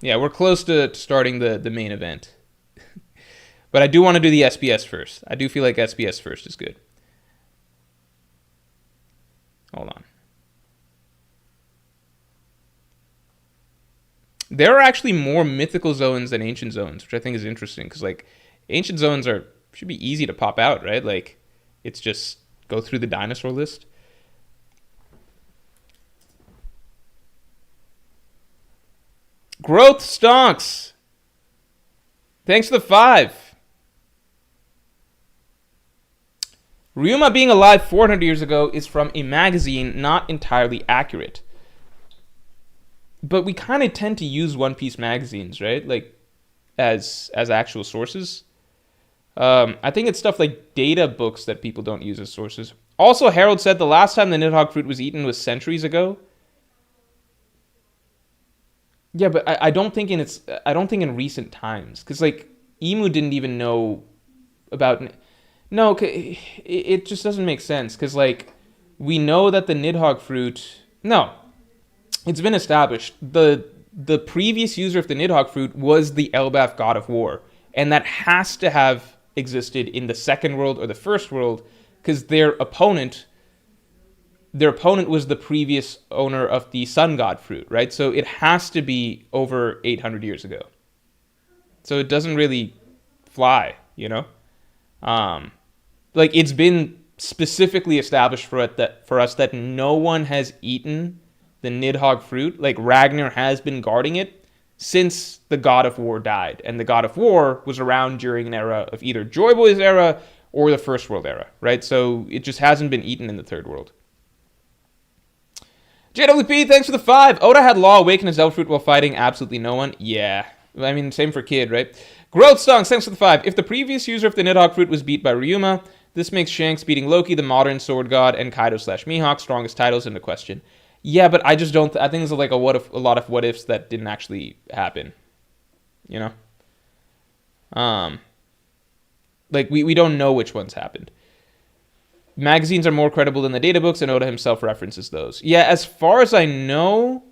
yeah, we're close to starting the main event. But I do want to do the SBS first. I do feel like SBS first is good. Hold on. There are actually more mythical zones than ancient zones, which I think is interesting. Because, like, ancient zones should be easy to pop out, right? Like, it's just go through the dinosaur list. Growth stonks. Thanks for the 5. Ryuma being alive 400 years ago is from a magazine, not entirely accurate. But we kind of tend to use One Piece magazines, right? Like, as actual sources. I think it's stuff like data books that people don't use as sources. Also, Harold said the last time the Nidhogg fruit was eaten was centuries ago. Yeah, but I don't think in recent times, because, like, Emu didn't even know about. No, it just doesn't make sense, because, like, we know that the Nidhogg fruit. No, it's been established. The previous user of the Nidhogg fruit was the Elbaf god of war, and that has to have existed in the second world or the first world, because their opponent was the previous owner of the sun god fruit, right? So it has to be over 800 years ago. So it doesn't really fly, Like, it's been specifically established for us that no one has eaten the Nidhogg fruit, like Ragnar has been guarding it since the God of War died. And the God of War was around during an era of either Joy Boy's era or the First World era, right? So it just hasn't been eaten in the Third World. JWP, thanks for the 5. Oda had Law awaken his elf fruit while fighting absolutely no one. Yeah. I mean, same for Kid, right? Growth Songs, thanks for the 5. If the previous user of the Nidhogg fruit was beat by Ryuma, this makes Shanks beating Loki, the modern sword god, and Kaido/Mihawk strongest titles into question. Yeah, but I just don't. I think there's like a lot of what ifs that didn't actually happen. You know, like we don't know which ones happened. Magazines are more credible than the data books, and Oda himself references those. Yeah, as far as I know,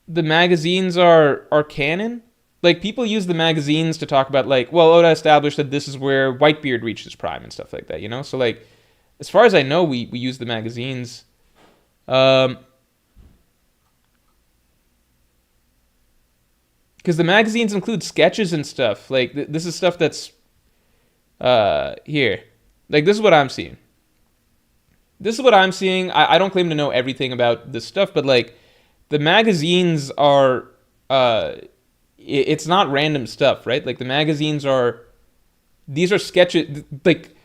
the magazines are canon. Like, people use the magazines to talk about, like, well, Oda established that this is where Whitebeard reached his prime and stuff like that, you know? So, like, as far as I know, we use the magazines. Because the magazines include sketches and stuff. Like, this is stuff that's here. Like, this is what I'm seeing. I don't claim to know everything about this stuff, but, like, the magazines are... it's not random stuff, right? Like, the magazines are... These are sketches... Like,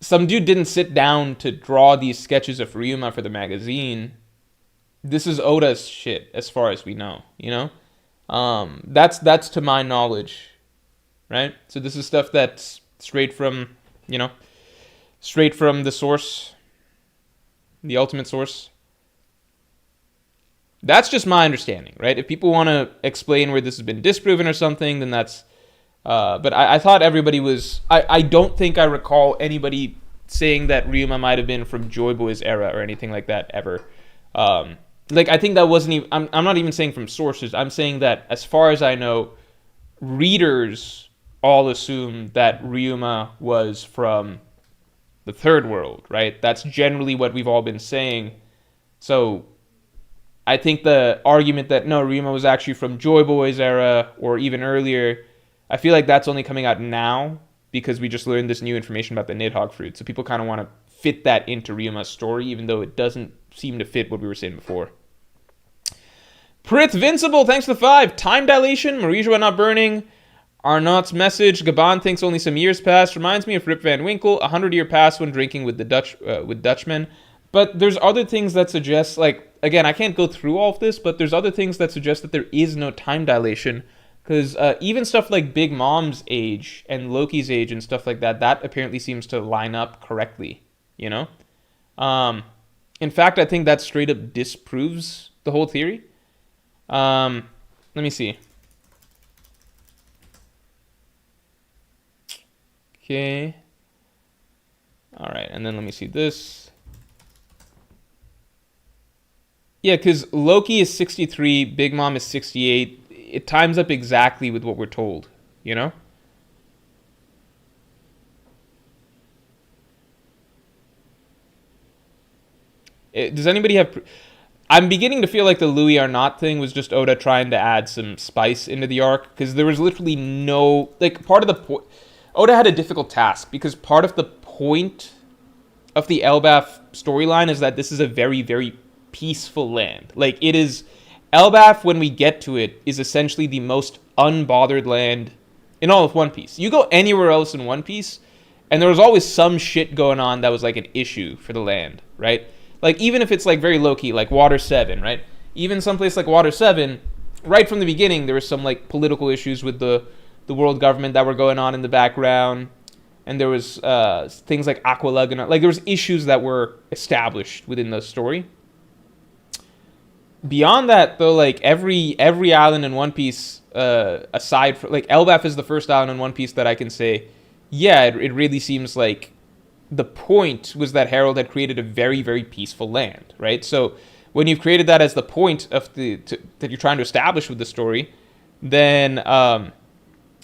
some dude didn't sit down to draw these sketches of Ryuma for the magazine. This is Oda's shit, as far as we know, you know? That's to my knowledge, right? So this is stuff that's straight from, you know... Straight from the source. The ultimate source. That's just my understanding, right? If people want to explain where this has been disproven or something, then that's... but I thought everybody was... I don't think I recall anybody saying that Ryuma might have been from Joy Boy's era or anything like that ever. Like, I think that wasn't even... I'm not even saying from sources. I'm saying that, as far as I know, readers all assume that Ryuma was from the Third World, right? That's generally what we've all been saying. So... I think the argument that, no, Ryuma was actually from Joy Boy's era or even earlier, I feel like that's only coming out now because we just learned this new information about the Nidhogg fruit. So people kind of want to fit that into Ryuma's story, even though it doesn't seem to fit what we were saying before. Prith Vincible, thanks for the 5. Time dilation, Marijua not burning. Arnaut's message, Gabon thinks only some years passed. Reminds me of Rip Van Winkle, 100-year pass when drinking with with Dutchmen. But there's other things that suggest, like, again, I can't go through all of this, but there's other things that suggest that there is no time dilation. Because even stuff like Big Mom's age and Loki's age and stuff like that, that apparently seems to line up correctly, you know? In fact, I think that straight up disproves the whole theory. Let me see. Okay. All right, and then let me see this. Yeah, because Loki is 63, Big Mom is 68. It times up exactly with what we're told, you know? Does anybody have... I'm beginning to feel like the Louis Arnott thing was just Oda trying to add some spice into the arc, because there was literally no... Like, part of the point... Oda had a difficult task, because part of the point of the Elbaf storyline is that this is a very, very peaceful land. Like, it is... Elbaf, when we get to it, is essentially the most unbothered land in all of One Piece. You go anywhere else in One Piece, and there was always some shit going on that was like an issue for the land, right? Like, even if it's like very low-key, like Water 7, right? Even someplace like Water 7, right from the beginning, there was some like political issues with the world government that were going on in the background. And there was things like Aqualung, and like there was issues that were established within the story. Beyond that, though, like every island in One Piece, aside from like Elbaf is the first island in One Piece that I can say, yeah, it really seems like the point was that Harold had created a very, very peaceful land, right? So when you've created that as the point of that you're trying to establish with the story, then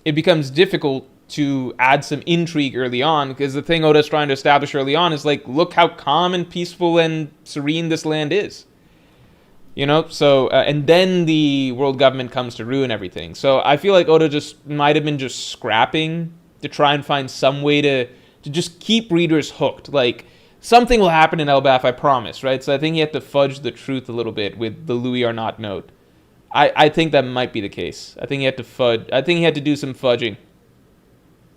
it becomes difficult to add some intrigue early on, because the thing Oda's trying to establish early on is like, look how calm and peaceful and serene this land is. You know, so, and then the world government comes to ruin everything. So I feel like Oda just might have been just scrapping to try and find some way to just keep readers hooked. Like, something will happen in Elbaf, I promise, right? So I think he had to fudge the truth a little bit with the Louis Arnott note. I think that might be the case. I think he had to fudge. I think he had to do some fudging.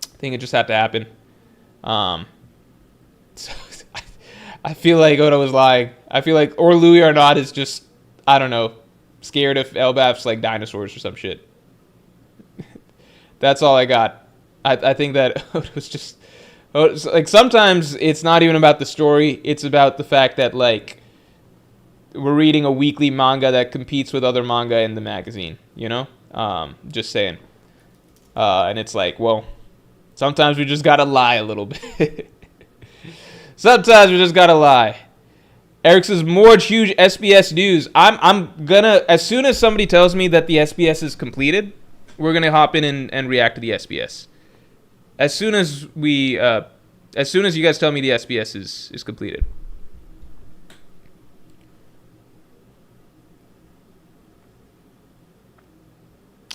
I think it just had to happen. So I feel like Oda was lying. I feel like, or Louis Arnott is just, I don't know, scared of Elbaf's like dinosaurs or some shit. That's all I got. I think that Oda was just, like, sometimes it's not even about the story. It's about the fact that, like, we're reading a weekly manga that competes with other manga in the magazine, you know? Just saying. And it's like, well, sometimes we just gotta lie a little bit. Sometimes we just gotta lie. Eric says, more huge SPS news. I'm gonna, as soon as somebody tells me that the SPS is completed, we're gonna hop in and react to the SPS. As soon as you guys tell me the SPS is completed.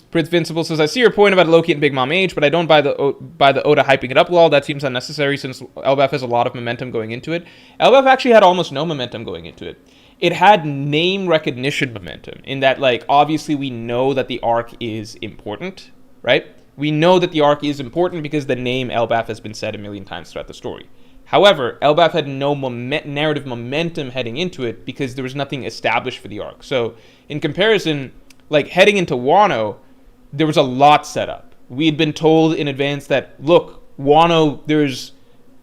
Prince Vincible says, I see your point about Loki and Big Mom Age, but I don't buy the Oda hyping it up well. That seems unnecessary since Elbaf has a lot of momentum going into it. Elbaf actually had almost no momentum going into it. It had name recognition momentum in that, like, obviously we know that the arc is important, right? We know that the arc is important because the name Elbaf has been said a million times throughout the story. However, Elbaf had no narrative momentum heading into it because there was nothing established for the arc. So, in comparison, like, heading into Wano, there was a lot set up. We had been told in advance that, look, Wano, there's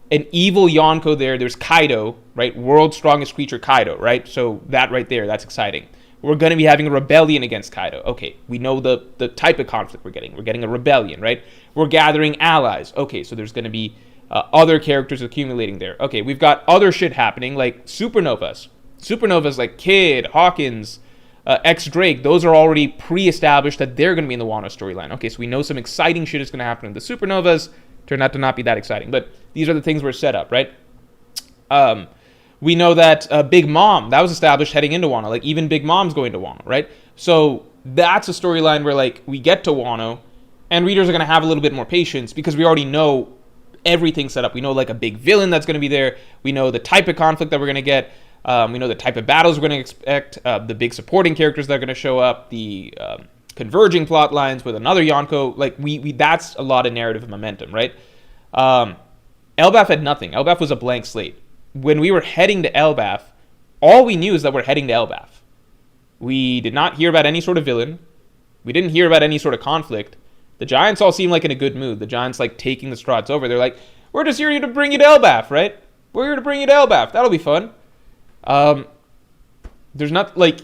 an evil Yonko there. There's Kaido, right? World's strongest creature, Kaido, right? So that right there, that's exciting. We're going to be having a rebellion against Kaido. Okay, we know the type of conflict we're getting. We're getting a rebellion, right? We're gathering allies. Okay, so there's going to be other characters accumulating there. Okay, we've got other shit happening, like supernovas. Supernovas like Kid, Hawkins, X-Drake, those are already pre-established that they're going to be in the Wano storyline. Okay, so we know some exciting shit is going to happen in the supernovas. Turned out to not be that exciting, but these are the things we're set up, right? We know that Big Mom, that was established heading into Wano. Like, even Big Mom's going to Wano, right? So that's a storyline where, like, we get to Wano, and readers are going to have a little bit more patience because we already know everything set up. We know, like, a big villain that's going to be there. We know the type of conflict that we're going to get. We know the type of battles we're going to expect, the big supporting characters that are going to show up, the converging plot lines with another Yonko. Like, we that's a lot of narrative momentum, right? Elbaf had nothing. Elbaf was a blank slate. When we were heading to Elbaf, all we knew is that we're heading to Elbaf. We did not hear about any sort of villain. We didn't hear about any sort of conflict. The Giants all seem like in a good mood. The Giants, like, taking the Strahds over. They're like, we're just here to bring you to Elbaf, right? We're here to bring you to Elbaf. That'll be fun. There's not, like,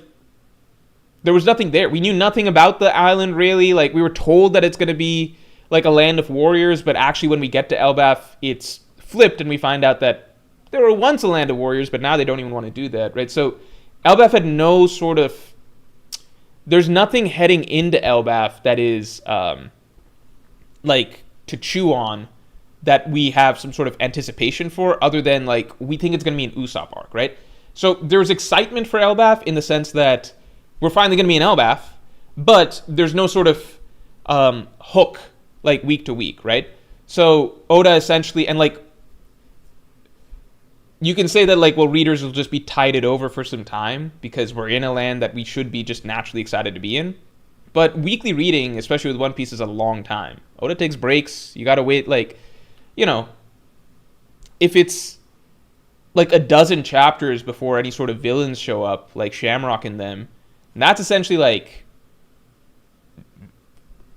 there was nothing there. We knew nothing about the island, really. Like, we were told that it's going to be, like, a land of warriors, but actually when we get to Elbaf, it's flipped, and we find out that there were once a land of warriors, but now they don't even want to do that, right? So Elbaf had no sort of, there's nothing heading into Elbaf that is, like, to chew on that we have some sort of anticipation for, other than, like, we think it's going to be an Usopp arc, right? So there's excitement for Elbaf in the sense that we're finally going to be in Elbaf, but there's no sort of hook, like, week to week, right? So Oda essentially, and, like, you can say that, like, well, readers will just be tided over for some time because we're in a land that we should be just naturally excited to be in. But weekly reading, especially with One Piece, is a long time. Oda takes breaks. You got to wait, like, you know, if it's like a dozen chapters before any sort of villains show up, like Shamrock and them, and that's essentially like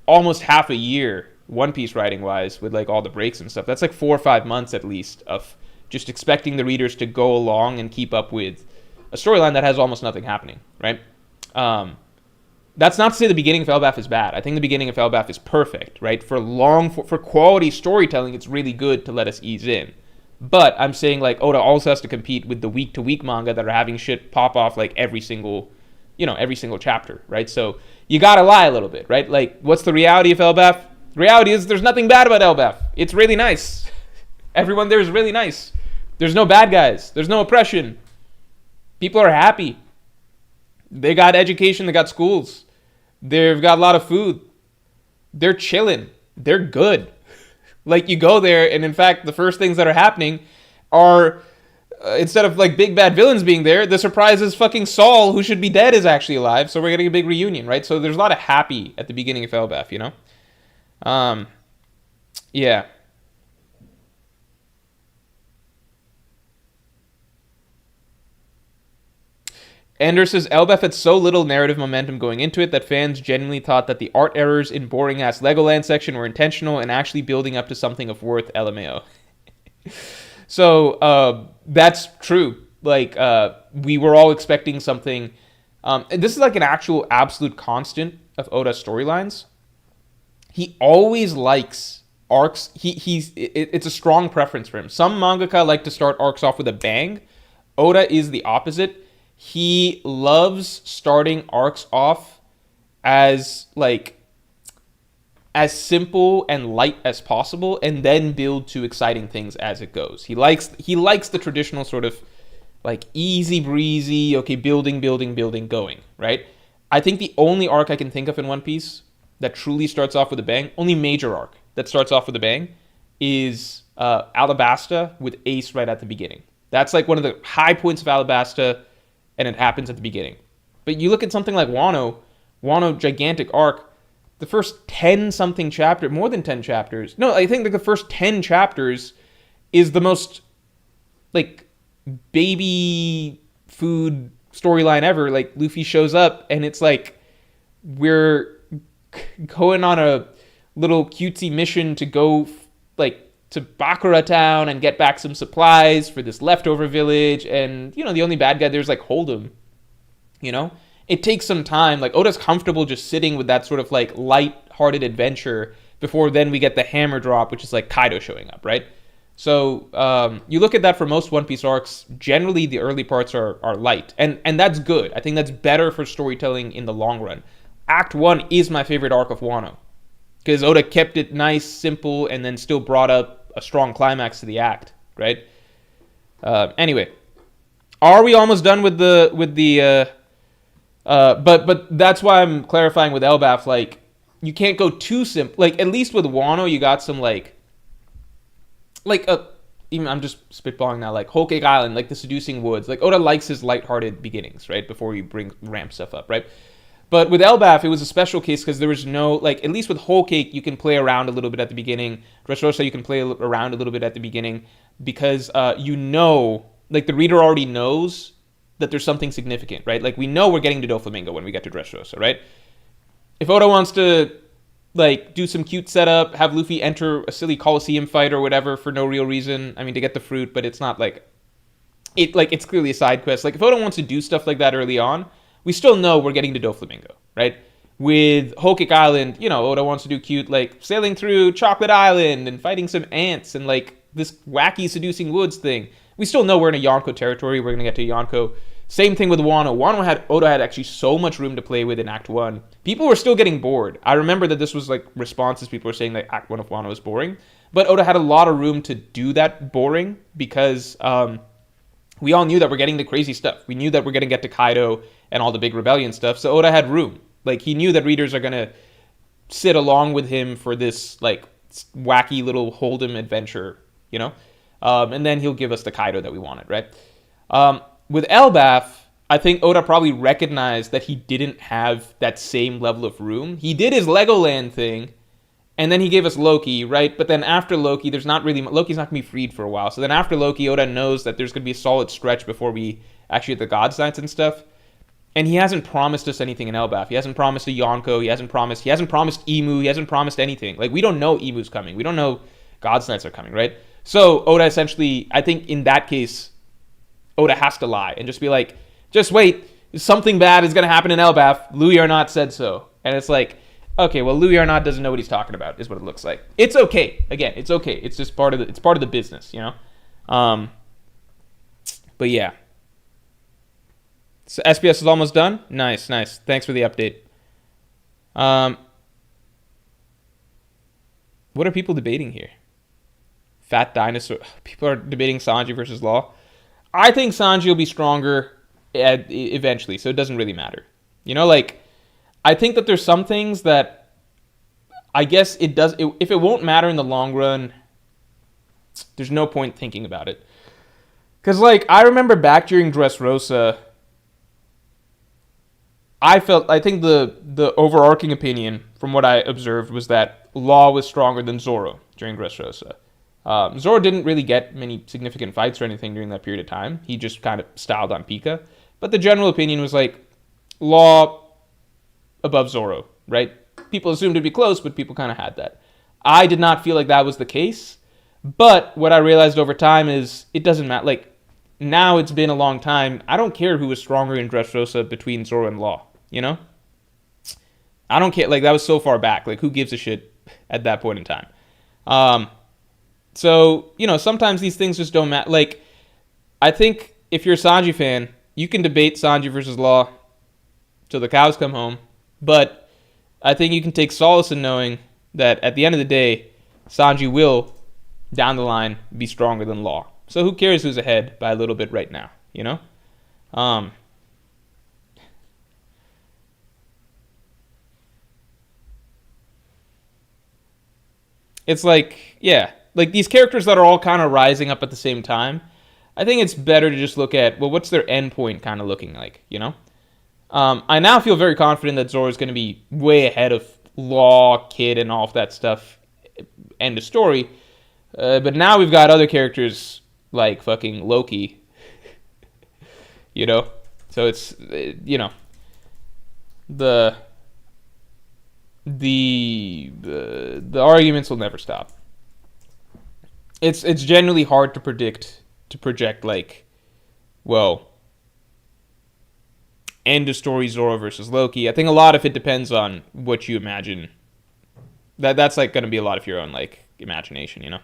almost half a year, One Piece writing wise, with, like, all the breaks and stuff. That's like 4 or 5 months at least of just expecting the readers to go along and keep up with a storyline that has almost nothing happening, right? That's not to say the beginning of Elbaf is bad. I think the beginning of Elbaf is perfect, right? For quality storytelling, it's really good to let us ease in. But I'm saying, like, Oda also has to compete with the week-to-week manga that are having shit pop off, like, every single chapter, right? So you gotta lie a little bit, right? Like, what's the reality of Elbaf? The reality is there's nothing bad about Elbaf. It's really nice. Everyone there is really nice. There's no bad guys. There's no oppression. People are happy. They got education. They got schools. They've got a lot of food. They're chilling. They're good. Like, you go there, and in fact, the first things that are happening are instead of like big bad villains being there, the surprise is fucking Saul, who should be dead, is actually alive. So we're getting a big reunion, right? So there's a lot of happy at the beginning of Elbaf, you know? Yeah. Ender says Elbaf had so little narrative momentum going into it that fans genuinely thought that the art errors in boring ass Legoland section were intentional and actually building up to something of worth. LMAO. So that's true. Like we were all expecting something. And this is like an actual absolute constant of Oda's storylines. He always likes arcs. It's a strong preference for him. Some mangaka like to start arcs off with a bang. Oda is the opposite. He loves starting arcs off as simple and light as possible, and then build to exciting things as it goes. He likes the traditional sort of like easy breezy, okay, building, going, right? I think the only arc I can think of in One Piece that truly starts off with a bang, only major arc that starts off with a bang, is Alabasta with Ace right at the beginning. That's like one of the high points of Alabasta, and it happens at the beginning. But you look at something like Wano gigantic arc, the first 10-something chapter, more than 10 chapters. No, I think like the first 10 chapters is the most like baby food storyline ever. Like Luffy shows up and it's like we're going on a little cutesy mission to go like to Bakura Town and get back some supplies for this leftover village, and you know the only bad guy there's like Hold'em. You know, it takes some time. Like Oda's comfortable just sitting with that sort of like light-hearted adventure before then we get the hammer drop, which is like Kaido showing up, right? So you look at that for most One Piece arcs. Generally, the early parts are light, and that's good. I think that's better for storytelling in the long run. Act 1 is my favorite arc of Wano because Oda kept it nice, simple, and then still brought up a strong climax to the act, right? Anyway, are we almost done with the? But that's why I'm clarifying with Elbaf. Like, you can't go too simple. Like, at least with Wano, you got some even I'm just spitballing now. Like Whole Cake Island, like the Seducing Woods. Like Oda likes his lighthearted beginnings, right? Before you ramp stuff up, right? But with Elbaf, it was a special case because there was no, like, at least with Whole Cake, you can play around a little bit at the beginning. Dressrosa, you can play around a little bit at the beginning because you know, like, the reader already knows that there's something significant, right? Like, we know we're getting to Doflamingo when we get to Dressrosa, right? If Oda wants to, like, do some cute setup, have Luffy enter a silly Coliseum fight or whatever for no real reason, I mean, to get the fruit, but it's not, like, it's clearly a side quest. Like, if Oda wants to do stuff like that early on, we still know we're getting to Doflamingo, right? With Whole Cake Island, you know, Oda wants to do cute, like, sailing through Chocolate Island and fighting some ants and, like, this wacky Seducing Woods thing. We still know we're in a Yonko territory. We're going to get to Yonko. Same thing with Wano. Oda had actually so much room to play with in Act 1. People were still getting bored. I remember that this was, like, responses. People were saying that Act 1 of Wano was boring. But Oda had a lot of room to do that boring because we all knew that we're getting to crazy stuff. We knew that we're going to get to Kaido and all the big rebellion stuff. So Oda had room. Like, he knew that readers are going to sit along with him for this, like, wacky little Hold'em adventure, you know? And then he'll give us the Kaido that we wanted, right? With Elbaf, I think Oda probably recognized that he didn't have that same level of room. He did his Legoland thing, and then he gave us Loki, right? But then after Loki, Loki's not going to be freed for a while. So then after Loki, Oda knows that there's going to be a solid stretch before we actually get the God's Knights and stuff. And he hasn't promised us anything in Elbaf. He hasn't promised a Yonko. He hasn't promised Emu. He hasn't promised anything. Like, we don't know Emu's coming. We don't know God's Knights are coming, right? So Oda essentially, I think in that case, Oda has to lie and just be like, just wait, something bad is going to happen in Elbaf. Louis Arnott said so. And it's like, okay, well, Louis Arnott doesn't know what he's talking about, is what it looks like. It's okay. Again, it's okay. It's just part of the business, you know? But yeah. So SPS is almost done? Nice. Thanks for the update. What are people debating here? Fat dinosaur. People are debating Sanji versus Law. I think Sanji will be stronger eventually, so it doesn't really matter. You know, like, I think that there's some things that I guess it does. If it won't matter in the long run, there's no point thinking about it. Because, like, I remember back during Dressrosa, I think the overarching opinion from what I observed was that Law was stronger than Zoro during Dressrosa. Zoro didn't really get many significant fights or anything during that period of time. He just kind of styled on Pika. But the general opinion was like Law above Zoro, right? People assumed it'd be close, but people kind of had that. I did not feel like that was the case. But what I realized over time is it doesn't matter. Like, now it's been a long time. I don't care who was stronger in Dressrosa between Zoro and Law, you know? I don't care. Like, that was so far back. Like, who gives a shit at that point in time? So, you know, sometimes these things just don't matter. Like, I think if you're a Sanji fan, you can debate Sanji versus Law till the cows come home. But I think you can take solace in knowing that at the end of the day, Sanji will, down the line, be stronger than Law. So who cares who's ahead by a little bit right now, you know? It's like, yeah, like these characters that are all kind of rising up at the same time. I think it's better to just look at, well, what's their end point kind of looking like, you know? I now feel very confident that Zoro's going to be way ahead of Law, Kid, and all of that stuff. End of story. But now we've got other characters like fucking Loki, you know? So it's, you know, the the arguments will never stop. It's genuinely hard to project like, well, end of story Zoro versus Loki. I think a lot of it depends on what you imagine. That's like going to be a lot of your own like imagination, you know.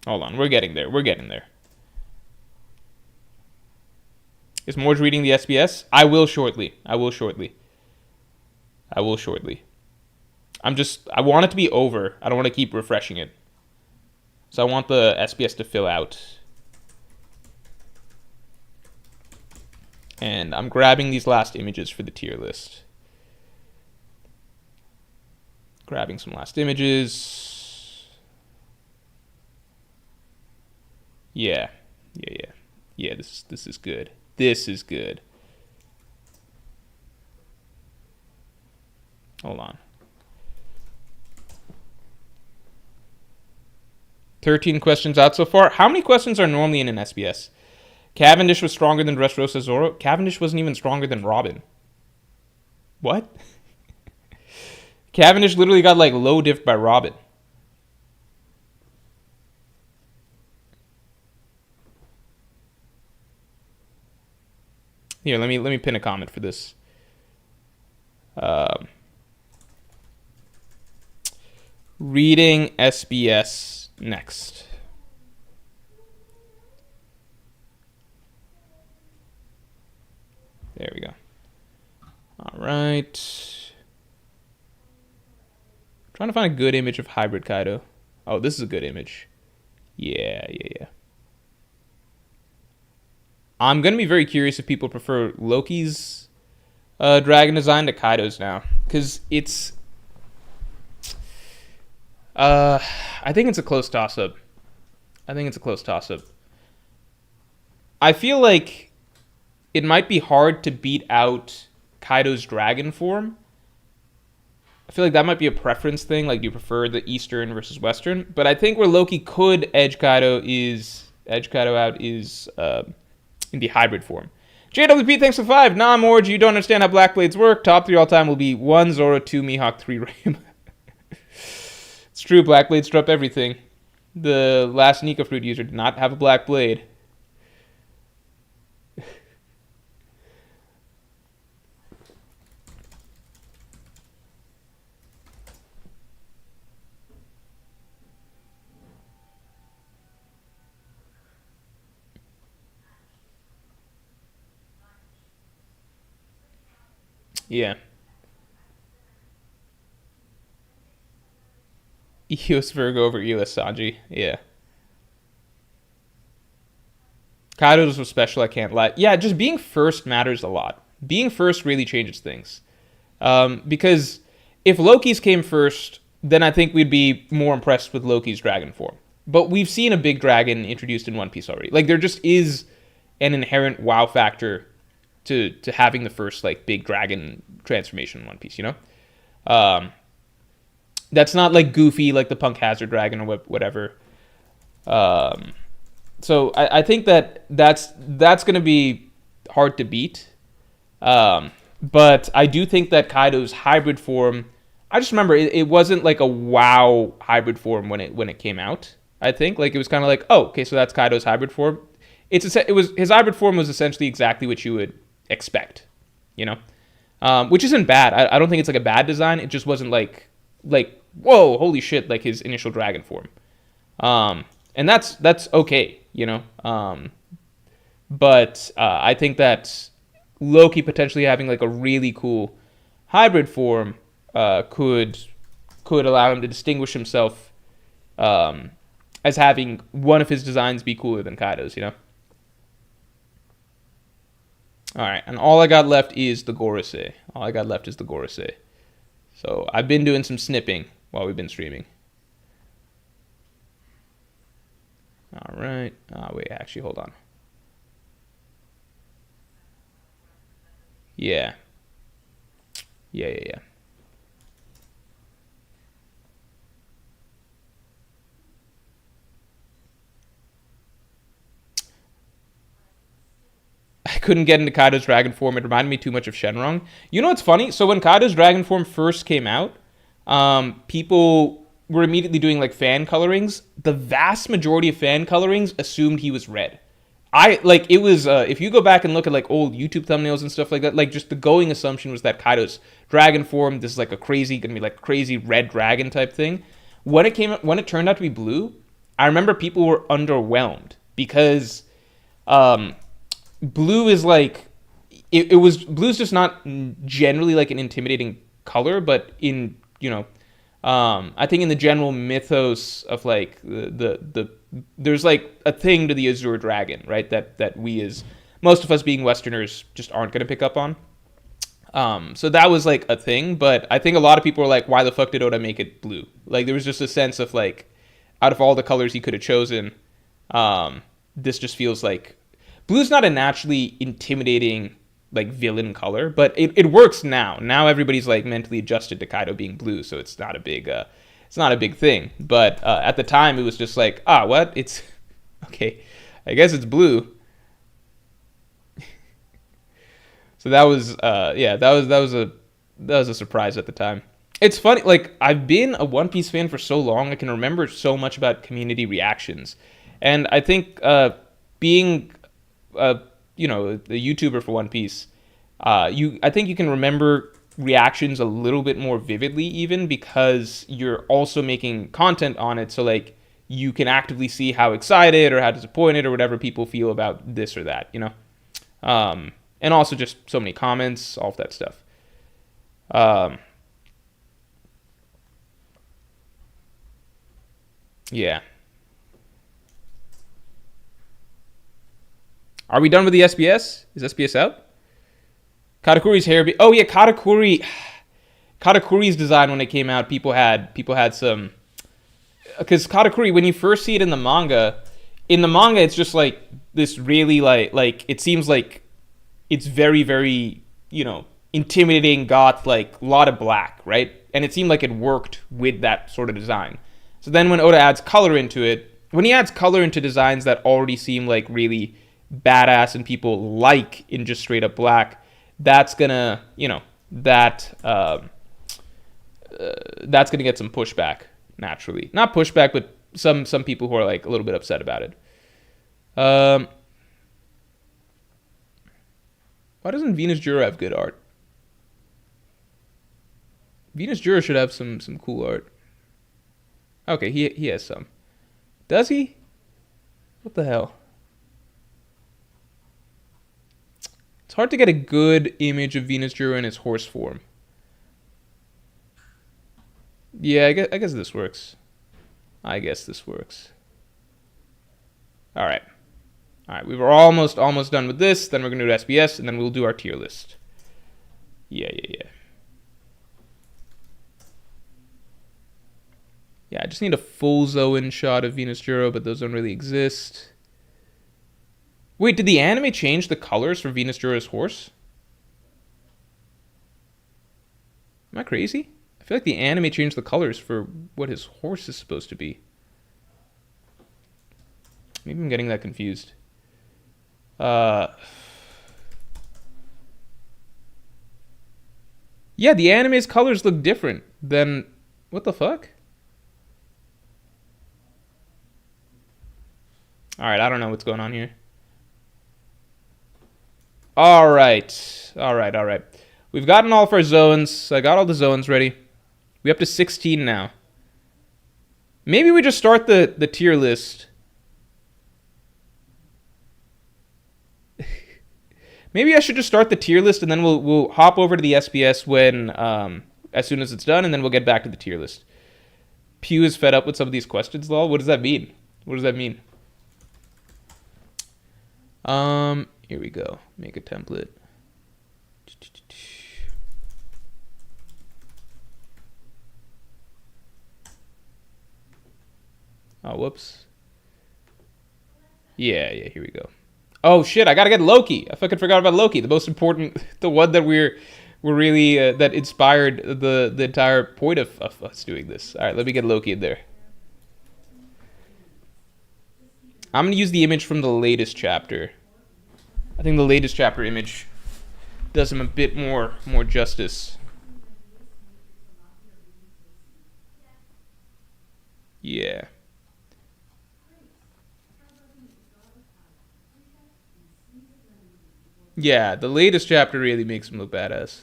Hold on, we're getting there. We're getting there. Is Morge reading the SBS? I will shortly. I will shortly. I will shortly. I want it to be over. I don't want to keep refreshing it. So I want the SBS to fill out. And I'm grabbing these last images for the tier list. Grabbing some last images. Yeah. Yeah, this is good. This is good. Hold on. 13 questions out so far. How many questions are normally in an SBS? Cavendish was stronger than Dressrosa Zoro. Cavendish wasn't even stronger than Robin. What? Cavendish literally got like low diff by Robin. Here, let me pin a comment for this. Reading SBS next. There we go. All right. Trying to find a good image of Hybrid Kaido. Oh, this is a good image. Yeah. I'm going to be very curious if people prefer Loki's dragon design to Kaido's now. Because it's... I think it's a close toss-up. I feel like it might be hard to beat out Kaido's dragon form. I feel like that might be a preference thing. Like, do you prefer the Eastern versus Western? But I think where Loki could edge Kaido out is in the hybrid form. JWP, thanks for 5. Nah, Morge, you don't understand how Black Blades work. Top 3 all time will be 1 Zoro, 2 Mihawk, 3 Rayma. It's true, Black Blades drop everything. The last Nika Fruit user did not have a Black Blade. Yeah. EOS Virgo over EOS Sanji. Yeah. Kaido's was special, I can't lie. Yeah, just being first matters a lot. Being first really changes things. Because if Loki's came first, then I think we'd be more impressed with Loki's dragon form. But we've seen a big dragon introduced in One Piece already. Like, there just is an inherent wow factor to having the first, like, big dragon transformation in One Piece, you know? That's not, like, goofy, like the Punk Hazard dragon or whatever. So I think that's going to be hard to beat. But I do think that Kaido's hybrid form, I just remember it wasn't like a wow hybrid form when it came out. I think like it was kind of like, oh, okay, so that's Kaido's hybrid form. His hybrid form was essentially exactly what you would expect, you know, which isn't bad. I don't think it's like a bad design. It just wasn't like whoa, holy shit, like his initial dragon form. And that's okay, you know. But I think that Loki potentially having like a really cool hybrid form could allow him to distinguish himself as having one of his designs be cooler than Kaido's, you know? Alright, and all I got left is the Gorosei. So I've been doing some snipping while we've been streaming. Alright. Wait, actually, hold on. Yeah. I couldn't get into Kaido's dragon form. It reminded me too much of Shenrong. You know what's funny? So when Kaido's dragon form first came out, people were immediately doing like fan colorings. The vast majority of fan colorings assumed he was red. It was if you go back and look at like old YouTube thumbnails and stuff like that, like just the going assumption was that Kaido's dragon form, this is like gonna be like crazy red dragon type thing. When it turned out to be blue, I remember people were underwhelmed because blue is like blue's just not generally like an intimidating color, but in, you know, I think in the general mythos of like the there's like a thing to the Azure Dragon, right? That we, as most of us being Westerners, just aren't going to pick up on. So that was like a thing, but I think a lot of people were like, why the fuck did Oda make it blue? Like there was just a sense of like, out of all the colors he could have chosen, this just feels like blue's not a naturally intimidating like villain color, but it works now. Now everybody's like mentally adjusted to Kaido being blue, so it's not a big thing. But at the time, it was just like, what? It's okay. I guess it's blue. So that was that was a surprise at the time. It's funny, like I've been a One Piece fan for so long, I can remember so much about community reactions, and I think being the YouTuber for One Piece, I think you can remember reactions a little bit more vividly, even because you're also making content on it, so like you can actively see how excited or how disappointed or whatever people feel about this or that, you know. And also just so many comments, all of that stuff. Yeah. Are we done with the SPS? Is SPS out? Katakuri's hair. Oh yeah, Katakuri's design when it came out, people had some, because Katakuri, when you first see it in the manga, it's just like this really like it seems like it's very, very, you know, intimidating goth, like a lot of black, right? And it seemed like it worked with that sort of design. So then when Oda adds color into it, when he adds color into designs that already seem like really badass and people like in just straight up black, that's gonna, you know, that's gonna get some pushback naturally. Not pushback, but some people who are like a little bit upset about it. Why doesn't Venus Jura have good art? Venus Jura should have some cool art. Okay, he has some. Does he? What the hell? It's hard to get a good image of Venus Jura in his horse form. Yeah, I guess this works. All right, we were almost done with this. Then we're going to do SPS, and then we'll do our tier list. Yeah. Yeah, I just need a full Zoan shot of Venus Juro, but those don't really exist. Wait, did the anime change the colors for Venus Juro's horse? Am I crazy? I feel like the anime changed the colors for what his horse is supposed to be. Maybe I'm getting that confused. Yeah, the anime's colors look different than... What the fuck? Alright, I don't know what's going on here. Alright. Alright. We've gotten all of our zones. I got all the zones ready. We up to 16 now. Maybe we just start the tier list. Maybe I should just start the tier list and then we'll hop over to the SPS when as soon as it's done, and then we'll get back to the tier list. Pew is fed up with some of these questions, lol. What does that mean? What does that mean? Here we go. Make a template. Oh, whoops. Yeah, here we go. Oh shit, I gotta get Loki. I fucking forgot about Loki. The most important, the one that we're really, that inspired the entire point of us doing this. Alright, let me get Loki in there. I'm gonna use the image from the latest chapter. I think the latest chapter image does him a bit more justice. Yeah. Yeah, the latest chapter really makes him look badass.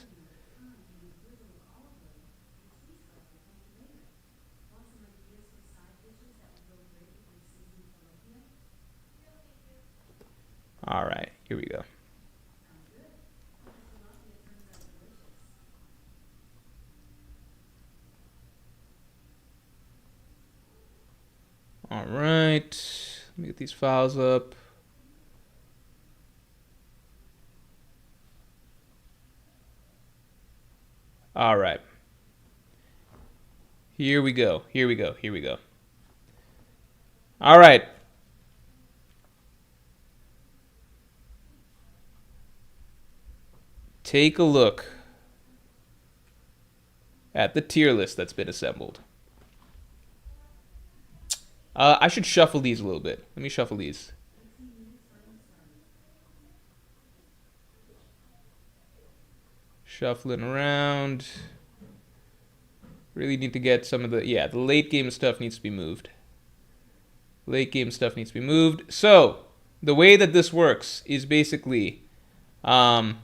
Alright, here we go. Alright, let me get these files up. Alright. Here we go. Alright. Take a look at the tier list that's been assembled. I should shuffle these a little bit. Let me shuffle these. Shuffling around. Really need to get some of the... Yeah, the late game stuff needs to be moved. So, the way that this works is basically... it's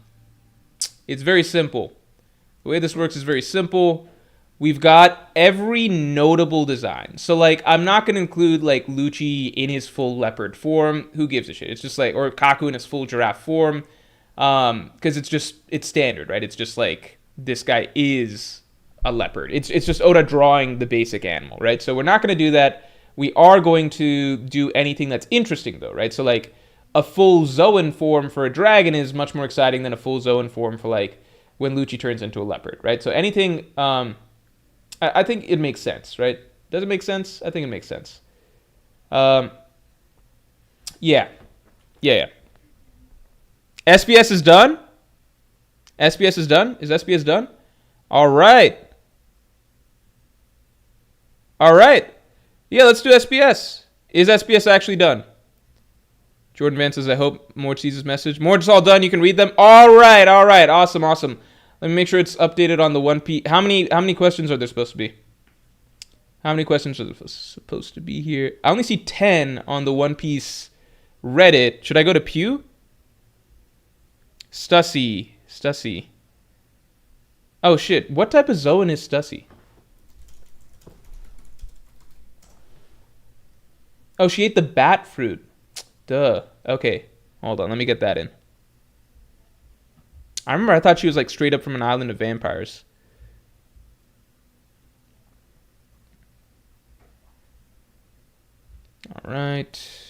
very simple. The way this works is very simple. We've got every notable design. So, like, I'm not going to include, like, Lucci in his full leopard form. Who gives a shit? It's just like... Or Kaku in his full giraffe form. Because it's standard, right? It's just like, this guy is a leopard. It's just Oda drawing the basic animal, right? So we're not going to do that. We are going to do anything that's interesting, though, right? So, like, a full Zoan form for a dragon is much more exciting than a full Zoan form for, like, when Lucci turns into a leopard, right? So anything, I think it makes sense, right? Does it make sense? I think it makes sense. Yeah. SPS is done? SPS is done? Is SPS done? All right. Yeah, let's do SPS. Is SPS actually done? Jordan Van says, I hope Mort sees his message. Mort, it's all done. You can read them. All right. Awesome. Let me make sure it's updated on the One Piece. How many questions are there supposed to be? How many questions are there supposed to be here? I only see 10 on the One Piece Reddit. Should I go to Pew? Stussy. Oh, shit. What type of Zoan is Stussy? Oh, she ate the bat fruit. Duh. Okay. Hold on. Let me get that in. I remember I thought she was like straight up from an island of vampires. All right.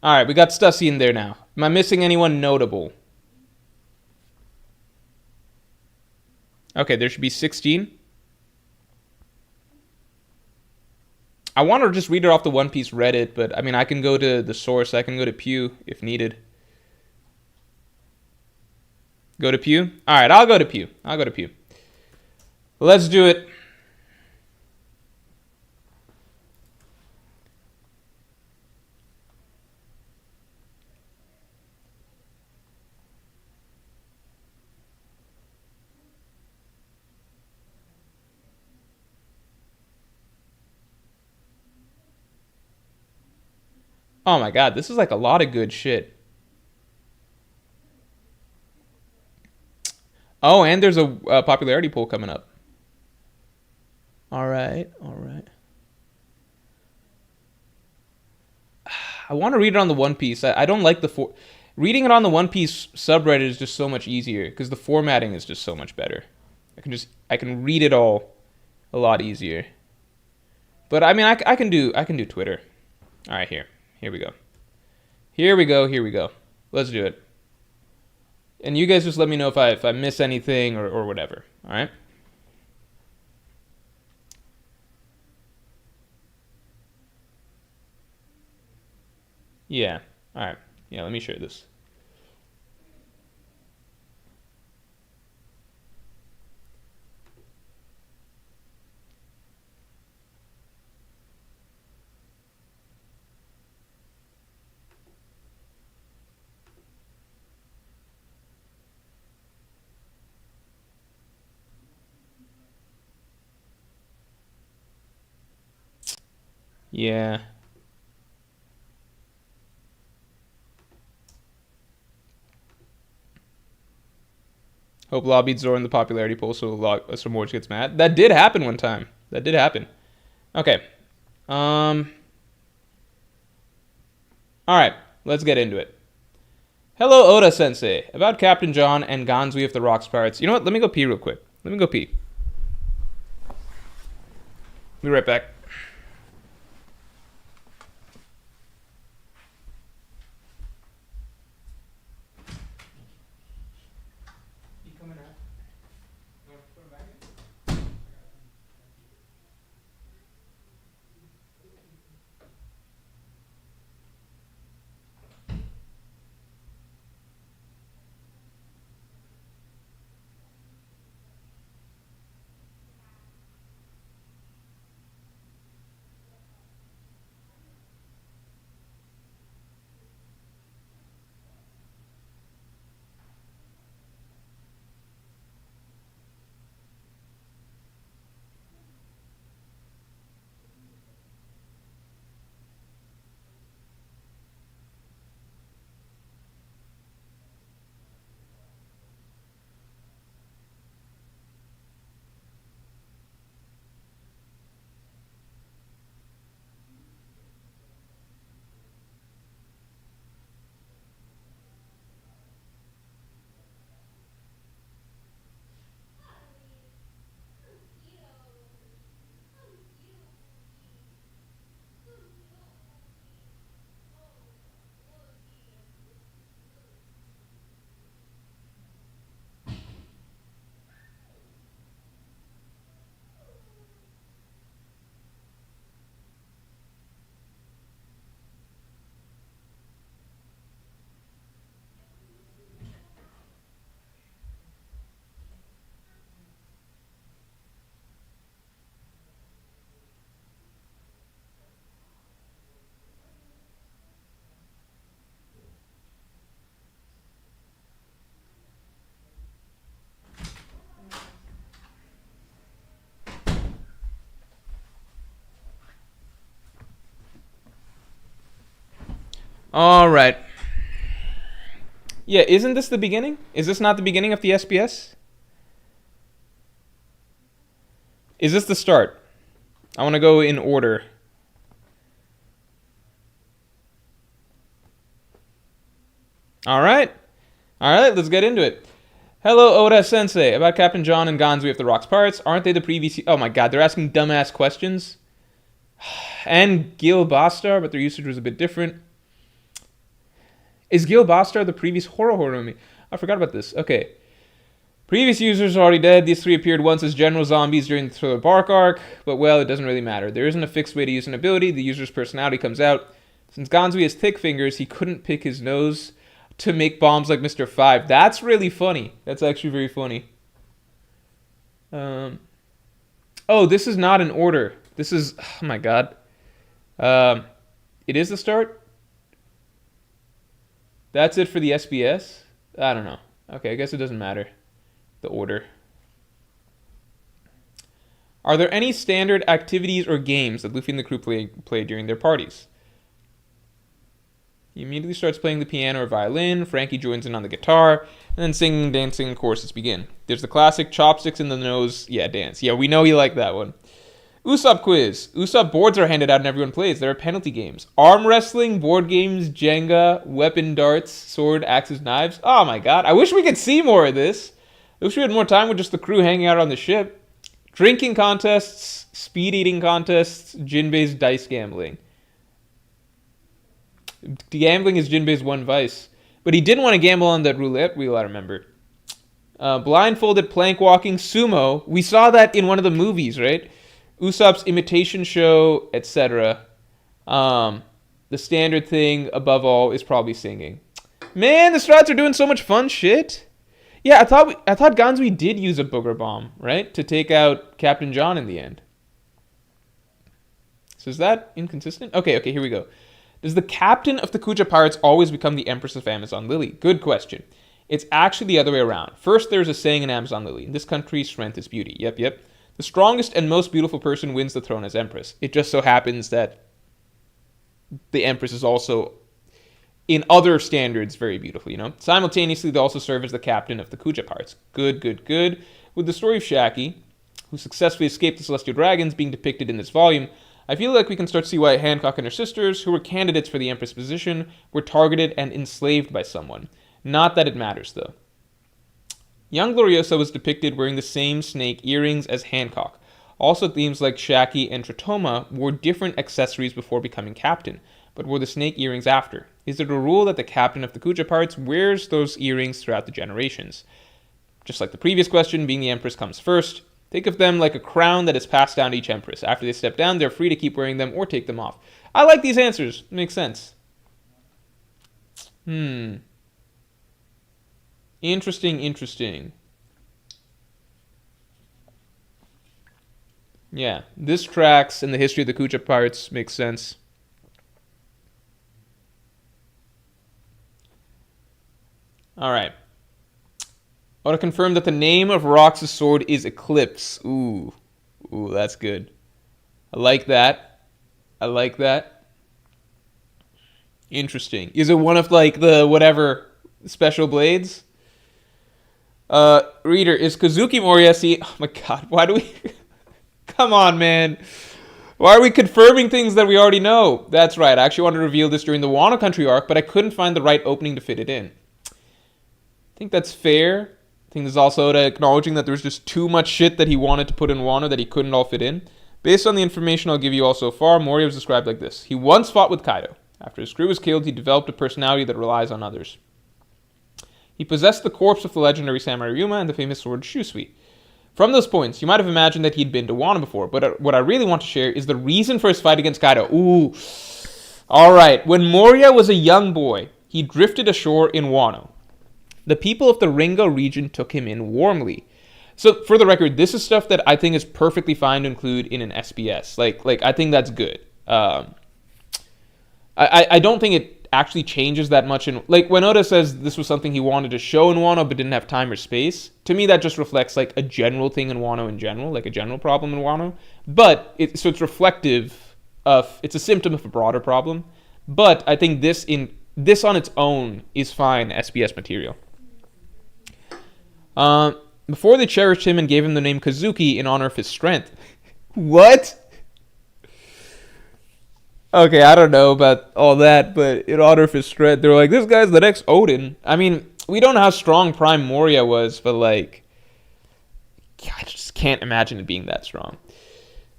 All right, we got Stussy in there now. Am I missing anyone notable? Okay, there should be 16. I want to just read it off the One Piece Reddit, but I mean, I can go to the source. I can go to Pew if needed. Go to Pew? All right, I'll go to Pew. I'll go to Pew. Let's do it. Oh my god, this is like a lot of good shit. Oh, and there's a popularity poll coming up. All right, all right. I want to read it on the One Piece. I don't like reading it on the One Piece subreddit is just so much easier because the formatting is just so much better. I can read it all a lot easier. But I mean, I can do Twitter. All right, here we go. Here we go. Let's do it. And you guys just let me know if I miss anything or whatever. All right. Yeah. All right. Yeah. Let me share this. Yeah. Hope Law beats Zoro in the popularity poll, so Morge gets mad. That did happen one time. That did happen. Okay. All right. Let's get into it. Hello, Oda Sensei. About Captain John and Gansui of the Rocks Pirates. You know what? Let me go pee real quick. Let me go pee. Be right back. All right. Yeah, isn't this the beginning? Is this not the beginning of the SPS? Is this the start? I want to go in order. All right. All right, let's get into it. Hello, Oda Sensei. About Captain John and Gansui of the Rocks Pirates. Aren't they the previous... Oh my god, they're asking dumbass questions. And Gil Bastar, but their usage was a bit different. Is Gil Bastar the previous horror? I forgot about this. Okay. Previous users are already dead. These three appeared once as general zombies during the Thriller Bark arc, but well, it doesn't really matter. There isn't a fixed way to use an ability. The user's personality comes out. Since Ganzui has thick fingers, he couldn't pick his nose to make bombs like Mr. Five. That's really funny. That's actually very funny. Oh, this is not in order. This is, oh my god. It is the start? That's it for the SPS? I don't know. Okay, I guess it doesn't matter. The order. Are there any standard activities or games that Luffy and the crew play during their parties? He immediately starts playing the piano or violin. Frankie joins in on the guitar. And then singing and dancing and choruses begin. There's the classic chopsticks in the nose. Yeah, dance. Yeah, we know you like that one. Usopp quiz. Usopp boards are handed out and everyone plays. There are penalty games. Arm wrestling, board games, Jenga, weapon darts, sword, axes, knives. Oh my god. I wish we could see more of this. I wish we had more time with just the crew hanging out on the ship. Drinking contests, speed eating contests, Jinbei's dice gambling. Gambling is Jinbei's one vice. But he didn't want to gamble on that roulette wheel, I remember. Blindfolded plank walking, sumo. We saw that in one of the movies, right? Usopp's imitation show, etc. The standard thing, above all, is probably singing. Man, the Strats are doing so much fun shit. Yeah, I thought Ganzui did use a booger bomb, right? To take out Captain John in the end. So is that inconsistent? Okay, here we go. Does the captain of the Kuja Pirates always become the Empress of Amazon Lily? Good question. It's actually the other way around. First, there's a saying in Amazon Lily. In this country, strength is beauty. Yep. The strongest and most beautiful person wins the throne as Empress. It just so happens that the Empress is also, in other standards, very beautiful, you know? Simultaneously, they also serve as the captain of the Kuja Pirates. Good. With the story of Shaki, who successfully escaped the Celestial Dragons, being depicted in this volume, I feel like we can start to see why Hancock and her sisters, who were candidates for the Empress position, were targeted and enslaved by someone. Not that it matters, though. Young Gloriosa was depicted wearing the same snake earrings as Hancock. Also, themes like Shaki and Tritoma wore different accessories before becoming captain, but wore the snake earrings after. Is it a rule that the captain of the Kuja Pirates wears those earrings throughout the generations? Just like the previous question, being the Empress comes first. Think of them like a crown that is passed down to each Empress. After they step down, they're free to keep wearing them or take them off. I like these answers. Makes sense. Interesting. Yeah, this tracks and the history of the Kuja Pirates makes sense. All right. I want to confirm that the name of Rox's sword is Eclipse. Ooh, that's good. I like that. Interesting. Is it one of like the whatever special blades? Reader, is Kazuki Moriyasu... Oh my god, why do we... Come on, man. Why are we confirming things that we already know? That's right, I actually wanted to reveal this during the Wano Country arc, but I couldn't find the right opening to fit it in. I think that's fair. I think there's also Oda acknowledging that there was just too much shit that he wanted to put in Wano that he couldn't all fit in. Based on the information I'll give you all so far, Moria was described like this. He once fought with Kaido. After his crew was killed, he developed a personality that relies on others. He possessed the corpse of the legendary Samurai Ryuma and the famous sword Shusui. From those points, you might have imagined that he'd been to Wano before, but what I really want to share is the reason for his fight against Kaido. Ooh. Alright, when Moria was a young boy, he drifted ashore in Wano. The people of the Ringo region took him in warmly. So, for the record, this is stuff that I think is perfectly fine to include in an SPS. Like I think that's good. I don't think it actually changes that much. Like, when Oda says this was something he wanted to show in Wano but didn't have time or space, to me that just reflects, like, a general thing in Wano in general, like a general problem in Wano. But, it's reflective of... It's a symptom of a broader problem. But I think this on its own is fine SPS material. Before they cherished him and gave him the name Kazuki in honor of his strength. What? Okay, I don't know about all that, but in honor of his strength, they're like, this guy's the next Odin. I mean, we don't know how strong Prime Moria was, but like, I just can't imagine it being that strong.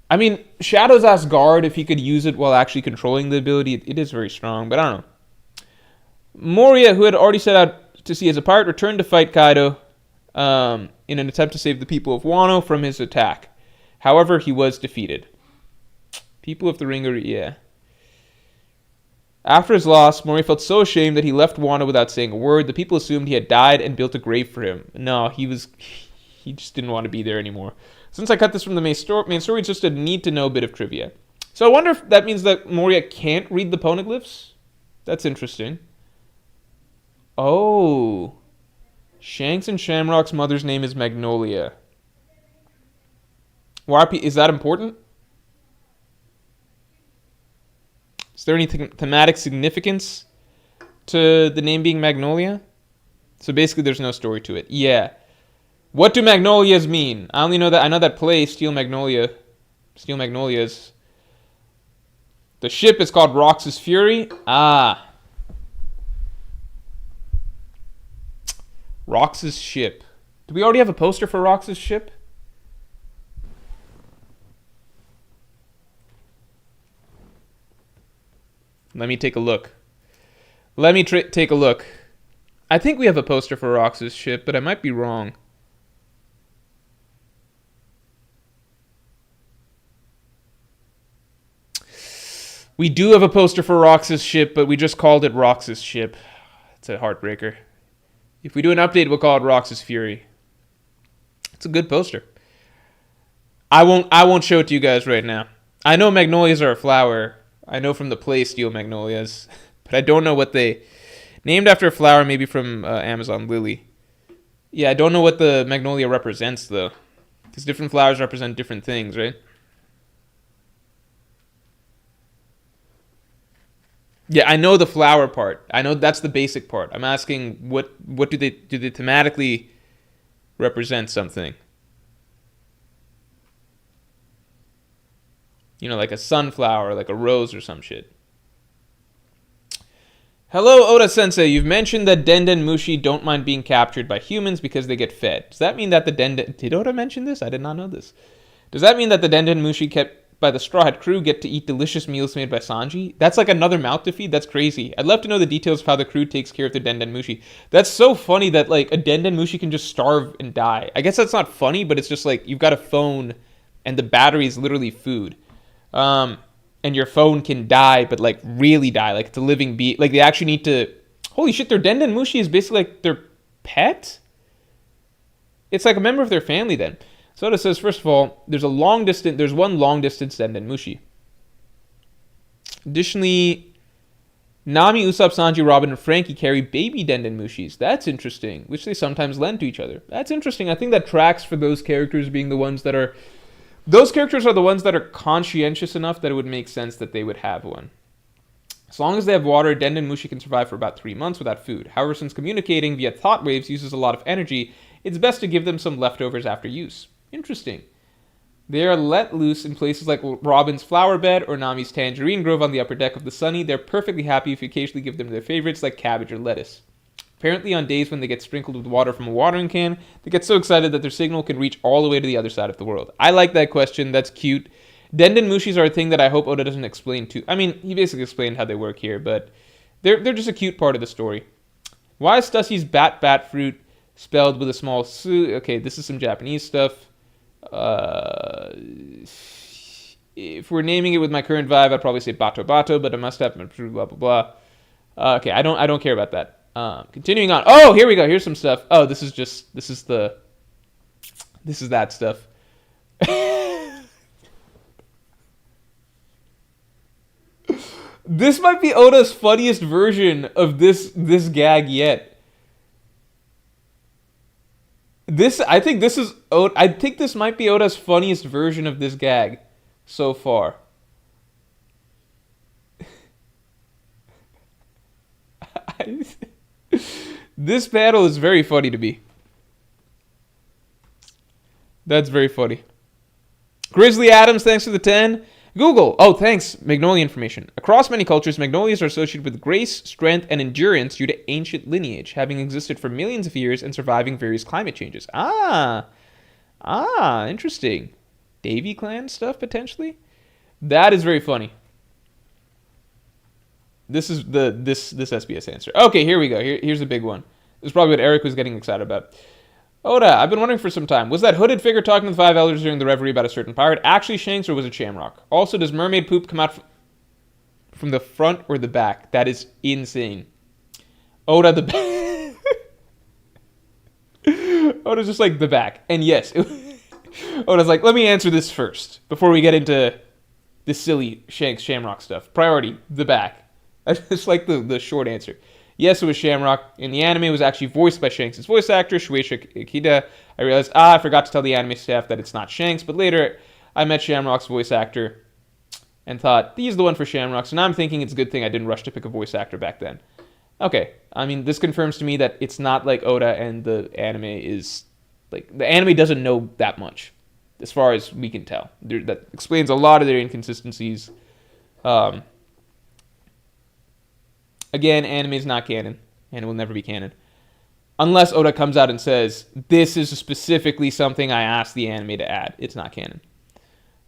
I mean, Shadow's Asgard, if he could use it while actually controlling the ability, it is very strong, but I don't know. Moria, who had already set out to see his apart, returned to fight Kaido in an attempt to save the people of Wano from his attack. However, he was defeated. People of the Ring are, yeah. After his loss, Moria felt so ashamed that he left Wano without saying a word. The people assumed he had died and built a grave for him. No, he just didn't want to be there anymore. Since I cut this from the main story, it's just a need-to-know bit of trivia. So I wonder if that means that Moria can't read the poneglyphs? That's interesting. Oh. Shanks and Shamrock's mother's name is Magnolia. Is that important? Is there any thematic significance to the name being Magnolia? So basically there's no story to it. Yeah. What do magnolias mean? I only know that. I know that play, Steel Magnolias. The ship is called Rox's Fury. Ah. Rox's ship. Do we already have a poster for Rox's ship? Let me take a look. Take a look. I think we have a poster for Rox's ship, but I might be wrong. We do have a poster for Rox's ship, but we just called it Rox's ship. It's a heartbreaker. If we do an update, we'll call it Rox's Fury. It's a good poster. I won't show it to you guys right now. I know magnolias are a flower. I know from the play Steel Magnolias, but I don't know what they... Named after a flower, maybe from Amazon Lily. Yeah, I don't know what the magnolia represents, though. Because different flowers represent different things, right? Yeah, I know the flower part. I know that's the basic part. I'm asking what do they thematically represent something? You know, like a sunflower, like a rose or some shit. Hello, Oda-sensei. You've mentioned that Denden Mushi don't mind being captured by humans because they get fed. Does that mean that the Denden... Did Oda mention this? I did not know this. Does that mean that the Denden Mushi kept by the Straw Hat crew get to eat delicious meals made by Sanji? That's like another mouth to feed? That's crazy. I'd love to know the details of how the crew takes care of the Denden Mushi. That's so funny that, like, a Denden Mushi can just starve and die. I guess that's not funny, but it's just like, you've got a phone and the battery is literally food. And your phone can die, but like really die, like it's a living being. Like they actually need to. Holy shit! Their Denden Mushi is basically like their pet. It's like a member of their family. Then Soda says, first of all, there's one long distance Denden Mushi. Additionally, Nami, Usopp, Sanji, Robin, and Frankie carry baby Denden Mushis. That's interesting, which they sometimes lend to each other. That's interesting. I think that tracks for those characters being the ones that are. Those characters are the ones that are conscientious enough that it would make sense that they would have one. As long as they have water, Denden Mushi can survive for about 3 months without food. However, since communicating via thought waves uses a lot of energy, it's best to give them some leftovers after use. Interesting. They are let loose in places like Robin's flower bed or Nami's tangerine grove on the upper deck of the Sunny. They're perfectly happy if you occasionally give them their favorites like cabbage or lettuce. Apparently, on days when they get sprinkled with water from a watering can, they get so excited that their signal can reach all the way to the other side of the world. I like that question. That's cute. Denden Mushis are a thing that I hope Oda doesn't explain too. I mean, he basically explained how they work here, but they're just a cute part of the story. Why is Stussie's bat fruit spelled with a small su? Okay, this is some Japanese stuff. If we're naming it with my current vibe, I'd probably say bato, but I must have blah blah blah. Okay, I don't care about that. Continuing on. Oh, here we go. Here's some stuff. Oh, this is that stuff. This might be Oda's funniest version of this gag yet. I think this might be Oda's funniest version of this gag so far. This panel is very funny to me. That's very funny. Grizzly Adams, thanks for the 10. Google. Oh, thanks. Magnolia information. Across many cultures, magnolias are associated with grace, strength, and endurance due to ancient lineage, having existed for millions of years and surviving various climate changes. Interesting. Davy Clan stuff, potentially? That is very funny. This is this SPS answer. Okay, here we go. Here's a big one. This is probably what Eric was getting excited about. Oda, I've been wondering for some time. Was that hooded figure talking to the five elders during the reverie about a certain pirate actually Shanks, or was it Shamrock? Also, does mermaid poop come out from the front or the back? That is insane. Oda, the back. Oda's just like, the back. And yes, Oda's like, let me answer this first before we get into this silly Shanks Shamrock stuff. Priority, the back. I just like the short answer. Yes, it was Shamrock. In the anime, it was actually voiced by Shanks' voice actor, Shueisha Ikeda. I realized, I forgot to tell the anime staff that it's not Shanks, but later I met Shamrock's voice actor and thought, he's the one for Shamrock. So now I'm thinking it's a good thing I didn't rush to pick a voice actor back then. Okay, I mean, this confirms to me that it's not like Oda and the anime is, like, the anime doesn't know that much, as far as we can tell. That explains a lot of their inconsistencies. Again, anime is not canon, and it will never be canon. Unless Oda comes out and says, this is specifically something I asked the anime to add. It's not canon.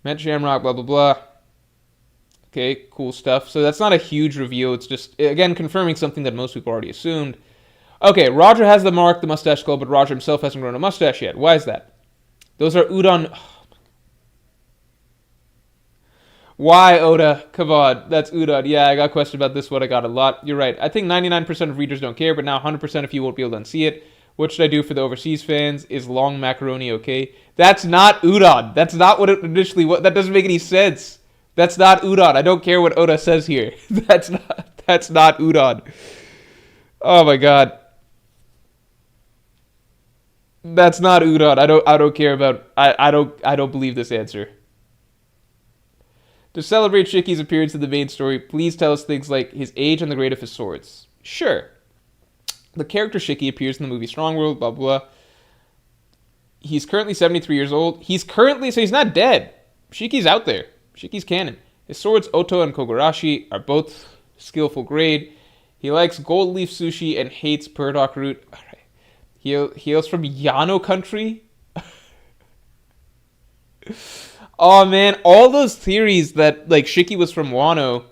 Met Shamrock, blah, blah, blah. Okay, cool stuff. So that's not a huge reveal. It's just, again, confirming something that most people already assumed. Okay, Roger has the mark, the mustache skull, but Roger himself hasn't grown a mustache yet. Why is that? Those are udon... Why, Oda? Come on, that's udon. Yeah, I got a question about this one. I got a lot. You're right. I think 99% of readers don't care, but now 100% of you won't be able to unsee it. What should I do for the overseas fans? Is long macaroni okay? That's not udon. That's not what it initially was. That doesn't make any sense. That's not udon. I don't care what Oda says here. That's not udon. Oh my god. That's not udon. I don't care about I don't believe this answer. To celebrate Shiki's appearance in the main story, please tell us things like his age and the grade of his swords. Sure. The character Shiki appears in the movie Strong World, blah, blah. He's currently 73 years old. So he's not dead. Shiki's out there. Shiki's canon. His swords, Oto and Kogurashi, are both skillful grade. He likes gold leaf sushi and hates burdock root. All right. He hails from Yano country. Oh man, all those theories that like Shiki was from Wano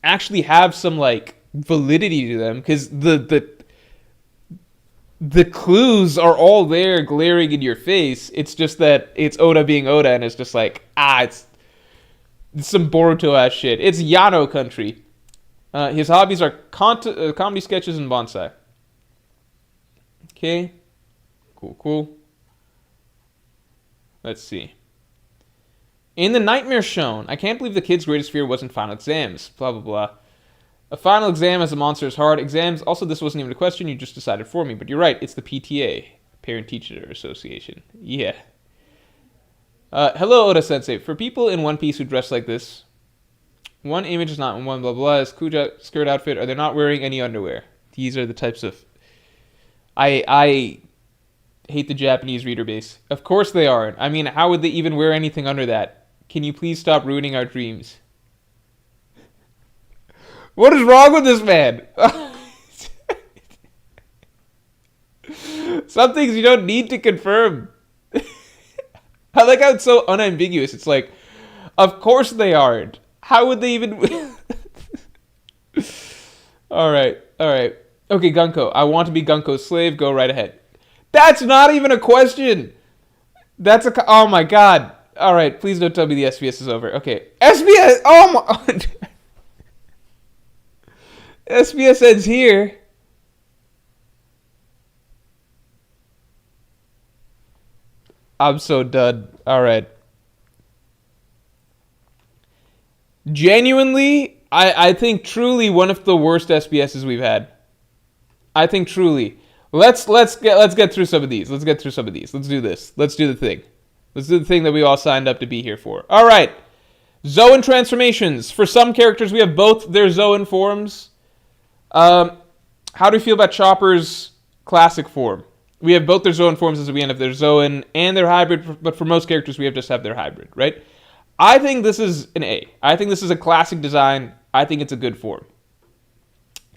actually have some like validity to them, because the clues are all there glaring in your face. It's just that it's Oda being Oda, and it's just like, it's some Boruto ass shit. It's Yano country. His hobbies are comedy sketches and bonsai. Okay. Cool. Let's see. In the nightmare shown, I can't believe the kid's greatest fear wasn't final exams. Blah, blah, blah. A final exam as a monster is hard. Exams, also this wasn't even a question, you just decided for me. But you're right, it's the PTA, Parent-Teacher Association. Yeah. Hello, Oda-sensei. For people in One Piece who dress like this, one image is not in one blah, blah, is Kuja skirt outfit, are they not wearing any underwear? These are the types of... I hate the Japanese reader base. Of course they aren't. I mean, how would they even wear anything under that? Can you please stop ruining our dreams? What is wrong with this man? Some things you don't need to confirm. I like how it's so unambiguous. It's like, of course they aren't. How would they even... All right. Okay, Gunko. I want to be Gunko's slave. Go right ahead. That's not even a question. Oh my god. All right, please don't tell me the SBS is over. Okay. SBS! Oh my... SBS ends here. I'm so done. All right. Genuinely, I think truly one of the worst SBSs we've had. I think truly. Let's get through some of these. Let's do this. Let's do the thing. Let's do the thing that we all signed up to be here for. All right. Zoan transformations. For some characters, we have both their Zoan forms. How do you feel about Chopper's classic form? We have both their Zoan forms as we end up their Zoan and their hybrid, but for most characters, we have just have their hybrid, right? I think this is an A. I think this is a classic design. I think it's a good form.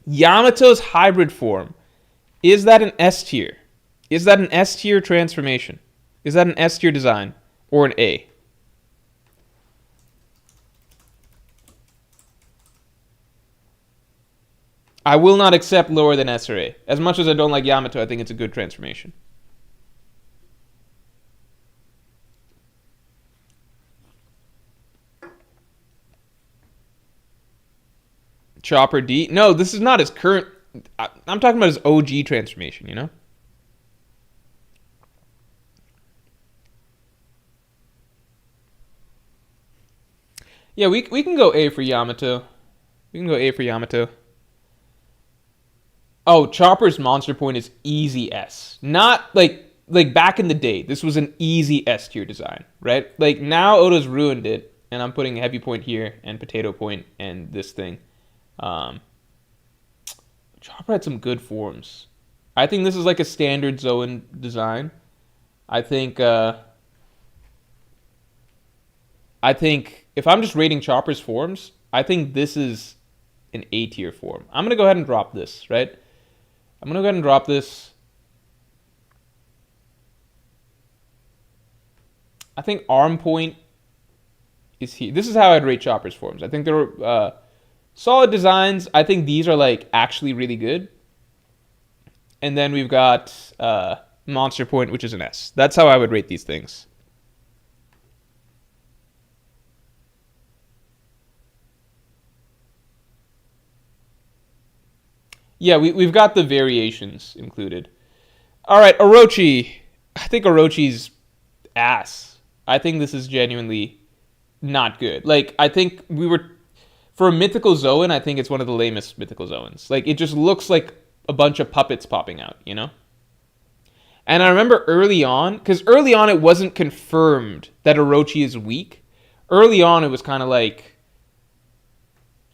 Yamato's hybrid form. Is that an S tier? Is that an S tier transformation? Is that an S tier design or an A? I will not accept lower than S or A. As much as I don't like Yamato, I think it's a good transformation. Chopper D. No, this is not his current. I'm talking about his OG transformation, you know? Yeah, we can go A for Yamato. We can go A for Yamato. Oh, Chopper's monster point is easy S. Not like back in the day. This was an easy S tier design, right? Like now Oda's ruined it, and I'm putting a heavy point here and potato point and this thing. Um, Chopper had some good forms. I think this is like a standard Zoan design. I think I think if I'm just rating Chopper's forms, I think this is an A tier form. I'm gonna go ahead and drop this, right? I'm gonna go ahead and drop this. I think arm point is here. This is how I'd rate Chopper's forms. I think they're solid designs. I think these are like actually really good. And then we've got monster point, which is an S. That's how I would rate these things. Yeah, we've got the variations included. All right, Orochi. I think Orochi's ass. I think this is genuinely not good. Like, I think we were. For a mythical Zoan, I think it's one of the lamest mythical Zoans. Like, it just looks like a bunch of puppets popping out, you know? And I remember early on, because early on it wasn't confirmed that Orochi is weak. Early on it was kind of like,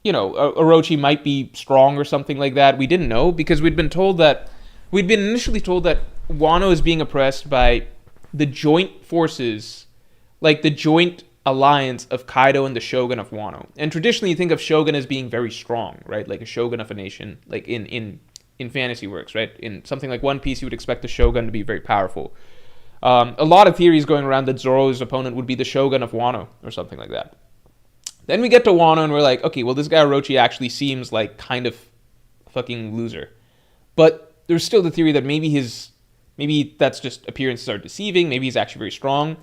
you know, Orochi might be strong or something like that. We didn't know because we'd been initially told that Wano is being oppressed by the joint forces, like the joint alliance of Kaido and the Shogun of Wano. And traditionally you think of Shogun as being very strong, right? Like a Shogun of a nation, like in fantasy works, right? In something like One Piece, you would expect the Shogun to be very powerful. A lot of theories going around that Zoro's opponent would be the Shogun of Wano or something like that. Then we get to Wano and we're like, okay, well, this guy Orochi actually seems like kind of a fucking loser. But there's still the theory that maybe that's just appearances are deceiving. Maybe he's actually very strong.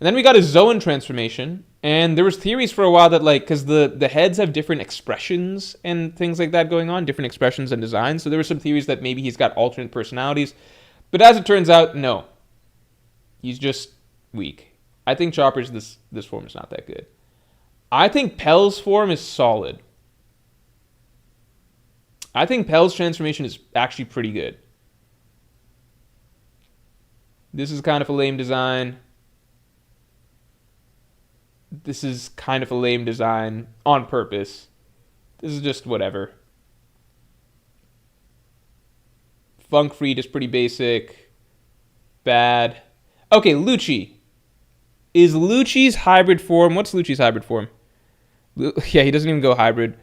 And then we got his Zoan transformation. And there was theories for a while that like, because the heads have different expressions and things like that going on, different expressions and designs. So there were some theories that maybe he's got alternate personalities. But as it turns out, no. He's just weak. I think Chopper's this form is not that good. I think Pell's form is solid. I think Pell's transformation is actually pretty good. This is kind of a lame design. This is kind of a lame design on purpose. This is just whatever. Funk Freed is pretty basic. Bad. Okay, Lucci. Is Lucci's hybrid form... What's Lucci's hybrid form? Yeah, he doesn't even go hybrid.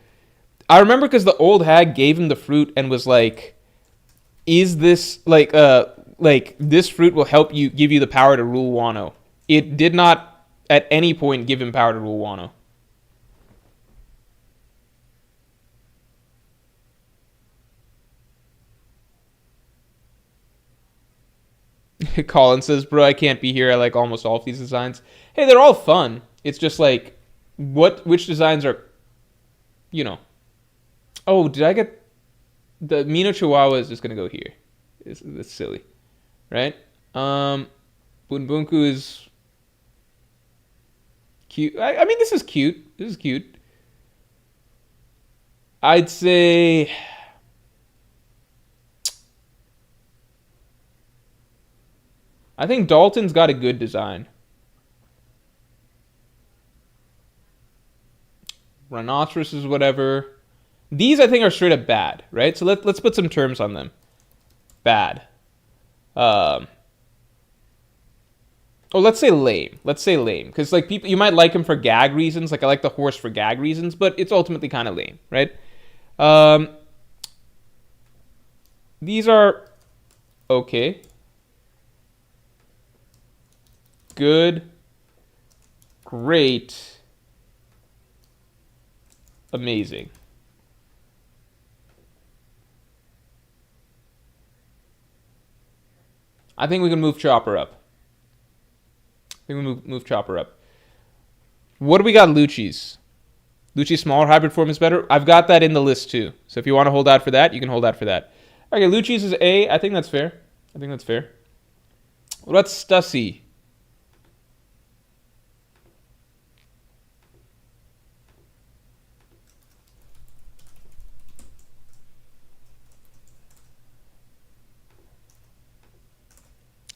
I remember because the old hag gave him the fruit and was like, is this like this fruit will help you, give you the power to rule Wano. It did not at any point give him power to rule Wano. Colin says, bro, I can't be here. I like almost all of these designs. Hey, they're all fun. It's just like, which designs are, you know. Oh, did I get... The Mino Chihuahua is just going to go here. That's silly. Right? Bunbunku is cute. I mean, this is cute. This is cute. I'd say... I think Dalton's got a good design. Rhinoceros is whatever. These, I think, are straight up bad, right? So let's put some terms on them. Bad. Oh, let's say lame. Let's say lame. Because, like, people, you might like him for gag reasons. Like, I like the horse for gag reasons. But it's ultimately kind of lame, right? These are okay. Good. Great. Amazing. I think we can move Chopper up. I think we move Chopper up. What do we got Lucci's? Lucci's smaller hybrid form is better. I've got that in the list too. So if you want to hold out for that, you can hold out for that. Okay, Lucci's is A. I think that's fair. I think that's fair. What about Stussy?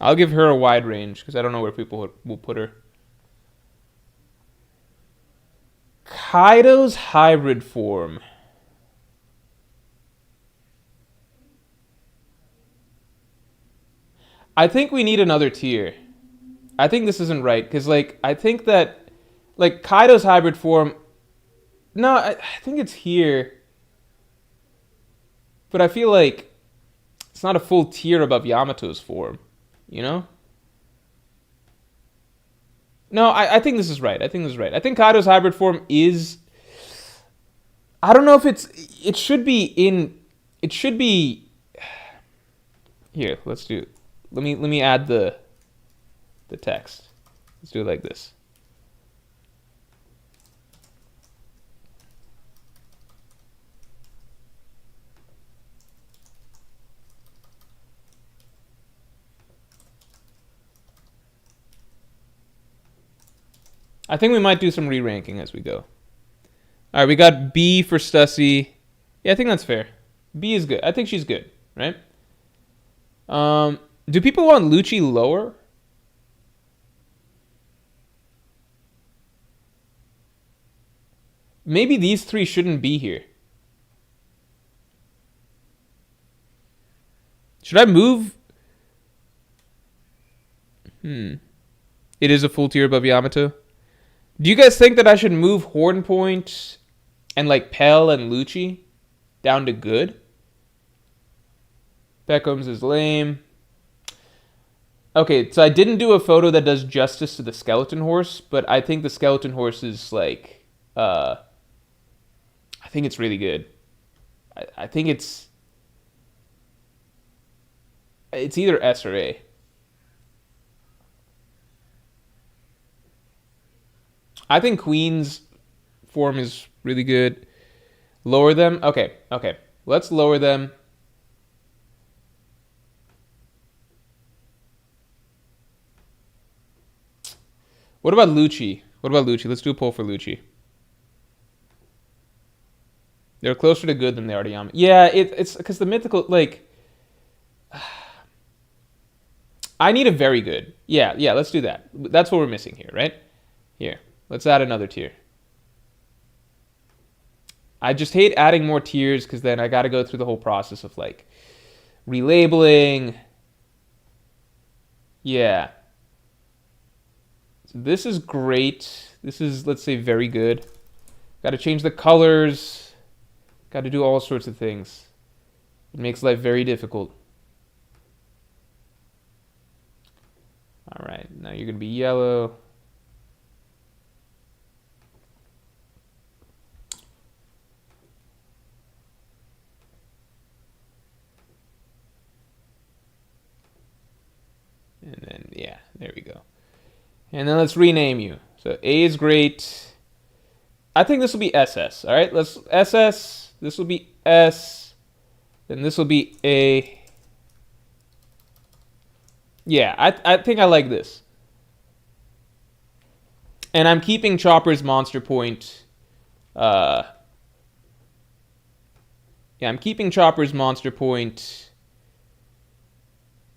I'll give her a wide range because I don't know where people will put her. Kaido's hybrid form. I think we need another tier. I think this isn't right because, like, I think that, like, Kaido's hybrid form. No, I think it's here. But I feel like it's not a full tier above Yamato's form. You know? No, I think this is right. I think this is right. I think Kaido's hybrid form is. I don't know if it's. It should be in. It should be. Here, let's do. Let me add the text. Let's do it like this. I think we might do some re-ranking as we go. All right, we got B for Stussy. Yeah, I think that's fair. B is good. I think she's good, right? Do people want Lucci lower? Maybe these three shouldn't be here. Should I move? It is a full tier above Yamato. Do you guys think that I should move Hornpoint and like Pell and Lucci down to good? Beckham's is lame. Okay, so I didn't do a photo that does justice to the skeleton horse, but I think the skeleton horse is like, I think it's really good. I think it's either S or A. I think Queen's form is really good. Lower them? Okay. Let's lower them. What about Lucci? Let's do a poll for Lucci. They're closer to good than they are to Yamato. Yeah, it's because the mythical, like... I need a very good. Yeah, let's do that. That's what we're missing here, right? Here. Let's add another tier. I just hate adding more tiers because then I got to go through the whole process of like relabeling. Yeah. So this is great. This is, let's say, very good. Got to change the colors. Got to do all sorts of things. It makes life very difficult. All right. Now you're going to be yellow. And then, yeah, there we go. And then let's rename you. So A is great. I think this will be SS. All right, let's SS. This will be S. Then this will be A. Yeah, I think I like this. And I'm keeping Chopper's monster point. Yeah, I'm keeping Chopper's monster point.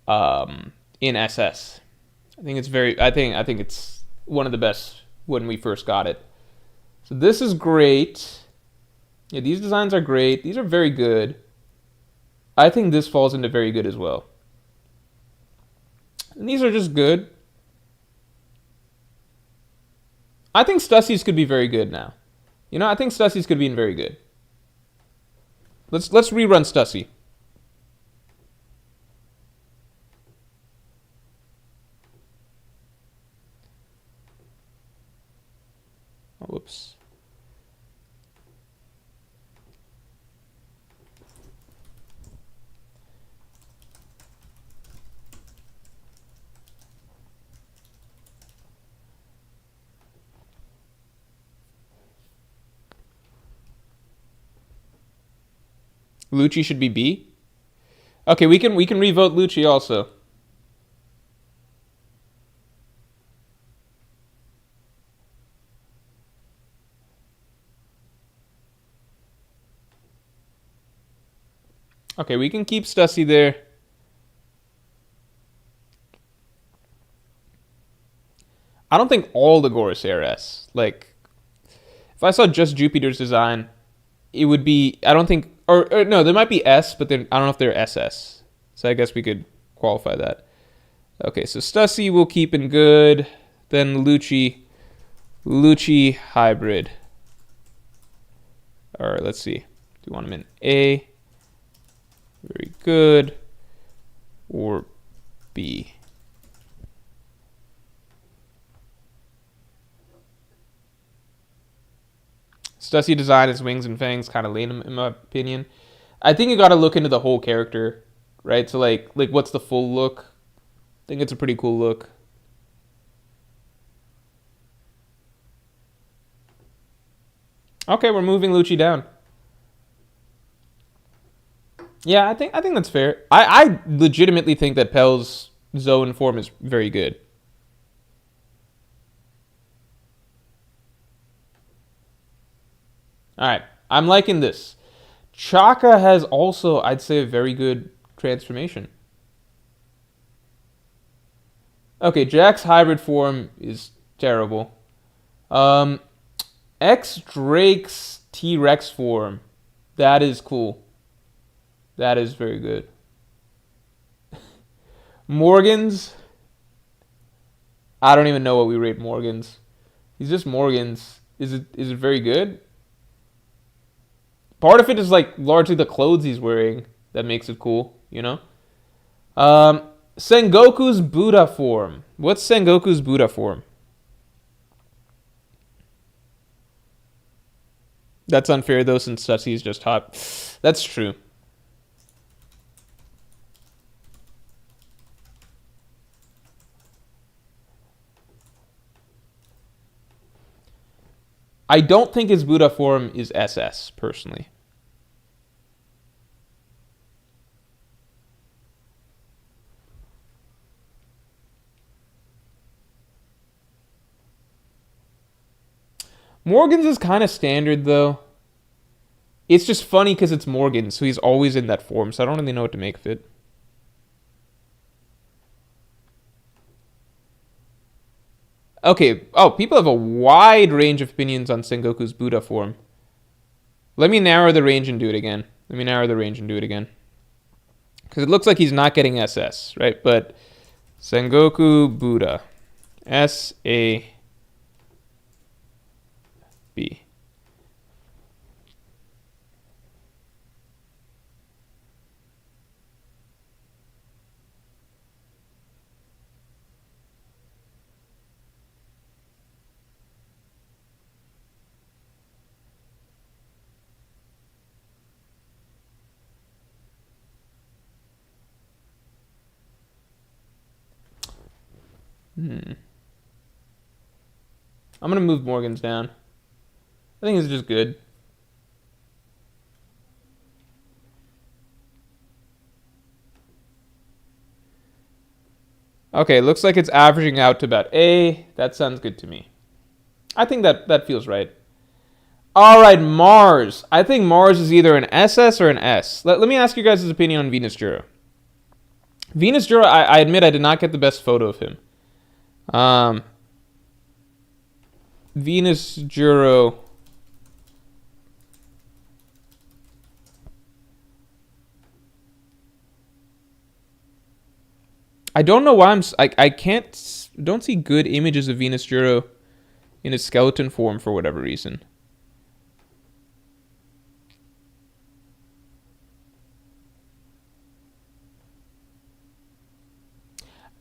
In SS. I think it's one of the best when we first got it. So this is great. Yeah, these designs are great. These are very good. I think this falls into very good as well. And these are just good. I think Stussy's could be very good now. You know, I think Stussy's could be very good. Let's rerun Stussy. Oh, whoops. Lucci should be B. Okay, we can revote Lucci also. Okay, we can keep Stussy there. I don't think all the Gorus are S. Like, if I saw just Jupiter's design, it would be. I don't think. Or no, there might be S, but then I don't know if they're SS. So I guess we could qualify that. Okay, so Stussy we'll keep in good. Then Lucci hybrid. All right, let's see. Do you want him in A? Very good. Or B? Stussy design, his wings and fangs, kind of lame in my opinion. I think you got to look into the whole character, right? So like what's the full look? I think it's a pretty cool look. Okay, we're moving Lucci down. Yeah, I think that's fair. I legitimately think that Pell's Zoan form is very good. All right, I'm liking this. Chaka has also, I'd say, a very good transformation. Okay, Jack's hybrid form is terrible. Um, X Drake's T Rex form, that is cool. That is very good. Morgan's, I don't even know what we rate Morgan's. He's just Morgan's. Is it very good? Part of it is like largely the clothes he's wearing that makes it cool, you know? Sengoku's Buddha form. What's Sengoku's Buddha form? That's unfair though, since Sessy's just hot. That's true. I don't think his Buddha form is SS, personally. Morgan's is kind of standard, though. It's just funny because it's Morgan, so he's always in that form, so I don't really know what to make of it. Okay, oh, people have a wide range of opinions on Sengoku's Buddha form. Let me narrow the range and do it again. Let me narrow the range and do it again. Because it looks like he's not getting SS, right? But Sengoku Buddha. S-A-B. I'm going to move Morgan's down. I think it's just good. Okay, looks like it's averaging out to about A. That sounds good to me. I think that feels right. All right, Mars. I think Mars is either an SS or an S. Let me ask you guys' opinion on Venus Juro. Venus Juro, I admit I did not get the best photo of him. Venus Juro. I don't know why I don't see good images of Venus Juro in its skeleton form for whatever reason.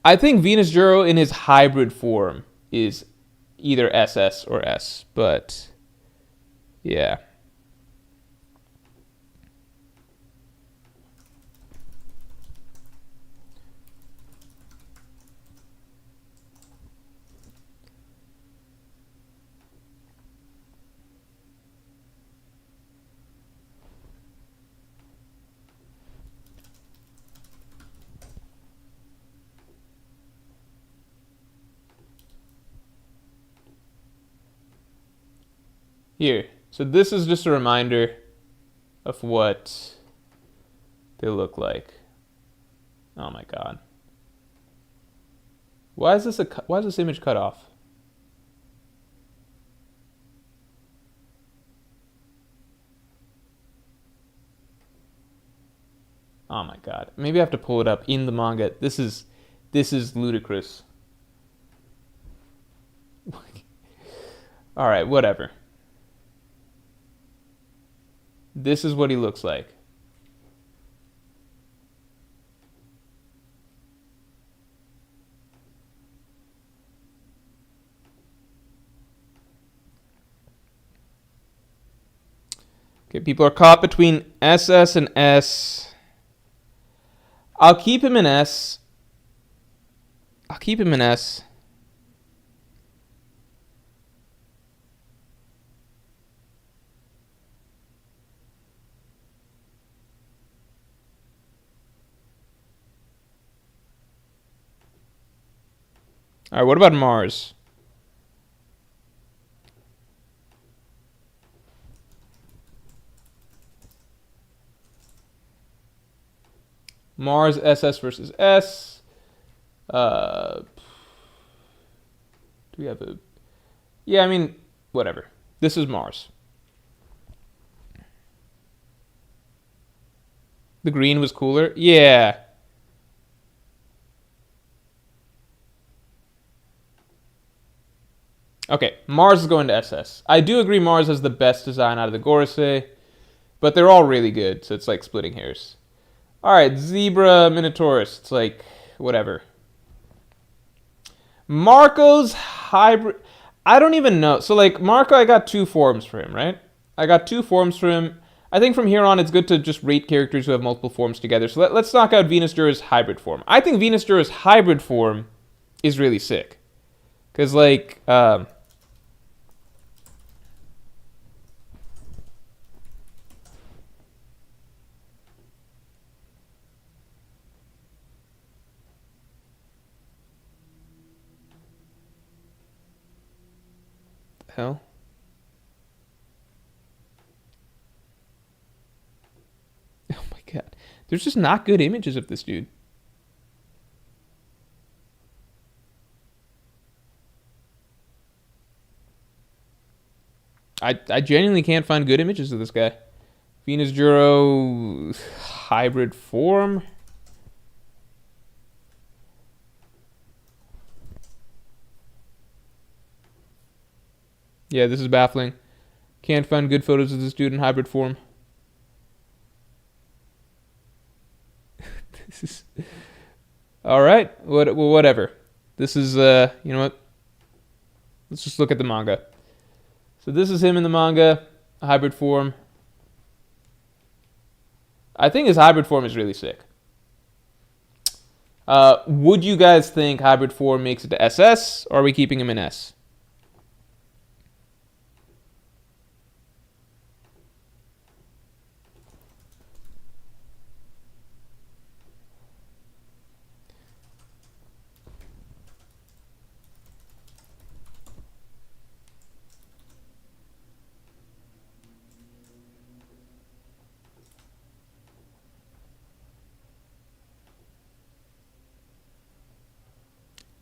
I think Venus Juro in his hybrid form is either SS or S, but yeah. Here. So this is just a reminder of what they look like. Oh my god. Why is this image cut off? Oh my god. Maybe I have to pull it up in the manga. This is ludicrous. All right, whatever. This is what he looks like. Okay, people are caught between SS and S. I'll keep him in S. I'll keep him in S. All right, what about Mars? Mars, SS versus S. Do we have a... Yeah, I mean, whatever. This is Mars. The green was cooler? Yeah. Okay, Mars is going to SS. I do agree Mars has the best design out of the Gorosei, but they're all really good, so it's like splitting hairs. All right, Zebra, Minotaurus. It's like, whatever. Marco's hybrid... I don't even know. So, like, Marco, I got 2 forms for him, right? I got 2 forms for him. I think from here on, it's good to just rate characters who have multiple forms together. So let's knock out Venus Jura's hybrid form. I think Venus Jura's hybrid form is really sick. Because, like... hell? Oh my god. There's just not good images of this dude. I genuinely can't find good images of this guy. Venus Juro hybrid form. Yeah, this is baffling. Can't find good photos of this dude in hybrid form. This is... Alright, well, whatever. This is, you know what? Let's just look at the manga. So this is him in the manga, hybrid form. I think his hybrid form is really sick. Would you guys think hybrid form makes it to SS, or are we keeping him in S?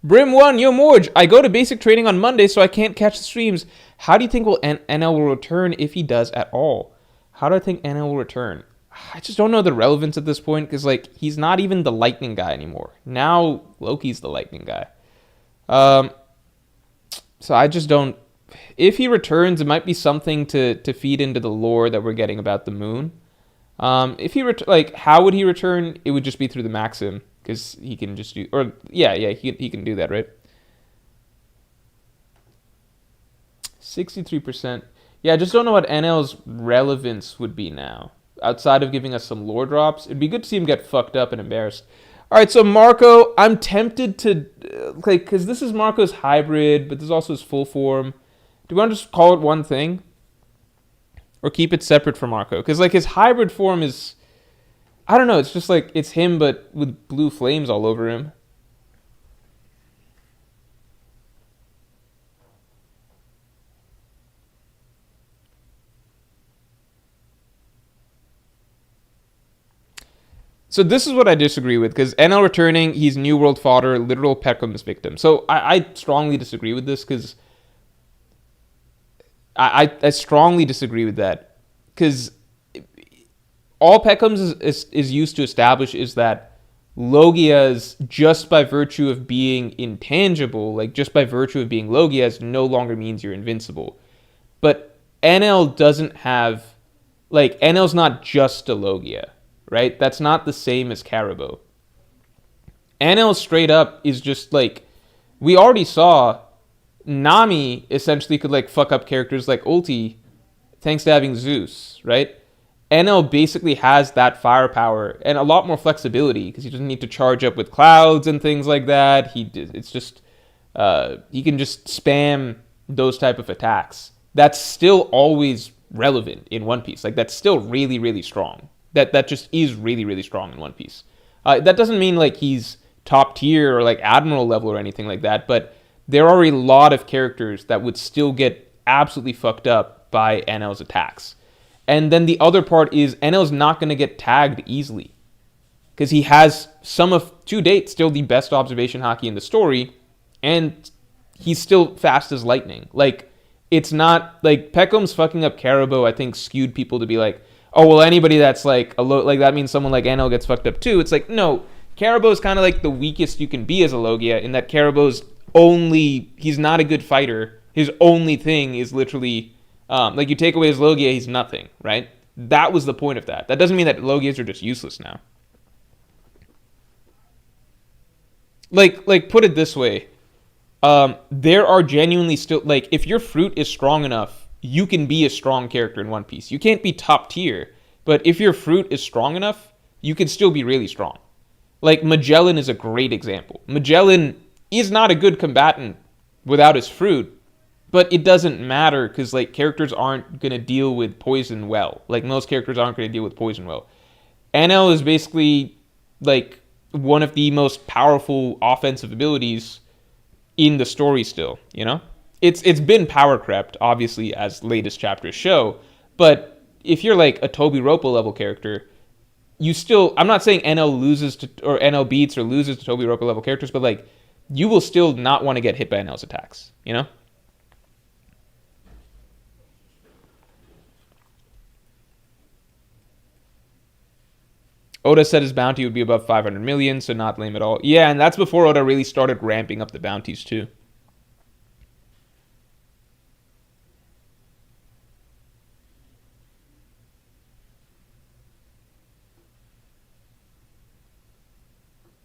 Brim1, yo Morge, I go to basic training on Monday, so I can't catch the streams. How do you think NL will return if he does at all? How do I think NL will return? I just don't know the relevance at this point, because, like, he's not even the lightning guy anymore. Now, Loki's the lightning guy. So I just don't... If he returns, it might be something to feed into the lore that we're getting about the moon. If he... like, how would he return? It would just be through the Maxim. Because he can just do... Or, yeah, he can do that, right? 63%. Yeah, I just don't know what NL's relevance would be now. Outside of giving us some lore drops. It'd be good to see him get fucked up and embarrassed. Alright, so Marco, I'm tempted to... like, because this is Marco's hybrid, but this is also his full form. Do we want to just call it one thing? Or keep it separate from Marco? Because, like, his hybrid form is... I don't know, it's just like, it's him, but with blue flames all over him. So this is what I disagree with, because NL returning, he's New World fodder, literal Peckham's victim. So I strongly disagree with this, because I strongly disagree with that, because all Peckham's is used to establish is that Logias, just by virtue of being intangible, like just by virtue of being Logias, no longer means you're invincible. But NL doesn't have, like, NL's not just a Logia, right? That's not the same as Caribou. NL straight up is just like, we already saw Nami essentially could like fuck up characters like Ulti thanks to having Zeus, right? NL basically has that firepower and a lot more flexibility because he doesn't need to charge up with clouds and things like that. It's just he can just spam those type of attacks. That's still always relevant in One Piece. Like, that's still really, really strong. That just is really, really strong in One Piece. That doesn't mean like he's top tier or like admiral level or anything like that, but there are a lot of characters that would still get absolutely fucked up by NL's attacks. And then the other part is NL's not going to get tagged easily because he has some of, to date, still the best observation haki in the story, and he's still fast as lightning. Like, it's not like Peckham's fucking up Caribou, I think, skewed people to be like, oh, well, anybody that's like like that means someone like NL gets fucked up too. It's like, no, Caribou is kind of like the weakest you can be as a Logia in that Caribou's he's not a good fighter. His only thing is literally, like, you take away his Logia, he's nothing, right? That was the point of that. That doesn't mean that Logias are just useless now. Like put it this way, there are genuinely still, like, if your fruit is strong enough, you can be a strong character in One Piece. You can't be top tier, but if your fruit is strong enough, you can still be really strong. Like, Magellan is a great example. Magellan is not a good combatant without his fruit, but it doesn't matter because, like, characters aren't going to deal with poison well. Like, most characters aren't going to deal with poison well. NL is basically, like, one of the most powerful offensive abilities in the story still, you know? It's been power crept, obviously, as latest chapters show, but if you're, like, a Toby Ropo level character, you still, I'm not saying NL loses to, or NL beats or loses to Toby Ropo level characters, but, like, you will still not want to get hit by NL's attacks, you know? Oda said his bounty would be above 500 million, so not lame at all. Yeah, and that's before Oda really started ramping up the bounties too.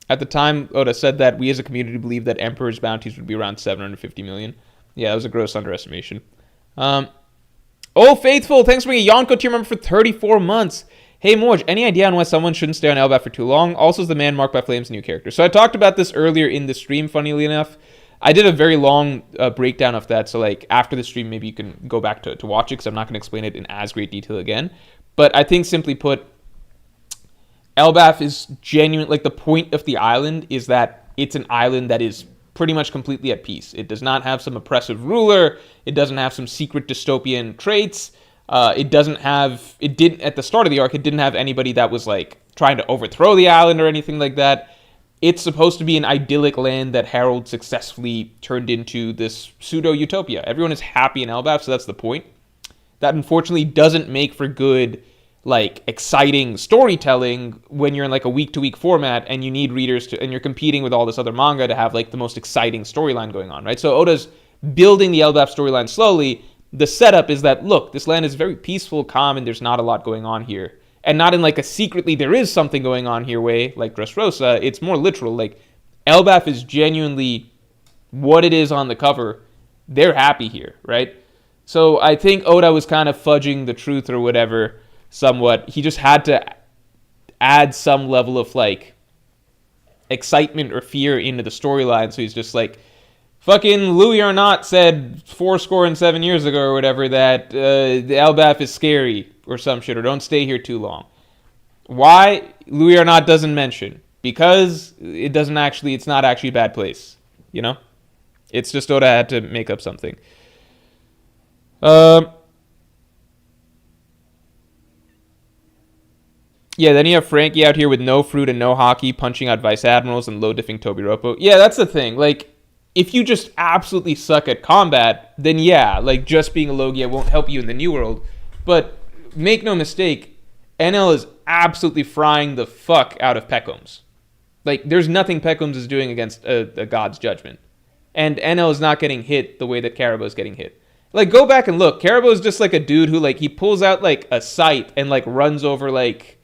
At the time, Oda said that we as a community believed that Emperor's bounties would be around 750 million. Yeah, that was a gross underestimation. Oh, Faithful, thanks for being a Yonko tier member for 34 months. Hey, Morge, any idea on why someone shouldn't stay on Elbaf for too long? Also, is the man marked by flames a new character? So I talked about this earlier in the stream, funnily enough. I did a very long breakdown of that, so like after the stream, maybe you can go back to watch it, because I'm not going to explain it in as great detail again. But I think, simply put, Elbaf is genuine. Like, the point of the island is that it's an island that is pretty much completely at peace. It does not have some oppressive ruler. It doesn't have some secret dystopian traits. It didn't, at the start of the arc, it didn't have anybody that was, like, trying to overthrow the island or anything like that. It's supposed to be an idyllic land that Harold successfully turned into this pseudo-utopia. Everyone is happy in Elbaf, so that's the point. That, unfortunately, doesn't make for good, like, exciting storytelling when you're in, like, a week-to-week format and you need readers to, and you're competing with all this other manga to have, like, the most exciting storyline going on, right? So Oda's building the Elbaf storyline slowly. The setup is that, look, this land is very peaceful, calm, and there's not a lot going on here. And not in, like, a secretly there is something going on here way, like Dressrosa. It's more literal. Like, Elbaf is genuinely what it is on the cover. They're happy here, right? So I think Oda was kind of fudging the truth or whatever somewhat. He just had to add some level of, like, excitement or fear into the storyline. So he's just like, fucking Louis Arnott said 7 years ago or whatever that the Elbaf is scary or some shit, or don't stay here too long. Why? Louis Arnott doesn't mention. Because it's not actually a bad place, you know? It's just Oda had to make up something. Yeah, then you have Frankie out here with no fruit and no hockey, punching out vice admirals and low diffing Tobiropo. Yeah, that's the thing. Like, if you just absolutely suck at combat, then yeah, like just being a Logia won't help you in the new world. But make no mistake, NL is absolutely frying the fuck out of Peckums. Like, there's nothing Peckums is doing against a God's Judgment. And NL is not getting hit the way that Caribou is getting hit. Like, go back and look. Caribou is just like a dude who, like, he pulls out, like, a sight and, like, runs over, like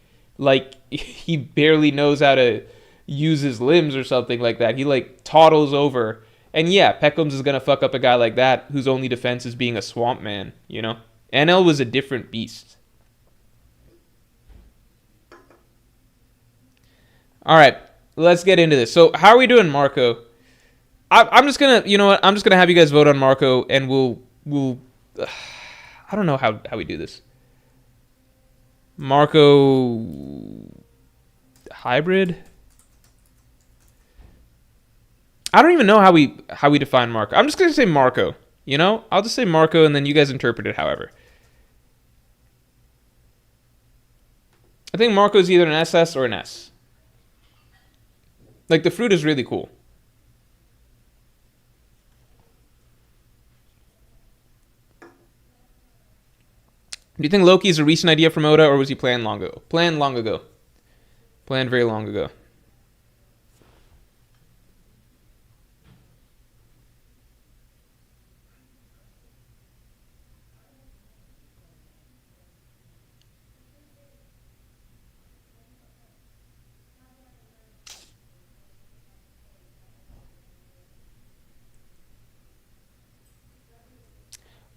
he barely knows how to use his limbs or something like that. He, like, toddles over. And, yeah, Peckums is going to fuck up a guy like that whose only defense is being a swamp man, you know? NL was a different beast. All right, let's get into this. So, how are we doing, Marco? I'm just gonna, you know what? I'm just gonna have you guys vote on Marco, and we'll. I don't know how we do this. Marco hybrid. I don't even know how we define Marco. I'm just gonna say Marco. You know, I'll just say Marco, and then you guys interpret it however. I think Marco is either an SS or an S. Like, the fruit is really cool. Do you think Loki is a recent idea from Oda, or was he planned long ago? Planned long ago. Planned very long ago.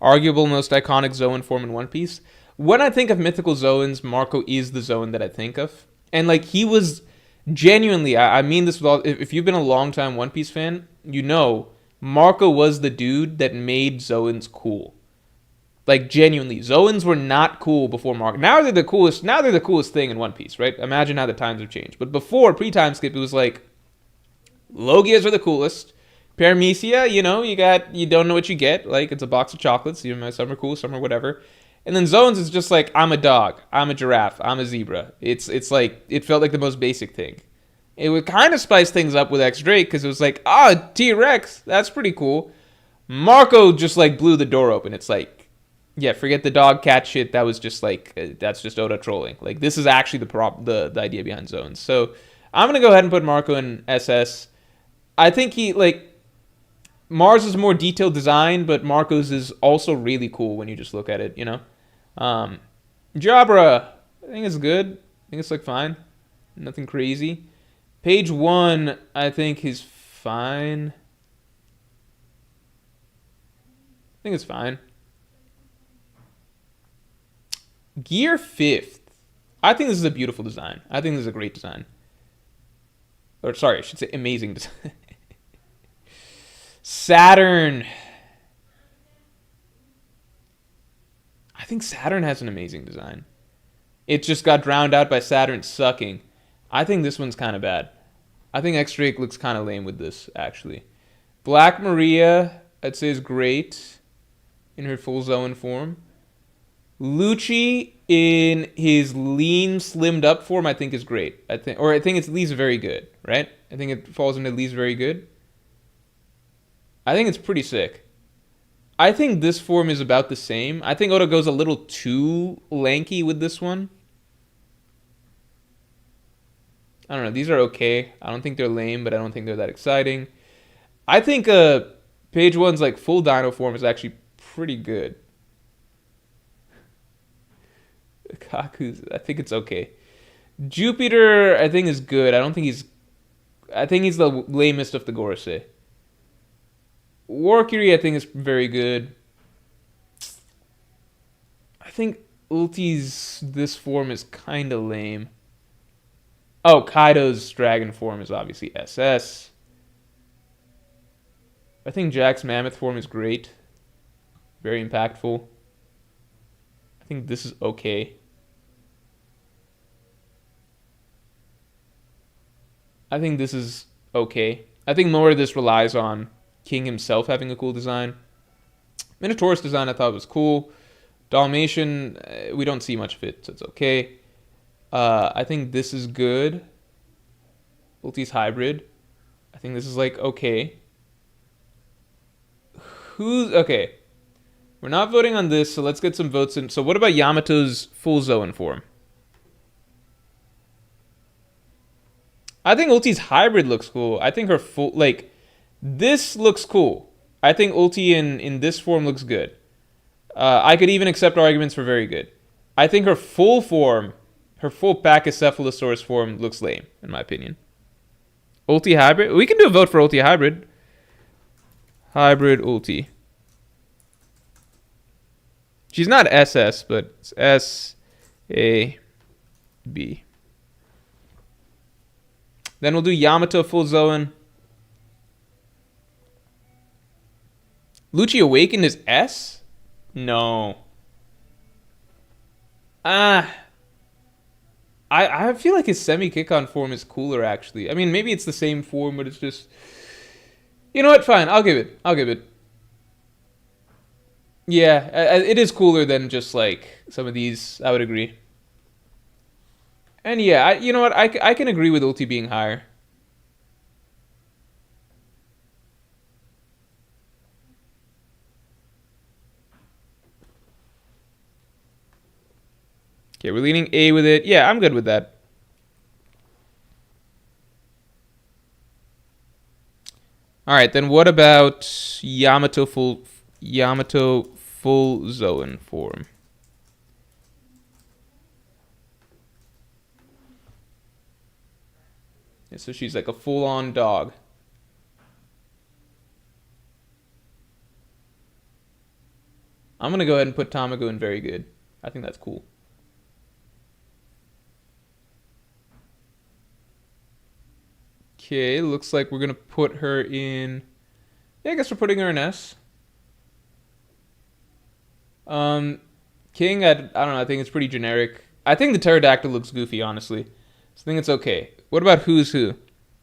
Arguable most iconic Zoan form in One Piece. When I think of mythical Zoans, Marco is the Zoan that I think of. And, like, he was genuinely, I mean this with all, if you've been a long time One Piece fan, you know, Marco was the dude that made Zoans cool. Like, genuinely. Zoans were not cool before Marco. Now they're the coolest thing in One Piece, right? Imagine how the times have changed. But before, pre-time skip, it was like, Logias are the coolest. Paramecia, you know, you don't know what you get. Like, it's a box of chocolates. You know, some are cool, some are whatever. And then Zones is just like, I'm a dog, I'm a giraffe, I'm a zebra. It's like, it felt like the most basic thing. It would kind of spice things up with X Drake because it was like, T-Rex, that's pretty cool. Marco just like blew the door open. It's like, yeah, forget the dog cat shit. That was just like, that's just Oda trolling. Like, this is actually the idea behind Zones. So I'm gonna go ahead and put Marco in SS. I think he, like, Mars is more detailed design, but Marco's is also really cool when you just look at it, you know? Jabra, I think it's good. I think it's, like, fine. Nothing crazy. Page 1, I think is fine. I think it's fine. Gear 5th. I think this is a beautiful design. I think this is a great design. Or, sorry, I should say amazing design. Saturn. I think Saturn has an amazing design. It just got drowned out by Saturn sucking. I think this one's kind of bad. I think X-Drake looks kind of lame with this, actually. Black Maria, I'd say, is great in her full Zoan form. Lucci in his lean, slimmed up form, I think is great. I think it's at least very good, right? I think it falls into at least very good. I think it's pretty sick. I think this form is about the same. I think Oda goes a little too lanky with this one. I don't know. These are okay. I don't think they're lame, but I don't think they're that exciting. I think page 1's like full dino form is actually pretty good. Kaku's, I think it's okay. Jupiter, I think is good. I think he's the lamest of the Gorosei. Warcury, I think, is very good. I think Ulti's this form is kind of lame. Oh, Kaido's dragon form is obviously SS. I think Jack's mammoth form is great. Very impactful. I think this is okay. I think this is okay. I think more of this relies on King himself having a cool design. Minotaurus design I thought was cool. Dalmatian, we don't see much of it, so it's okay. I think this is good. Ulti's hybrid. I think this is like okay. Who's okay? We're not voting on this, so let's get some votes in. So what about Yamato's full Zoan form? I think Ulti's hybrid looks cool. I think her full, like, this looks cool. I think Ulti in this form looks good. I could even accept arguments for very good. I think her full form, her full Pachycephalosaurus form looks lame, in my opinion. Ulti hybrid? We can do a vote for Ulti hybrid. Hybrid Ulti. She's not SS, but it's S-A-B. Then we'll do Yamato full Zoan. Lucci Awakened is S? No. I feel like his semi-kick-on form is cooler, actually. I mean, maybe it's the same form, but it's just... You know what? Fine. I'll give it. Yeah, it is cooler than just, like, some of these. I would agree. And yeah, you know what? I can agree with Ulti being higher. Okay, we're leaning A with it. Yeah, I'm good with that. All right, then what about Yamato full Zoan form? Yeah, so she's like a full-on dog. I'm gonna go ahead and put Tamago in very good. I think that's cool. Okay, looks like we're gonna put her in. Yeah, I guess we're putting her in S. King, I don't know. I think it's pretty generic. I think the pterodactyl looks goofy, honestly. So I think it's okay. What about Who's Who?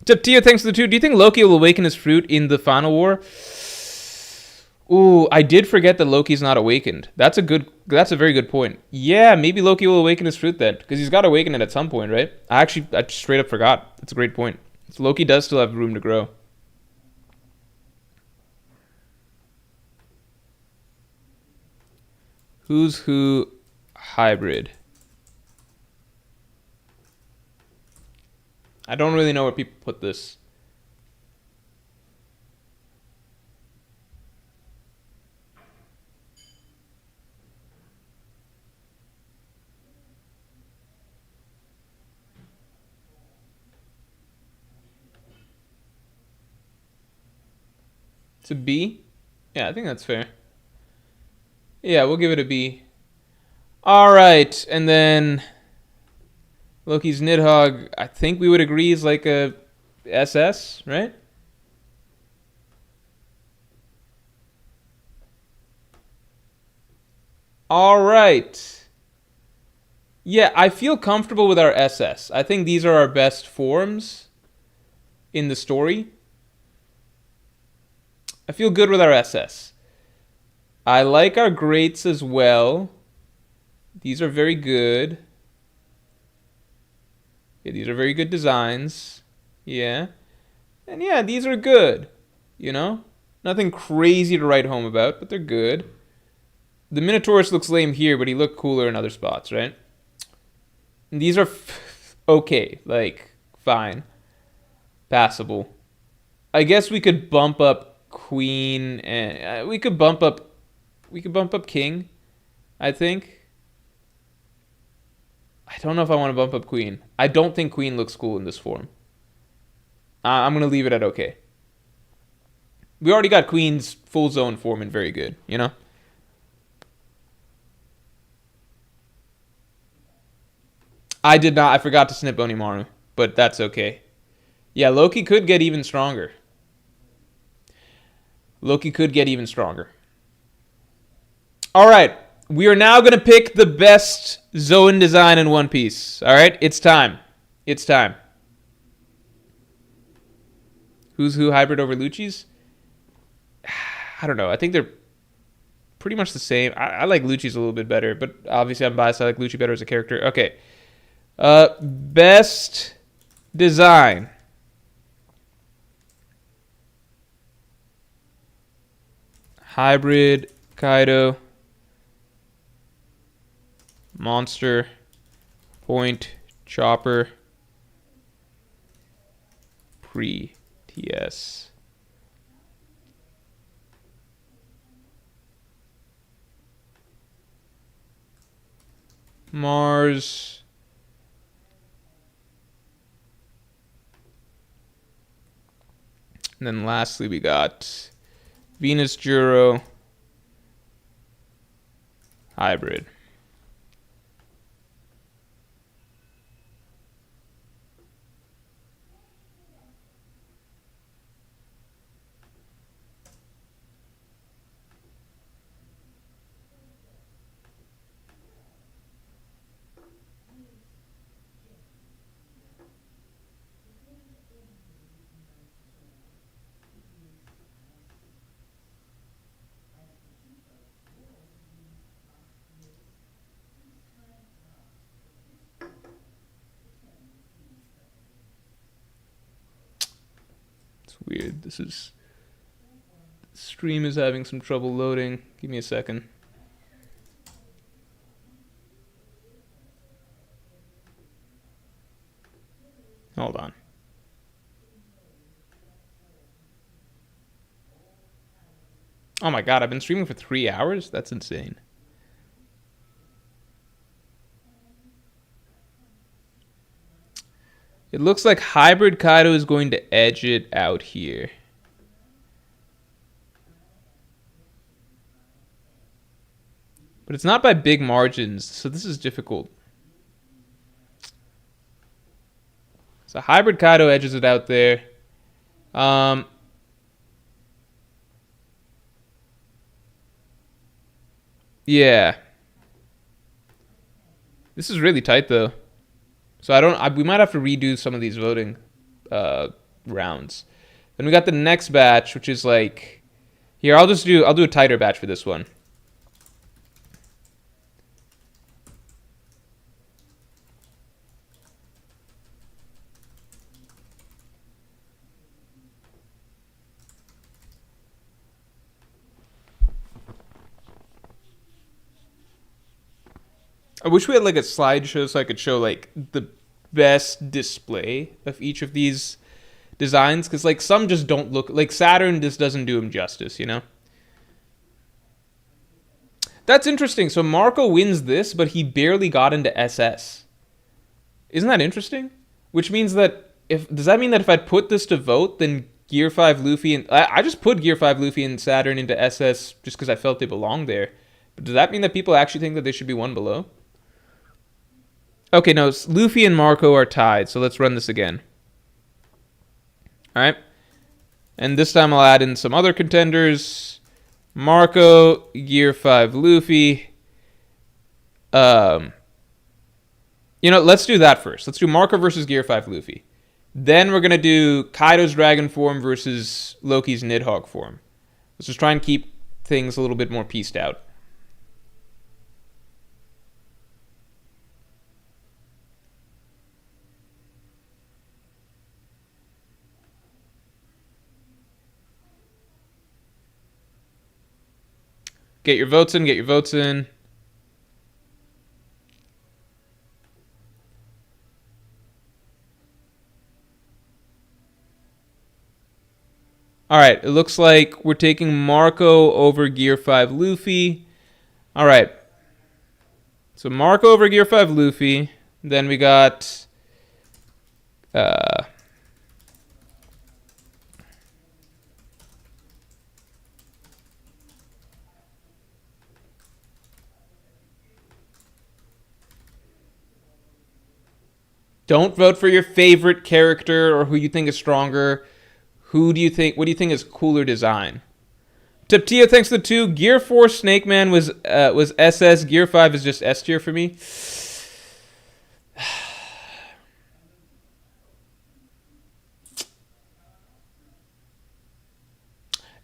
Tia, thanks for the 2. Do you think Loki will awaken his fruit in the final war? Ooh, I did forget that Loki's not awakened. That's a very good point. Yeah, maybe Loki will awaken his fruit then, because he's got to awaken it at some point, right? I straight up forgot. That's a great point. So Loki does still have room to grow. Who's Who hybrid? I don't really know where people put this. It's a B? Yeah, I think that's fair. Yeah, we'll give it a B. All right, and then Loki's Nidhogg, I think we would agree is like a SS, right? All right. Yeah, I feel comfortable with our SS. I think these are our best forms in the story. I feel good with our SS. I like our greats as well. These are very good. Yeah, these are very good designs. Yeah. And yeah, these are good. You know? Nothing crazy to write home about, but they're good. The Minotaurus looks lame here, but he looked cooler in other spots, right? And these are okay. Like, fine. Passable. I guess we could bump up Queen and we could bump up King, I think. I don't know if I want to bump up Queen. I don't think Queen looks cool in this form. I'm going to leave it at okay. We already got Queen's full Zoan form and very good, you know? I did not. I forgot to snip Onimaru, but that's okay. Yeah, Loki could get even stronger. All right. We are now going to pick the best Zoan design in One Piece. All right? It's time. Who's Who hybrid over Lucci's? I don't know. I think they're pretty much the same. I like Lucci's a little bit better, but obviously I'm biased. I like Lucci better as a character. Okay. Best design. Hybrid, Kaido, Monster, Point, Chopper, Pre-TS. Mars. And then lastly we got Venus Juro, Hybrid. Weird. Stream is having some trouble loading. Give me a second. Hold on. Oh my god, I've been streaming for 3 hours? That's insane. It looks like Hybrid Kaido is going to edge it out here. But it's not by big margins, so this is difficult. So Hybrid Kaido edges it out there. Yeah. This is really tight though. So we might have to redo some of these voting rounds. Then we got the next batch, which is like here. I'll do a tighter batch for this one. I wish we had like a slideshow so I could show like the best display of each of these designs, because like some just don't look like Saturn. Just doesn't do him justice, you know. That's interesting. So Marco wins this, but he barely got into SS. Isn't that interesting? Which means that does that mean that if I put this to vote, then Gear 5 Luffy and I just put Gear 5 Luffy and Saturn into SS just because I felt they belonged there. But does that mean that people actually think that they should be one below? Okay, no, Luffy and Marco are tied, so let's run this again. All right. And this time I'll add in some other contenders. Marco, Gear 5 Luffy. Let's do that first. Let's do Marco versus Gear 5 Luffy. Then we're going to do Kaido's Dragon form versus Loki's Nidhogg form. Let's just try and keep things a little bit more pieced out. Get your votes in, get your votes in. All right, it looks like we're taking Marco over Gear 5 Luffy. All right. So Marco over Gear 5 Luffy. Then we got don't vote for your favorite character or who you think is stronger. What do you think is cooler design? Tiptia, thanks to the 2. Gear 4 Snake Man was SS. Gear 5 is just S tier for me.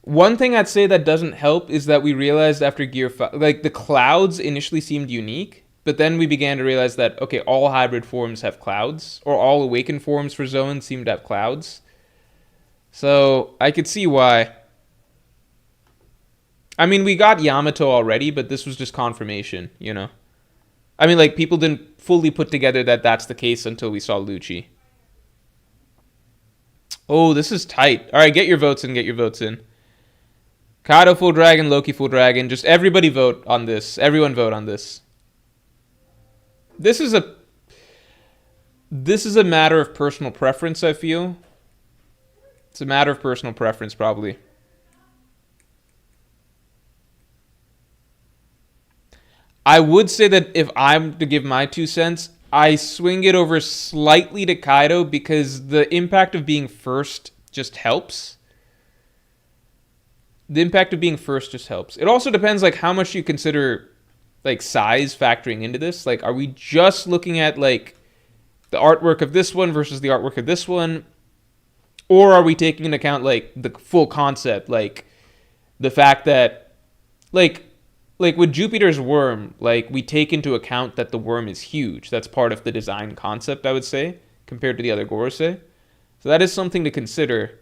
One thing I'd say that doesn't help is that we realized after Gear 5, like the clouds initially seemed unique, But then we began to realize that, okay, all hybrid forms have clouds, or all awakened forms for Zoan seem to have clouds. So I could see why. I mean, we got Yamato already, but this was just confirmation, you know? I mean, like, people didn't fully put together that that's the case until we saw Lucci. Oh, this is tight. All right, get your votes in, get your votes in. Kaido full dragon, Loki full dragon. Just everybody vote on this. Everyone vote on this. This is a matter of personal preference, I feel. It's a matter of personal preference, probably. I would say that if I'm to give my 2 cents, I swing it over slightly to Kaido because the impact of being first just helps. The impact of being first just helps. It also depends, like, how much you consider, like, size factoring into this. Like, are we just looking at, like, the artwork of this one versus the artwork of this one? Or are we taking into account, like, the full concept? Like, the fact that, like with Jupiter's worm, like, we take into account that the worm is huge. That's part of the design concept, I would say, compared to the other Gorosei. So that is something to consider.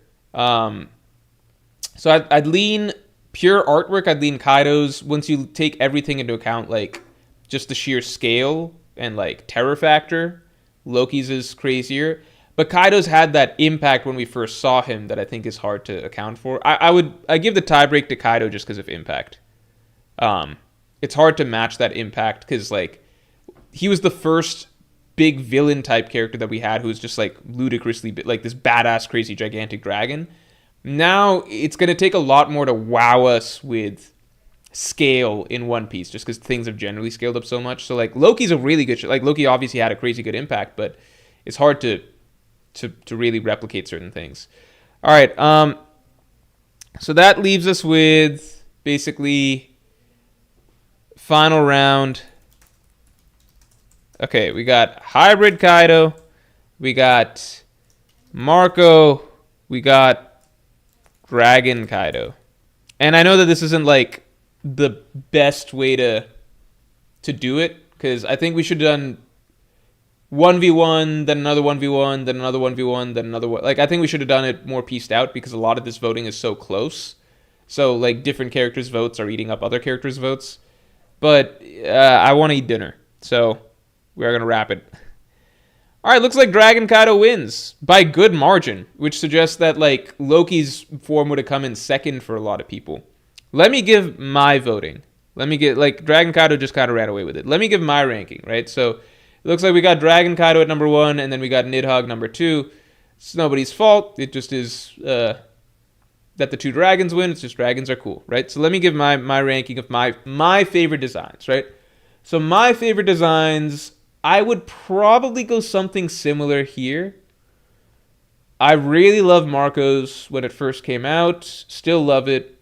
So I'd lean pure artwork. I'd lean Kaido's. Once you take everything into account, like just the sheer scale and like terror factor, Loki's is crazier. But Kaido's had that impact when we first saw him that I think is hard to account for. I give the tiebreak to Kaido just because of impact. It's hard to match that impact because, like, he was the first big villain type character that we had who was just, like, ludicrously, like, this badass, crazy, gigantic dragon. Now, it's going to take a lot more to wow us with scale in One Piece just because things have generally scaled up so much. So, like, Loki's a really good... Like, Loki obviously had a crazy good impact, but it's hard to really replicate certain things. All right, so that leaves us with, basically... Final round. Okay, we got Hybrid Kaido. We got Marco. We got Dragon Kaido. And I know that this isn't like the best way to do it, because I think we should have done 1v1, then another 1v1, then another 1v1, then another one. Like, I think we should have done it more pieced out because a lot of this voting is so close. So, like, different characters' votes are eating up other characters' votes. But I want to eat dinner, so we are going to wrap it. All right, looks like Dragon Kaido wins by good margin, which suggests that, like, Loki's form would have come in second for a lot of people. Let me give my voting. Let me get, like, Dragon Kaido just kind of ran away with it. Let me give my ranking, right? So it looks like we got Dragon Kaido at number 1, and then we got Nidhogg number 2. It's nobody's fault. It just is... that the 2 dragons win. It's just dragons are cool, right? So let me give my ranking of my favorite designs, right? So my favorite designs, I would probably go something similar here. I really love Marco's when it first came out. Still love it.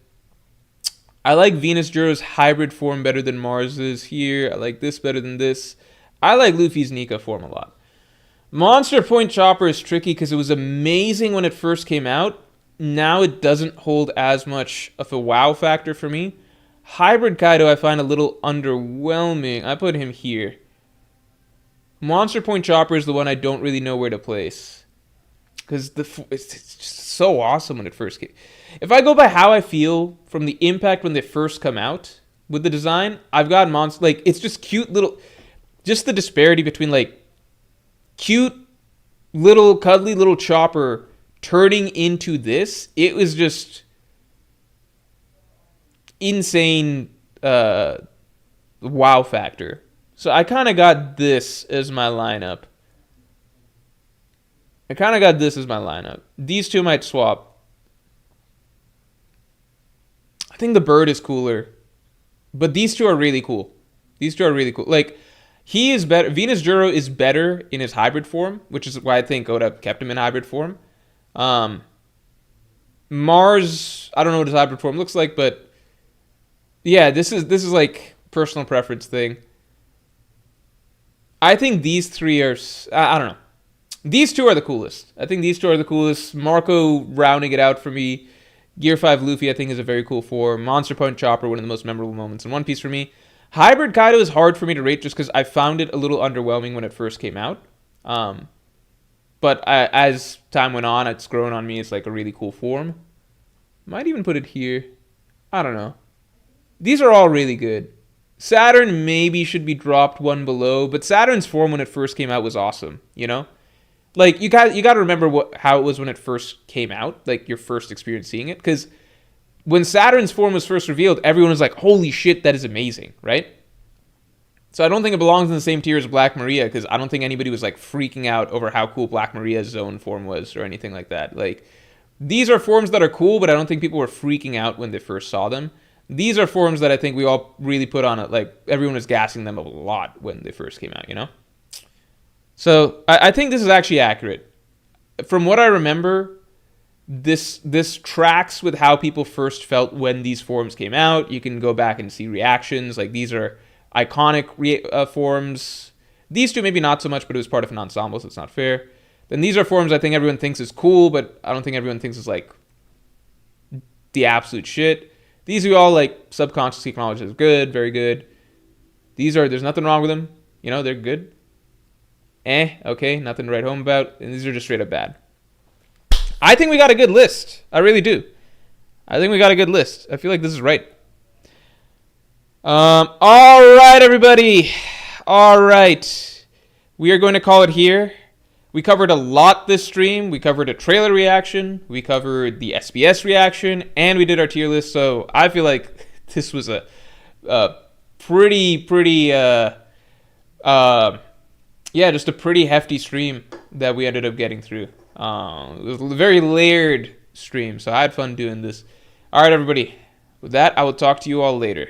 I like Venus Juro's hybrid form better than Mars's here. I like this better than this. I like Luffy's Nika form a lot. Monster Point Chopper is tricky because it was amazing when it first came out. Now it doesn't hold as much of a wow factor for me. Hybrid Kaido I find a little underwhelming. I put him here. Monster Point Chopper is the one I don't really know where to place. Because it's just so awesome when it first came. If I go by how I feel from the impact when they first come out with the design, I've got Monster... Like, it's just cute little... Just the disparity between, like, cute little cuddly little Chopper... turning into this, it was just insane wow factor. So I kind of got this as my lineup. These two might swap. I think the bird is cooler. But these two are really cool. Like, he is better. Venus Juro is better in his hybrid form, which is why I think Oda kept him in hybrid form. Mars, I don't know what his hybrid form looks like, but yeah, this is like personal preference thing. I think these three are, I don't know. These two are the coolest. Marco rounding it out for me. Gear 5 Luffy, I think, is a very cool form. Monster Point Chopper, one of the most memorable moments in One Piece for me. Hybrid Kaido is hard for me to rate just because I found it a little underwhelming when it first came out. But as time went on, it's grown on me. It's like a really cool form. Might even put it here. I don't know. These are all really good. Saturn maybe should be dropped one below, but Saturn's form when it first came out was awesome, you know? Like, you got to remember how it was when it first came out, like your first experience seeing it, because when Saturn's form was first revealed, everyone was like, holy shit, that is amazing, right? So I don't think it belongs in the same tier as Black Maria, because I don't think anybody was like freaking out over how cool Black Maria's Zoan form was or anything like that. Like, these are forms that are cool, but I don't think people were freaking out when they first saw them. These are forms that I think we all really put on it. Like, everyone was gassing them a lot when they first came out, you know? So I think this is actually accurate. From what I remember, this tracks with how people first felt when these forms came out. You can go back and see reactions. Like, these are iconic forms. These two maybe not so much, but it was part of an ensemble, so it's not fair. Then these are forms I think everyone thinks is cool, but I don't think everyone thinks is like the absolute shit. These we all like subconsciously acknowledge as good, very good. There's nothing wrong with them. You know, they're good. Okay, nothing to write home about. And these are just straight up bad. I think we got a good list. I really do. I think we got a good list. I feel like this is right. All right, everybody. All right. We are going to call it here. We covered a lot this stream. We covered a trailer reaction. We covered the SPS reaction. And we did our tier list. So I feel like this was a pretty just a pretty hefty stream that we ended up getting through. It was a very layered stream, so I had fun doing this. All right, everybody. With that, I will talk to you all later.